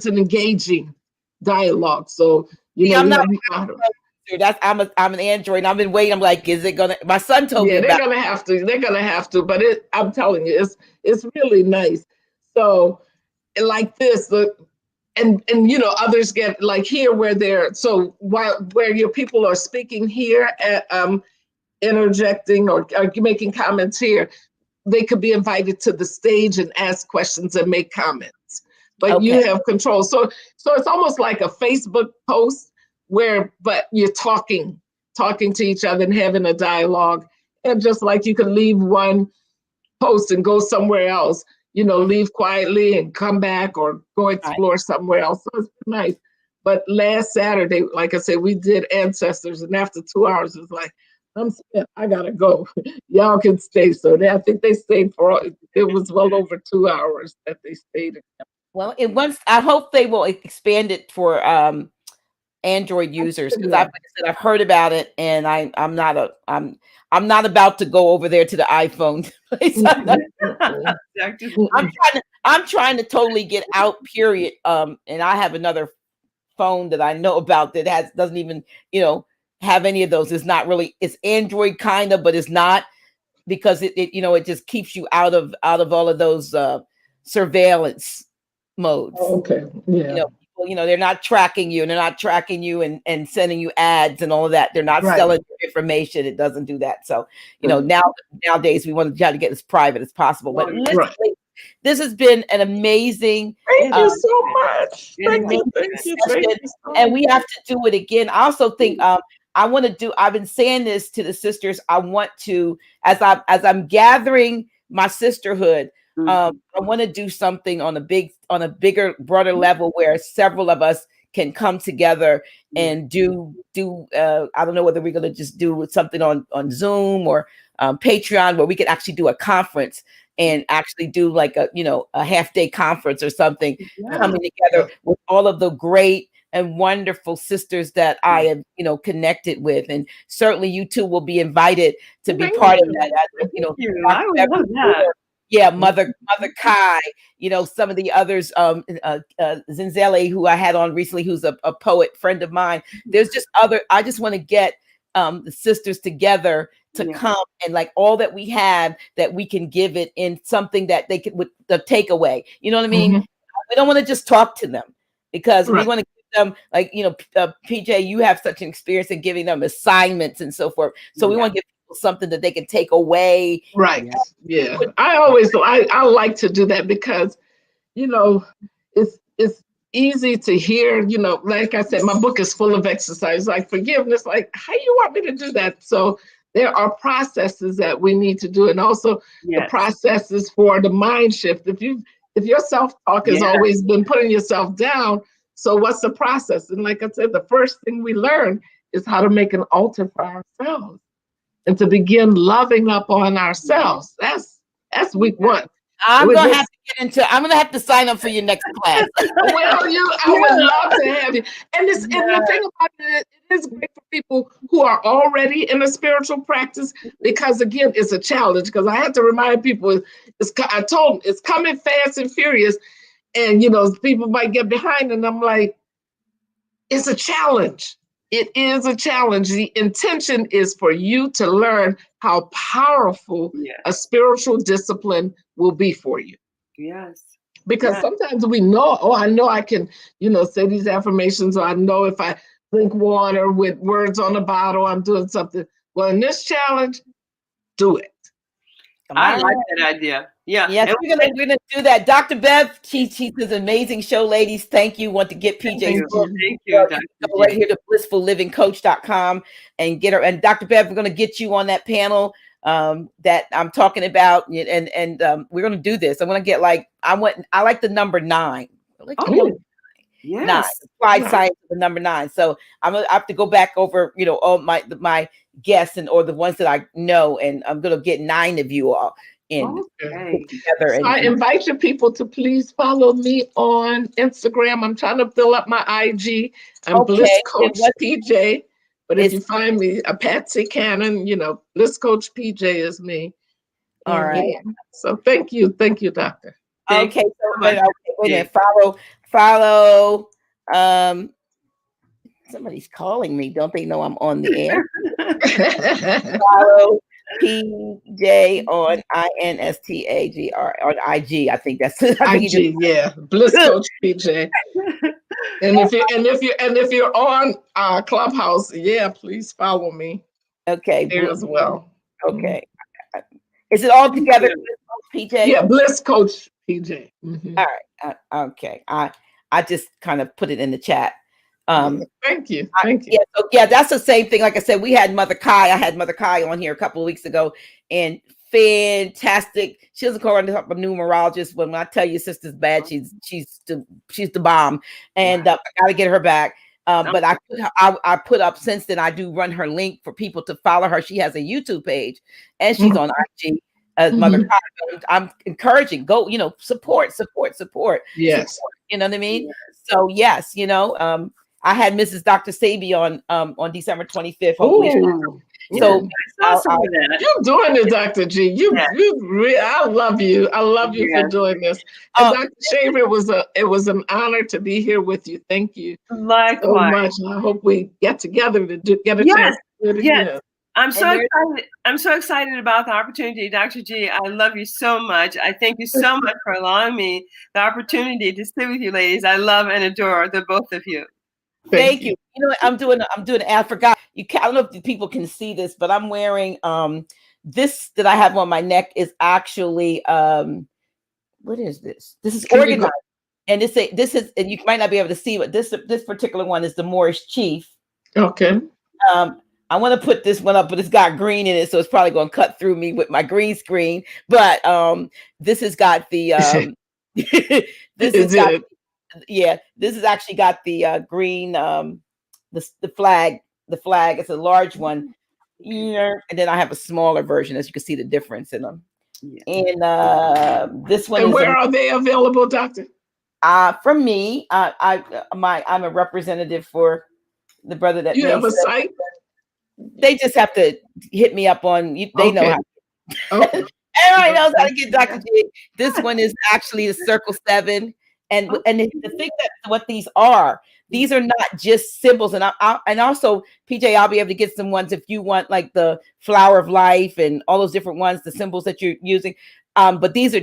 an engaging dialogue. So you know, I'm an Android. And I've been waiting. I'm like, is it gonna? My son told me they're gonna have to. They're gonna have to. But I'm telling you, it's really nice. So like this, and you know, others get like here where they're where your people are speaking here at interjecting or making comments here, they could be invited to the stage and ask questions and make comments. But you have control. So it's almost like a Facebook post but you're talking to each other and having a dialogue. And just like you can leave one post and go somewhere else, you know, leave quietly and come back or go explore somewhere else. So it's nice. But last Saturday, like I said, we did ancestors, and after 2 hours, it's like, I'm spent. I gotta go. Y'all can stay. So I think they stayed it was well over 2 hours that they stayed. Well, I hope they will expand it for Android users, because I've heard about it, and I'm not about to go over there to the iPhone place. I'm trying to totally get out, period. And I have another phone that I know about that doesn't even, you know, have any of those. It's not really, it's Android kind of, but it's not, because it you know, it just keeps you out of all of those surveillance modes. You know, they're not tracking you, and they're not tracking you and sending you ads and all of that. They're not selling your information. It doesn't do that. So, you know, nowadays we want to try to get as private as possible. But listen, this has been an amazing. Thank you so much. Thank you. And we have to do it again. I also think I've been saying this to the sisters. I want to, as I'm gathering my sisterhood, I want to do something on a bigger, broader level where several of us can come together and do I don't know whether we're going to just do something on Zoom or Patreon, where we could actually do a conference and actually do like a half-day conference or something, coming together with all of the great and wonderful sisters that I have, you know, connected with. And certainly you two will be invited to be part of that. I would love that. Yeah, Mother Kai, you know, some of the others, Zinzele, who I had on recently, who's a poet friend of mine. There's just I just want to get the sisters together to come, and like all that we have, that we can give it in something that they could, with the takeaway. You know what I mean? We don't want to just talk to them, because we want to give them, like, you know, PJ, you have such an experience in giving them assignments and so forth. So we want to give people something that they can take away. Right. Yeah. I like to do that, because, you know, it's easy to hear, you know, like I said, my book is full of exercises like forgiveness, like, how you want me to do that? So there are processes that we need to do, and also the processes for the mind shift. If your self-talk has always been putting yourself down, so what's the process? And like I said, the first thing we learn is how to make an altar for ourselves and to begin loving up on ourselves. That's week one. I'm gonna have to sign up for your next class. Well, I would love to have you. And and the thing about it is great for people who are already in a spiritual practice, because again, it's a challenge. Because I have to remind people, I told them it's coming fast and furious, and people might get behind, and I'm like, it's a challenge. It is a challenge. The intention is for you to learn how powerful a spiritual discipline will be for you. Yes. Because sometimes we know, I know I can, say these affirmations, or I know if I drink water with words on the bottle, I'm doing something. Well, in this challenge, do it. I like that idea. Yeah. Yes, we're gonna do that. Dr. Bev, she's an amazing show, ladies. Thank you. Want to get PJ's book. Thank you. Go right here to blissfullivingcoach.com and get her. And Dr. Bev, we're gonna get you on that panel that I'm talking about, and we're gonna do this. I'm gonna get I like the number 9. I like the number 9. 9. Applied science of the number 9. So I have to go back over, all my guests or the ones that I know, and I'm gonna get 9 of you all in together. So I invite your people to please follow me on Instagram. I'm trying to fill up my IG. I'm Bliss Coach PJ. But if you find me, a Patsy Cannon, Bliss Coach PJ is me. All right. So thank you, doctor. Okay. So wait a minute. Follow. Somebody's calling me. Don't they know I'm on the air? Follow PJ on INSTAGR on IG. I think that's IG. Yeah, Bliss Coach PJ. And if you're on Clubhouse, please follow me. Okay, there as well. Okay, is it all together, Bliss Coach PJ? Yeah, Bliss Coach PJ. All right. Okay. I just kind of put it in the chat. Thank you. That's the same thing. Like I said, we had Mother Kai. I had Mother Kai on here a couple of weeks ago, and fantastic. She doesn't call her a numerologist. When I tell you, sister's bad, she's the bomb, and I got to get her back. But I put up since then. I do run her link for people to follow her. She has a YouTube page, and she's on IG. Mother Kai. I'm encouraging. Go. Support. Yes. Support, you know what I mean. So yes, I had Mrs. Dr. Sabi on December 25th. Hopefully, so you're doing it, Dr. G. I love you. I love you for doing this. And Dr. Shaver, it was an honor to be here with you. Thank you so much. I hope we get together to get a chance to do it again. I'm so excited. I'm so excited about the opportunity, Dr. G. I love you so much. I thank you so much for allowing me the opportunity to sit with you, ladies. I love and adore the both of you. Thank you. You know what I'm doing? I forgot. I don't know if people can see this, but I'm wearing this that I have on my neck is actually what is this? This is organized, and this is, and you might not be able to see, but this particular one is the Moorish Chief. Okay. I want to put this one up, but it's got green in it, so it's probably going to cut through me with my green screen. But this has got the this has actually got the green the flag. The flag is a large one here, and then I have a smaller version, as you can see the difference in them. And this one. And where are they available, Doctor? From me, I'm a representative for the brother that you have a site. They just have to hit me up on. They know how. Everybody knows how to get Dr. G. This one is actually the Circle 7, and the thing that what these are not just symbols, and and also PJ, I'll be able to get some ones if you want, like the Flower of Life and all those different ones, the symbols that you're using. But these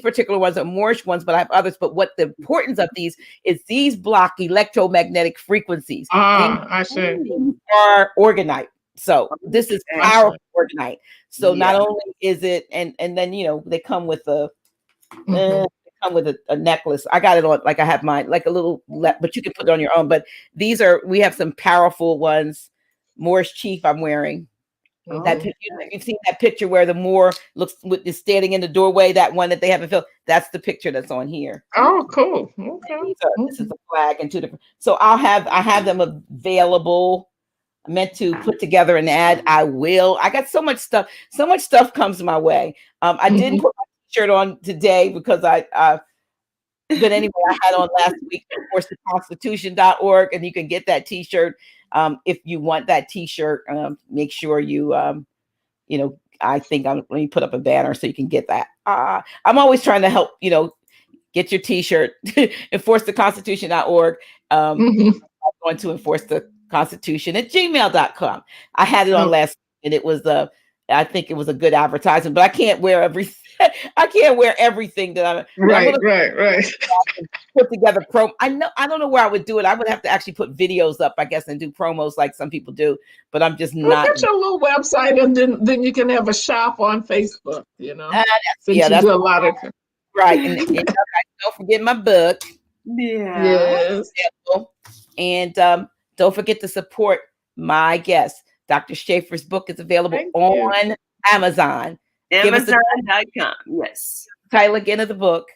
particular ones are Moorish ones, but I have others. But what the importance of these is these block electromagnetic frequencies. I see. Are organite. So this is powerful organite. So not only is it, and then they come with a necklace. I got it on, like I have mine, like a little, but you can put it on your own. But we have some powerful ones. Moorish Chief I'm wearing. That you've seen that picture where the Moor is standing in the doorway. That one that they haven't filled. That's the picture that's on here. Oh, cool. Okay. This is a flag and 2 different. So I have them available. Meant to put together an ad. I will. I got so much stuff. So much stuff comes my way. I didn't put my shirt on today because but anyway, I had on last week, of course, the Constitution.org, and you can get that T-shirt. If you want that T-shirt, make sure you, I think let me put up a banner so you can get that. I'm always trying to help, get your T-shirt, enforce the Constitution.org. I'm going to enforce the Constitution at gmail.com. I had it on last week, and it was I think it was a good advertisement, but I can't wear everything. I can't wear everything that I'm right. put together I don't know where I would do it. I would have to actually put videos up, I guess, and do promos like some people do, but I'm just not. Get your little website, and then you can have a shop on Facebook, That's do a lot of right. And don't forget my book. Yes. And don't forget to support my guest. Dr. Shaffer's book is available on Amazon. Amazon.com. Yes. Title again of the book.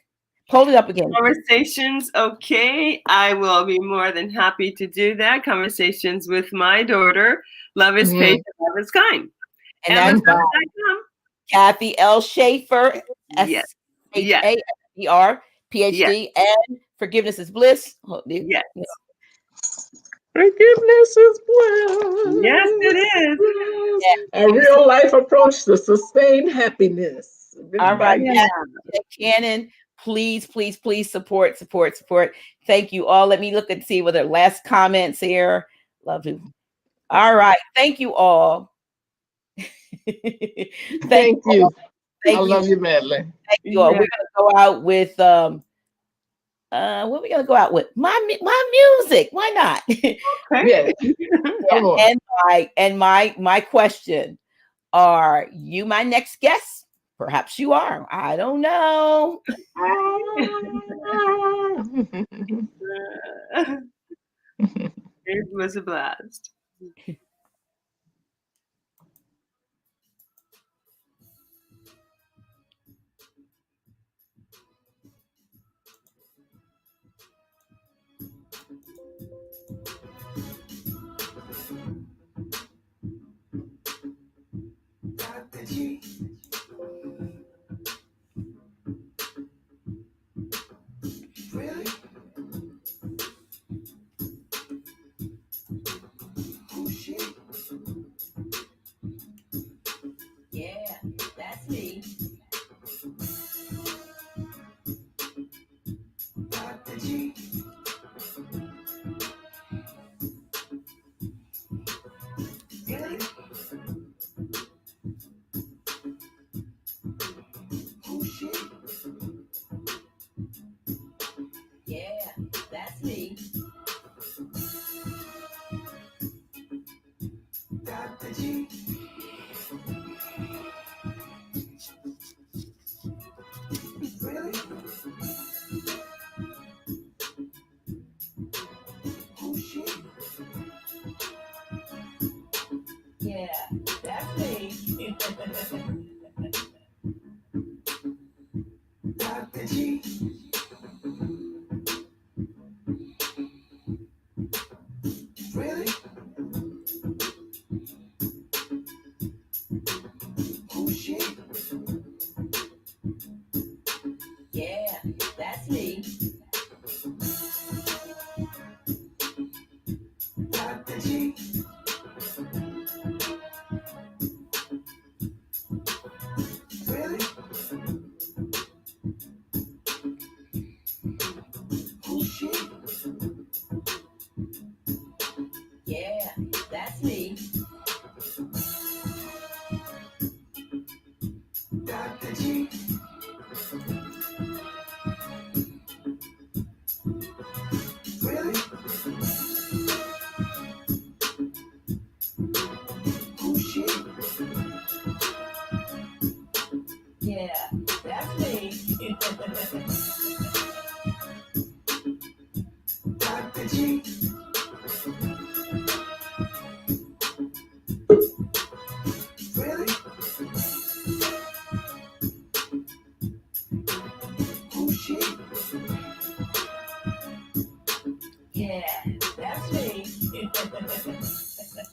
Hold it up again. Conversations. Okay. I will be more than happy to do that. Conversations with my daughter. Love is patient, love is kind. And Amazon.com. Cathy L Shaffer. Yes. SHAFER, PhD, and Forgiveness is Bliss. Yes. Forgiveness is bliss. Yes, it is. A real life approach to sustain happiness. All right. Cannon, please support. Thank you all. Let me look and see whether last comments here. Love you. All right. Thank you all. Thank you. I love you madly. Thank you all. We're gonna go out with what are we gonna go out with? My music. Why not? Okay. And my question: are you my next guest? Perhaps you are. I don't know. It was a blast. Dr. G. Really? Who's she? Yeah, that's me. Dr. G. Really? Who's she? Yeah, that's me. Dr. G. Really? Who's she? Yeah, that's me. Dr. G. Really? Who's she? Yeah, that's me. Dr. G. Really? Who's she? Yeah, that's me. Dr. G. Really? Who's she? Yeah, that's me. Dr. G. Really? Who's she? Yeah, that's me.